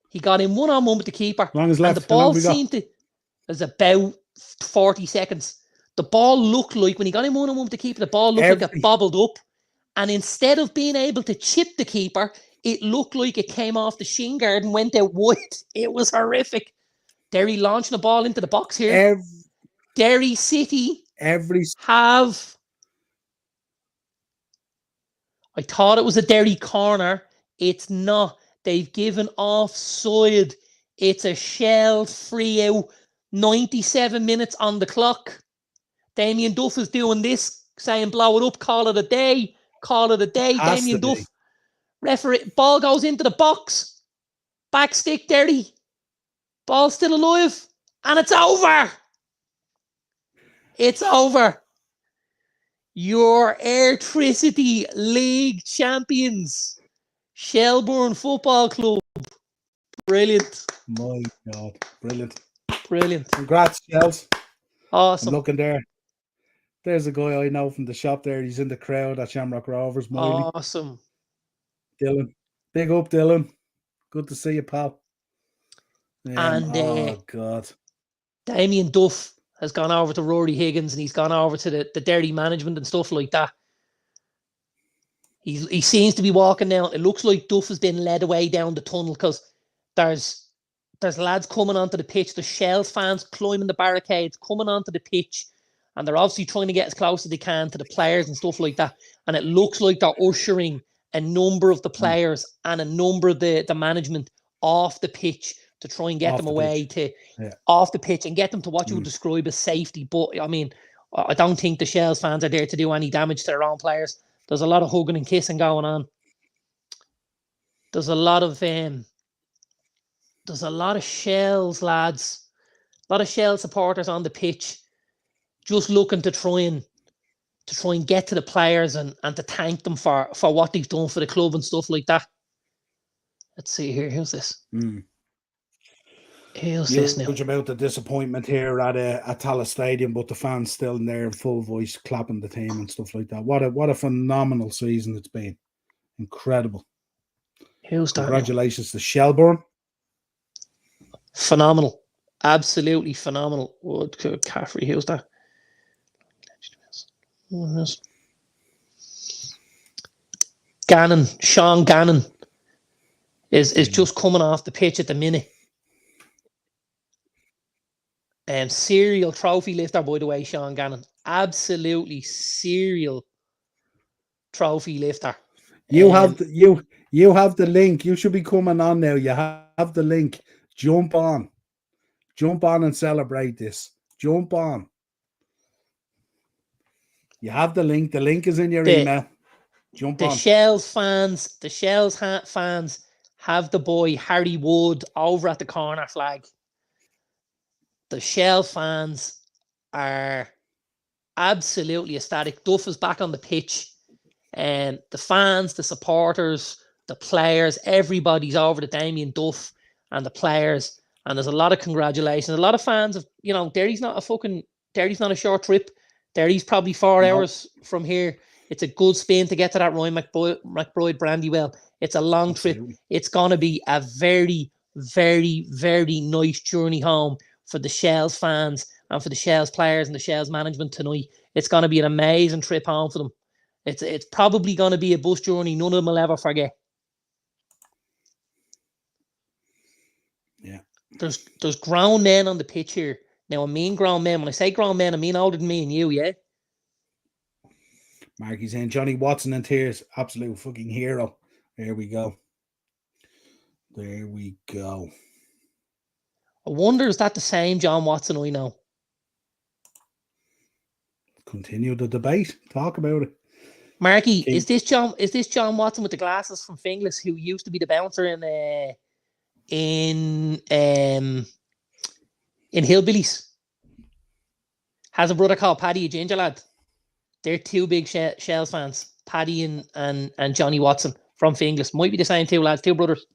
He got in one-on-one with the keeper. Long as left. And the ball seemed to... There's about 40 seconds. The ball looked like, when he got in one-on-one with the keeper, the ball looked like it bobbled up. And instead of being able to chip the keeper, it looked like it came off the shin guard and went out wide. It was horrific. Derry launching the ball into the box here. Derry City have... I thought it was a Derry corner. It's not. They've given offside. It's a Shell free out. 97 minutes on the clock. Damien Duff is doing this, saying blow it up, call it a day. Damien Duff. Referee, ball goes into the box. Back stick, Derry. Ball still alive. And it's over. It's over. Your Airtricity League champions, Shelbourne Football Club. Brilliant. My God. Brilliant. Congrats, Shells. Awesome. I'm looking there. There's a guy I know from the shop there. He's in the crowd at Shamrock Rovers. Miley. Awesome. Dylan. Big up, Dylan. Good to see you, pal. Oh, God. Damien Duff has gone over to Rory Higgins and he's gone over to the Derry management and stuff like that. He seems to be walking down. It looks like Duff has been led away down the tunnel because there's lads coming onto the pitch. The Shells fans climbing the barricades, coming onto the pitch, and they're obviously trying to get as close as they can to the players and stuff like that. And it looks like they're ushering a number of the players and a number of the management off the pitch to try and get them away off the pitch and get them to what you would describe as safety. But I mean, I don't think the Shells fans are there to do any damage to their own players. There's a lot of hugging and kissing going on. There's a lot of Shells lads, a lot of Shell supporters on the pitch, just looking to try and get to the players and to thank them for what they've done for the club and stuff like that. Let's see here. Who's this? Who's this now? About the disappointment here at Tallaght Stadium, but the fans still in there in full voice clapping the team and stuff like that. What a phenomenal season it's been. Incredible. Who's that? Congratulations to Shelbourne. Phenomenal. Absolutely phenomenal. Wood Caffrey, who's that? Gannon, Sean Gannon is just coming off the pitch at the minute. Serial trophy lifter, by the way, Sean Gannon. Absolutely serial trophy lifter. You have You have the link. You should be coming on now. You have the link. Jump on. Jump on and celebrate this. Jump on. You have the link. The link is in your email. Jump on. The Shells fans have the boy Harry Wood over at the corner flag. The Shell fans are absolutely ecstatic. Duff is back on the pitch. And the fans, the supporters, the players, everybody's over to Damien Duff and the players. And there's a lot of congratulations. A lot of fans of, Derry's not a short trip. Derry's probably 4 hours from here. It's a good spin to get to that Roy McBride Brandywell. It's a long trip. It's going to be a very, very, very nice journey home for the Shells fans and for the Shells players and the Shells management tonight. It's going to be an amazing trip home for them. It's probably going to be a bus journey none of them will ever forget. Yeah. There's grown men on the pitch here. Now, I mean grown men. When I say grown men, I mean older than me and you, yeah? Marky's saying Johnny Watson in tears. Absolute fucking hero. There we go. There we go. I wonder, is that the same John Watson I know? Continue the debate. Talk about it. Marky, is this John Watson with the glasses from Finglas who used to be the bouncer in Hillbillies? Has a brother called Paddy, a ginger lad. They're two big Shells fans, Paddy and Johnny Watson from Finglas. Might be the same two lads, two brothers.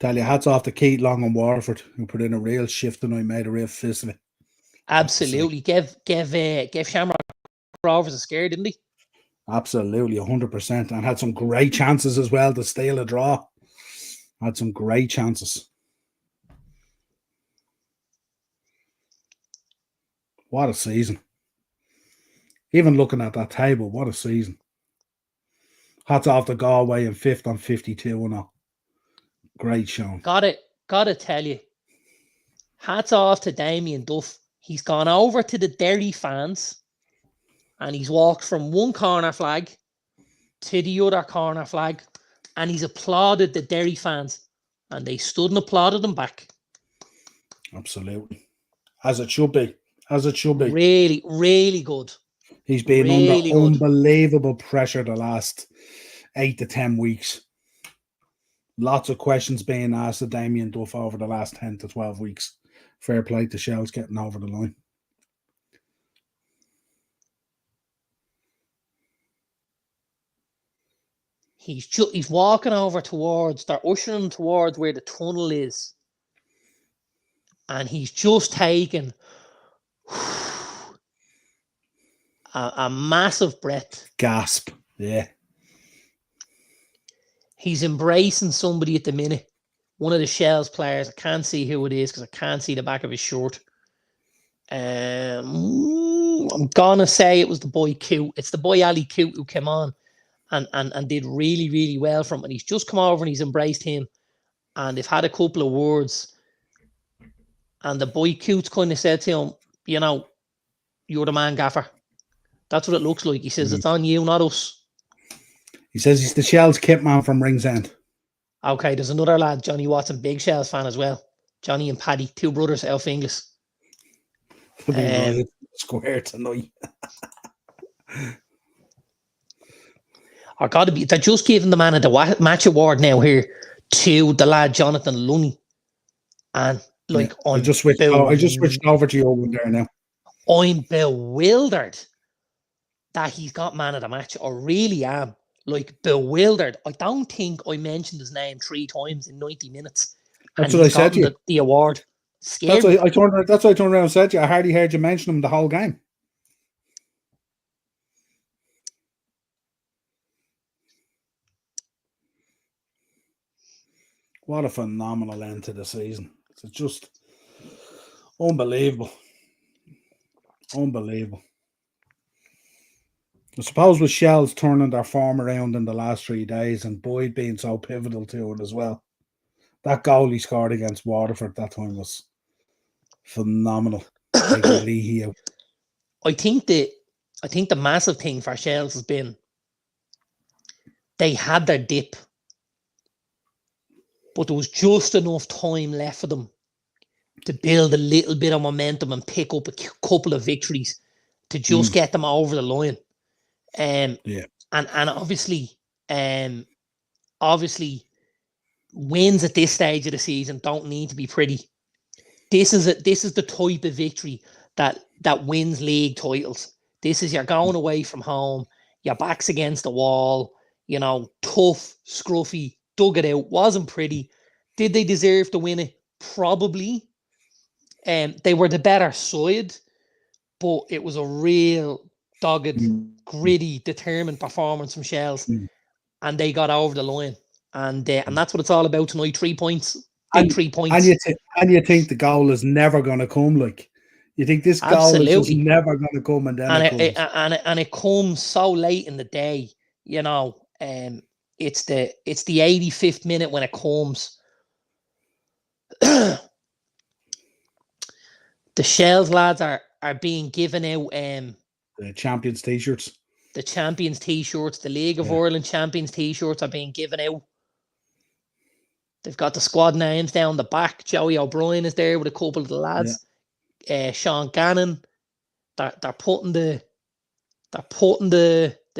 Tell you, hats off to Keith Long and Waterford, who put in a real shift and I made a real fist of it. Absolutely. Gave Shamrock Rovers a scare, didn't he? Absolutely, 100%. And had some great chances as well to steal a draw. Had some great chances. What a season. Even looking at that table, what a season. Hats off to Galway in 5th on 52 and all. Great show. Gotta tell you, hats off to Damien Duff. He's gone over to the Derry fans and he's walked from one corner flag to the other corner flag and he's applauded the Derry fans and they stood and applauded him back. Absolutely. As it should be. As it should be. Really, really good. He's been really under unbelievable pressure the last 8 to 10 weeks. Lots of questions being asked of Damien Duff over the last 10 to 12 weeks. Fair play to Shells getting over the line. He's walking over towards, they're ushering him towards where the tunnel is. And he's just taken a massive breath. Gasp. Yeah. He's embracing somebody at the minute. One of the Shells players. I can't see who it is because I can't see the back of his shirt. I'm gonna say it was the boy Coote. It's the boy Ali Coote who came on and did really, really well from him. And he's just come over and he's embraced him. And they've had a couple of words. And the boy Coote's kind of said to him, you're the man, Gaffer. That's what it looks like. He says, it's on you, not us. He says he's the Shells kit man from Ringsend. Okay, there's another lad, Johnny Watson, big Shells fan as well. Johnny and Paddy, two brothers out of Inglis. Square tonight. They're just giving the man of the match award now here to the lad Jonathan Lunny. And I just switched over to you over there now. I'm bewildered that he's got man of the match. I really am. Bewildered. I don't think I mentioned his name 3 times in 90 minutes. That's what I said to you. The award. That's why I turned around and said to you. I hardly heard you mention him the whole game. What a phenomenal end to the season. It's just unbelievable. Unbelievable. I suppose with Shells turning their form around in the last 3 days and Boyd being so pivotal to it as well. That goal he scored against Waterford that time was Phenomenal. Taking Leahy out. I think the massive thing for Shells has been they had their dip, but there was just enough time left for them to build a little bit of momentum and pick up a couple of victories to just get them over the line. And obviously, wins at this stage of the season don't need to be pretty. This is the type of victory that wins league titles. This is you're going away from home, your back's against the wall, tough, scruffy, dug it out, wasn't pretty. Did they deserve to win it? Probably. They were the better side, but it was a real dogged, gritty, determined performance from Shells, and they got over the line. And that's what it's all about tonight. 3 points, big 3 points. And you think the goal is never going to come? Like, you think this goal is just never going to come, and then it comes. And it comes so late in the day. It's the 85th minute when it comes. The Shells lads are being given out the Champions t-shirts. The Champions t-shirts, the League of Ireland Champions t-shirts are being given out. They've got the squad names down the back. Joey O'Brien is there with a couple of the lads. Sean Gannon. They're putting the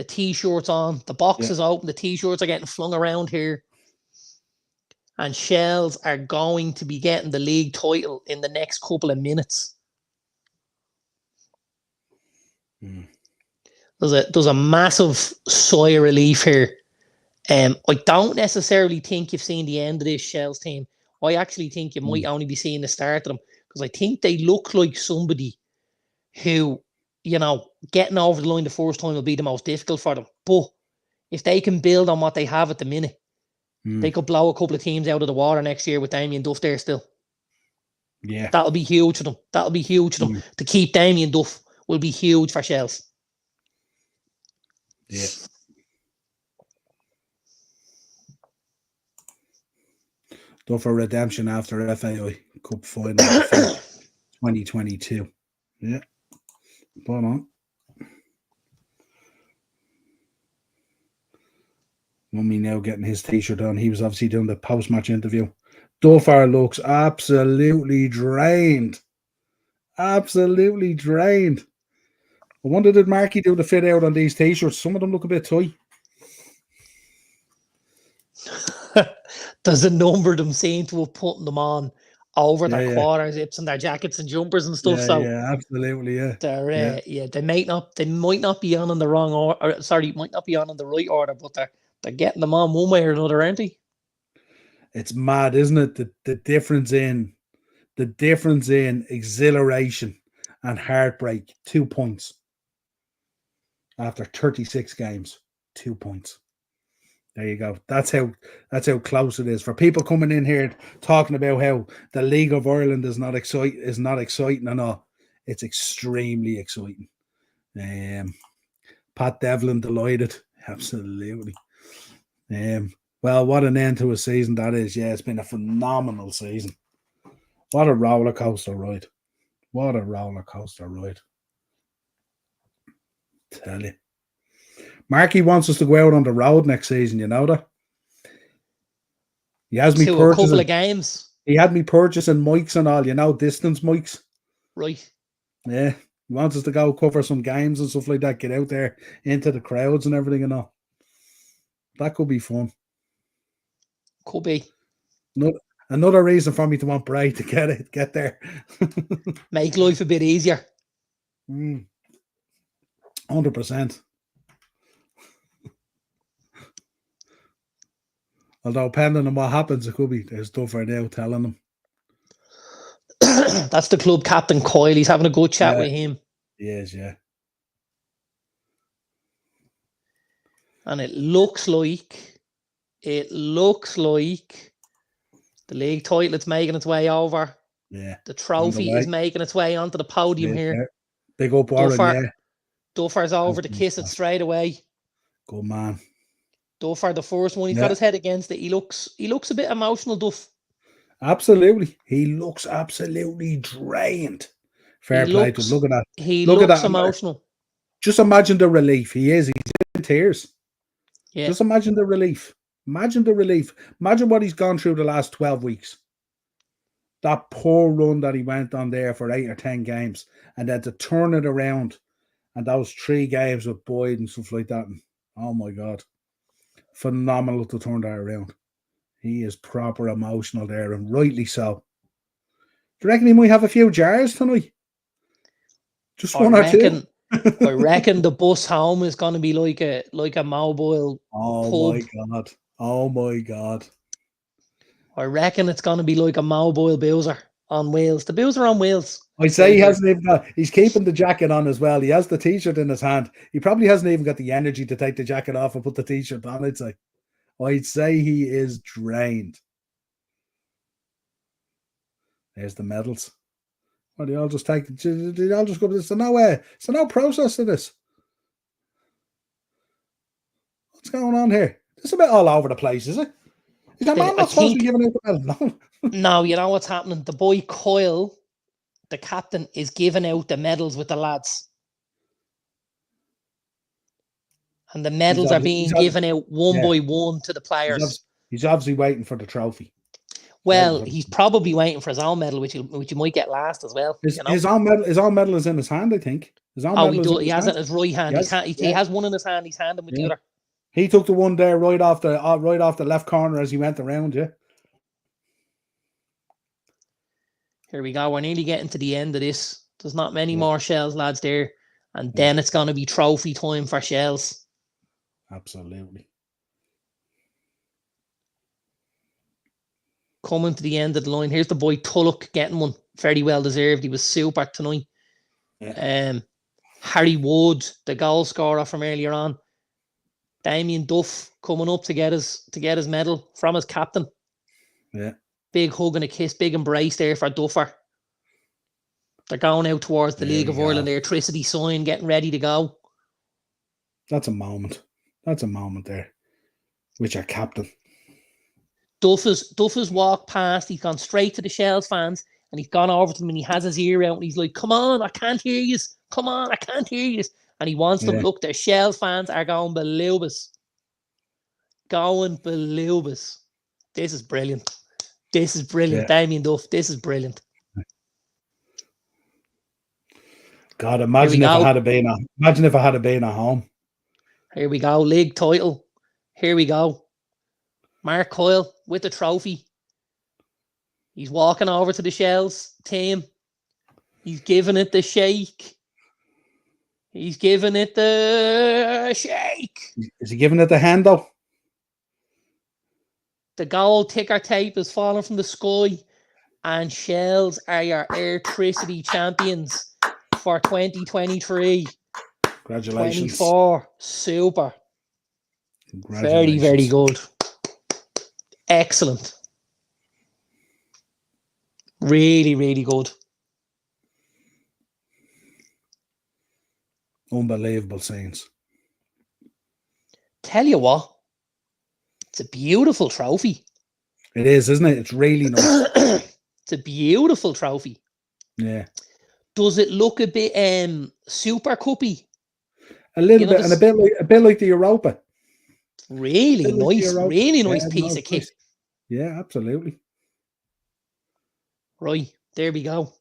t-shirts on. The box is open. The t-shirts are getting flung around here. And Shells are going to be getting the league title in the next couple of minutes. There's a massive sigh of relief here. I don't necessarily think you've seen the end of this Shells team. I actually think you might only be seeing the start of them, because I think they look like somebody who, getting over the line the first time will be the most difficult for them. But if they can build on what they have at the minute, they could blow a couple of teams out of the water next year with Damien Duff there still. Yeah. That'll be huge for them. To keep Damien Duff will be huge for Shells. Yeah. Duff for redemption after FAI Cup final 2022. Yeah. Spot on. Mummy now getting his t-shirt on. He was obviously doing the post-match interview. Duffar looks absolutely drained. Absolutely drained. I wonder, did Marky do the fit out on these t-shirts? Some of them look a bit tight. There's a number of them seem to have put them on over their quarter zips and their jackets and jumpers and stuff. Absolutely, they might not be on the wrong order. Sorry, might not be on the right order, but they're getting them on one way or another, aren't they? It's mad, isn't it? The difference in exhilaration and heartbreak. 2 points after 36 games. 2 points. There you go. That's how close it is. For people coming in here talking about how the League of Ireland is not exciting and all, it's extremely exciting. Pat Devlin delighted. Absolutely. Well, what an end to a season that is. Yeah, it's been a phenomenal season. What a roller coaster ride. Tell you. Marky wants us to go out on the road next season, you know that? He has me purchasing a couple of games. He had me purchasing mics and all, distance mics. Right. Yeah. He wants us to go cover some games and stuff like that, get out there into the crowds and everything and all. That could be fun. Could be. Another reason for me to want Bray to get there. Make life a bit easier. 100%. Although, depending on what happens, it could be there's stuff right now telling them. That's the club captain, Coyle. He's having a good chat with him. He is, yeah. And it looks like the league title is making its way over. Yeah. The trophy is making its way onto the podium here. Big up Warren, Duffer's over to kiss it straight away. Good man. Duffer, the first one, he's got his head against it. He looks a bit emotional, Duff. Absolutely. He looks absolutely drained. Fair play to him. Look at that. He Look at looks that. emotional. Just imagine the relief. He's in tears. Yeah. Just imagine the relief. Imagine the relief. Imagine what he's gone through the last 12 weeks. That poor run that he went on there for 8 or 10 games. And then to turn it around. And those 3 games with Boyd and stuff like that. And, oh my God. Phenomenal to turn that around. He is proper emotional there, and rightly so. Do you reckon he might have a few jars tonight? Just one or two? I reckon the bus home is going to be like a mobile Oh pub. my God. Oh my God. I reckon it's going to be like a mobile boozer on wheels. The boozer on wheels. I'd say he hasn't even got, he's keeping the jacket on as well. He has the t-shirt in his hand. He probably hasn't even got the energy to take the jacket off and put the t-shirt on, I'd say he is drained. There's the medals. Well, they all just take, they all just go, there's no process to this. What's going on here? It's a bit all over the place, is it? Is that man not supposed to be giving out the medal? No. No, you know what's happening? The boy Coyle, the captain, is giving out the medals with the lads. And the medals are being given out one by one to the players. He's obviously waiting for the trophy. Well, he's probably waiting for his own medal, which you might get last as well. His own medal is in his hand, I think. He has it in his right hand. He has one in his hand. He's handing with the other. He took the one there right off the left corner as he went around. Yeah. Here we go. We're nearly getting to the end of this. There's not many more Shells lads there, and then it's going to be trophy time for Shells. Absolutely. Coming to the end of the line. Here's the boy Tulloch getting one. Very well deserved. He was super tonight. Yeah. Harry Wood, the goal scorer from earlier on. Damien Duff coming up to get his medal from his captain. Yeah. Big hug and a kiss, big embrace there for Duffer. They're going out towards the League of Ireland electricity sign, getting ready to go. That's a moment. That's a moment there with your captain. Duff has walked past. He's gone straight to the Shells fans, and he's gone over to them, and he has his ear out, and he's like, "Come on, I can't hear you. Come on, I can't hear you." And he wants them. Look, the Shells fans are going balubas. Going balubas. This is brilliant. This is brilliant, Damien Duff. This is brilliant. God, imagine if I had been at home. Here we go, league title. Here we go. Mark Coyle with the trophy. He's walking over to the Shells team. He's giving it the shake. He's giving it the shake. Is he giving it the handle? The gold ticker tape is falling from the sky, and Shells are your electricity champions for 2023. Congratulations. 24. Super. Very, very good. Excellent. Really, really good. Unbelievable scenes. Tell you what, it's a beautiful trophy. It is, isn't it? It's really nice. It's a beautiful trophy. Yeah. Does it look a bit Super Cuppy? A little bit, and a bit like the Europa. Really nice, really nice piece of kit. Yeah, absolutely. Right, there we go.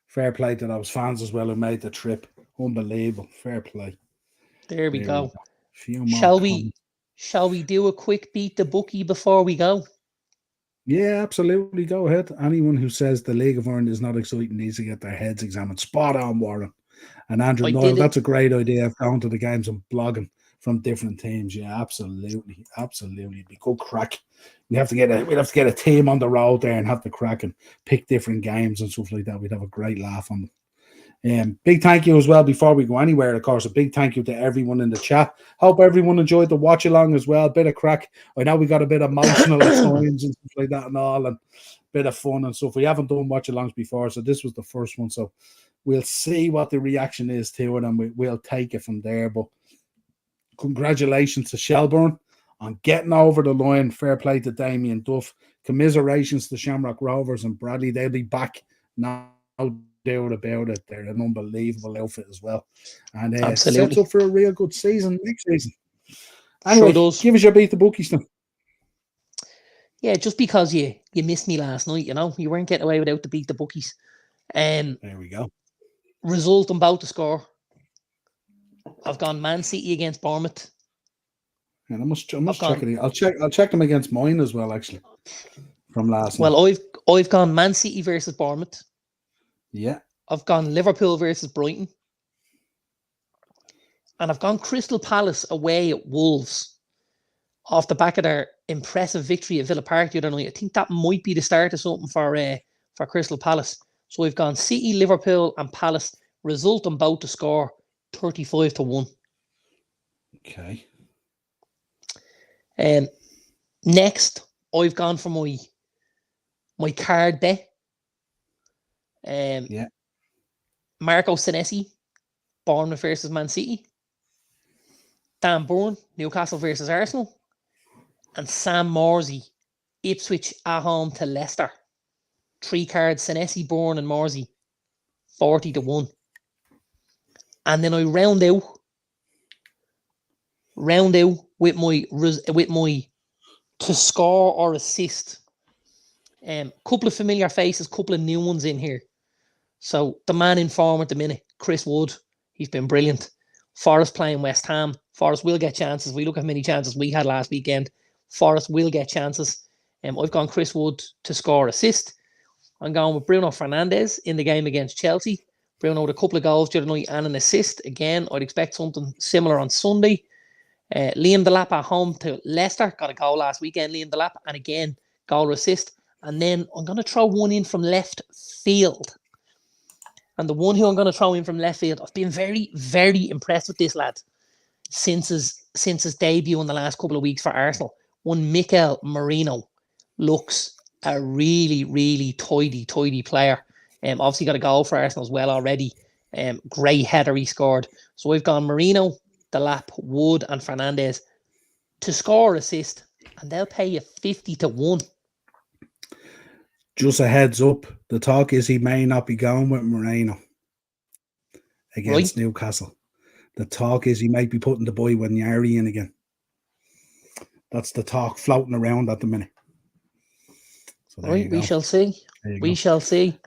Fair play to those fans as well who made the trip. Unbelievable. Fair play. There we go. Shall we do a quick beat the bookie before we go? Yeah, absolutely. Go ahead. Anyone who says the League of Ireland is not exciting needs to get their heads examined. Spot on, Warren. And Andrew Niall, that's a great idea of going to the games and blogging from different teams. Yeah, absolutely. Absolutely. It'd be good crack. We'd have to get a team on the road there and have the crack and pick different games and stuff like that. We'd have a great laugh on them. Big thank you as well before we go anywhere, of course. A big thank you to everyone in the chat. Hope everyone enjoyed the watch along as well. Bit of crack. I know we got a bit emotional at times and stuff like that and all, and bit of fun and stuff. We haven't done watch alongs before, so this was the first one. So we'll see what the reaction is to it, and we'll take it from there. But congratulations to Shelbourne on getting over the line. Fair play to Damien Duff. commiserations to Shamrock Rovers and Bradley. They'll be back now. Doubt about it. They're an unbelievable outfit as well. And sets up for a real good season next season. Anyway, sure does. Give us your beat the bookies now. Yeah, just because you missed me last night, you weren't getting away without the beat the bookies. There we go. Result I'm about to score. I've gone Man City against Bournemouth. And I must check it. I'll check them against mine as well, actually. From last night. Well, I've gone Man City versus Bournemouth. Yeah. I've gone Liverpool versus Brighton. And I've gone Crystal Palace away at Wolves off the back of their impressive victory at Villa Park the other night. I think that might be the start of something for Crystal Palace. So we've gone City, Liverpool and Palace. Result I'm about to score 35-1. Okay. Next, I've gone for my card bet. Yeah. Marco Senesi, Bournemouth versus Man City. Dan Burn, Newcastle versus Arsenal. And Sam Morsey, Ipswich at home to Leicester. 3 cards, Senesi, Burn and Morsey, 40-1. And then I round out with my to score or assist. Couple of familiar faces, couple of new ones in here. So the man in form at the minute, Chris Wood, he's been brilliant. Forest playing West Ham. Forest will get chances. We look at how many chances we had last weekend. Forest will get chances. I've gone Chris Wood to score assist. I'm going with Bruno Fernandes in the game against Chelsea. Bruno with a couple of goals the other night and an assist. Again, I'd expect something similar on Sunday. Liam Delap at home to Leicester. Got a goal last weekend, Liam Delap. And again, goal or assist. And then I'm going to throw one in from left field. And the one who I'm going to throw in from left field, I've been very, very impressed with this lad since his debut in the last couple of weeks for Arsenal. One Mikel Merino looks a really, really tidy player. Obviously got a goal for Arsenal as well already. Great header he scored. So we've gone Merino, Delap, Wood and Fernandes to score assist. And they'll pay you 50-1. Just a heads up, the talk is he may not be going with Moreno against Newcastle. The talk is he might be putting the boy Wanyari in again. That's the talk floating around at the minute. So right, we shall see. We shall see.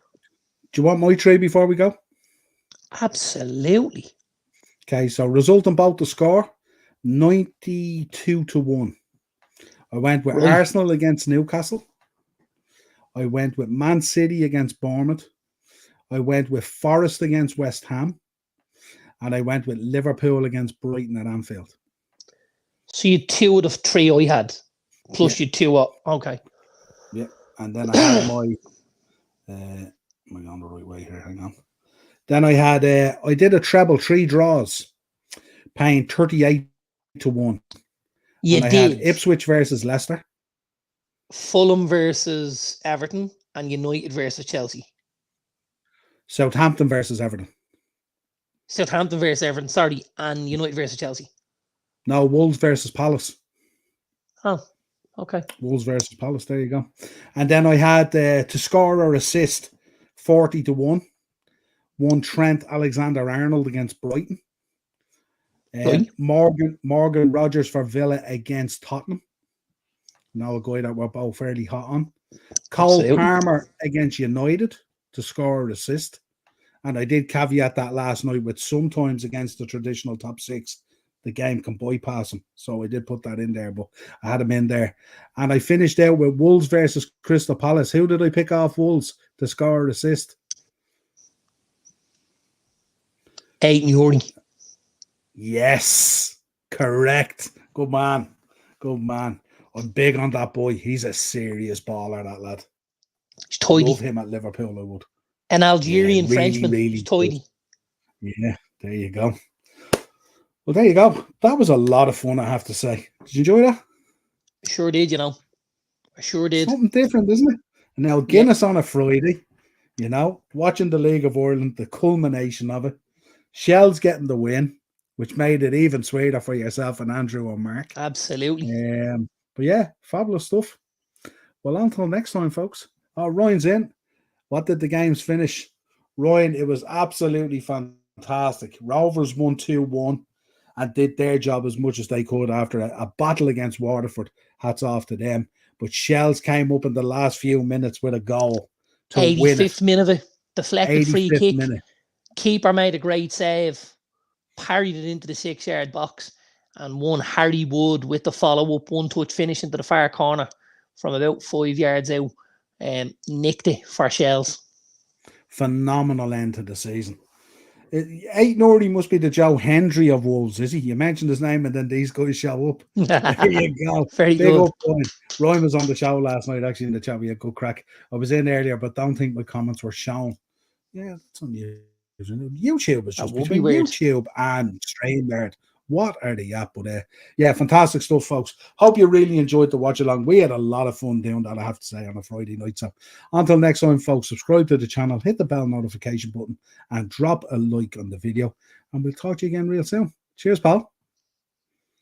Do you want my trade before we go? Absolutely. Okay, so result about the score, 92-1. I went with Arsenal against Newcastle. I went with Man City against Bournemouth. I went with Forest against West Ham. And I went with Liverpool against Brighton at Anfield. So you 2 out of 3 I had. Plus you 2 up. Okay. Yeah. And then I had my... am I going the right way here? Hang on. Then I had... I did a treble, 3 draws. Paying 38-1. You and I did. had Ipswich versus Leicester. Fulham versus Everton and United versus Chelsea. Southampton versus Everton. Southampton versus Everton, sorry, and United versus Chelsea. No, Wolves versus Palace. Oh, okay. Wolves versus Palace, there you go. And then I had to score or assist 40-1. One Trent Alexander-Arnold against Brighton. Morgan Rogers for Villa against Tottenham. Now a guy that we're both fairly hot on. Cole Palmer against United to score or assist. And I did caveat that last night with sometimes against the traditional top 6, the game can bypass him. So I did put that in there, but I had him in there. And I finished out with Wolves versus Crystal Palace. Who did I pick off Wolves to score or assist? Aidan Uri. Yes, correct. Good man. Good man. I'm big on that boy. He's a serious baller, that lad. He's tidy. I love him at Liverpool, I would. An Algerian Frenchman. Really He's tidy. Yeah, there you go. Well, there you go. That was a lot of fun, I have to say. Did you enjoy that? Sure did, I sure did. Something different, isn't it? And now Guinness on a Friday, watching the League of Ireland, the culmination of it. Shell's getting the win, which made it even sweeter for yourself and Andrew and Mark. Absolutely. But yeah, fabulous stuff. Well, until next time, folks. Ryan's in. What did the games finish? Ryan, it was absolutely fantastic. Rovers won 2-1 and did their job as much as they could after a battle against Waterford. Hats off to them. But Shells came up in the last few minutes with a goal to win it. 85th minute of it. Deflected free 85th kick. minute. Keeper made a great save. Parried it into the 6-yard box. And one Harry Wood with the follow-up one-touch finish into the far corner from about 5 yards out. Nicked it for Shells. Phenomenal end to the season. 8-0 must be the Joe Hendry of Wolves, is he? You mentioned his name and then these guys show up. There you go. Very Big good. Up point. Ryan was on the show last night, actually, in the chat. We had good crack. I was in earlier, but don't think my comments were shown. Yeah, that's on YouTube. Is just between YouTube and StreamYard. What are they at? But yeah, fantastic stuff, folks. Hope you really enjoyed the watch along. We had a lot of fun doing that, I have to say, on a Friday night. So until next time, folks, subscribe to the channel, hit the bell notification button, and drop a like on the video. And we'll talk to you again real soon. Cheers, pal.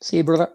See you, brother.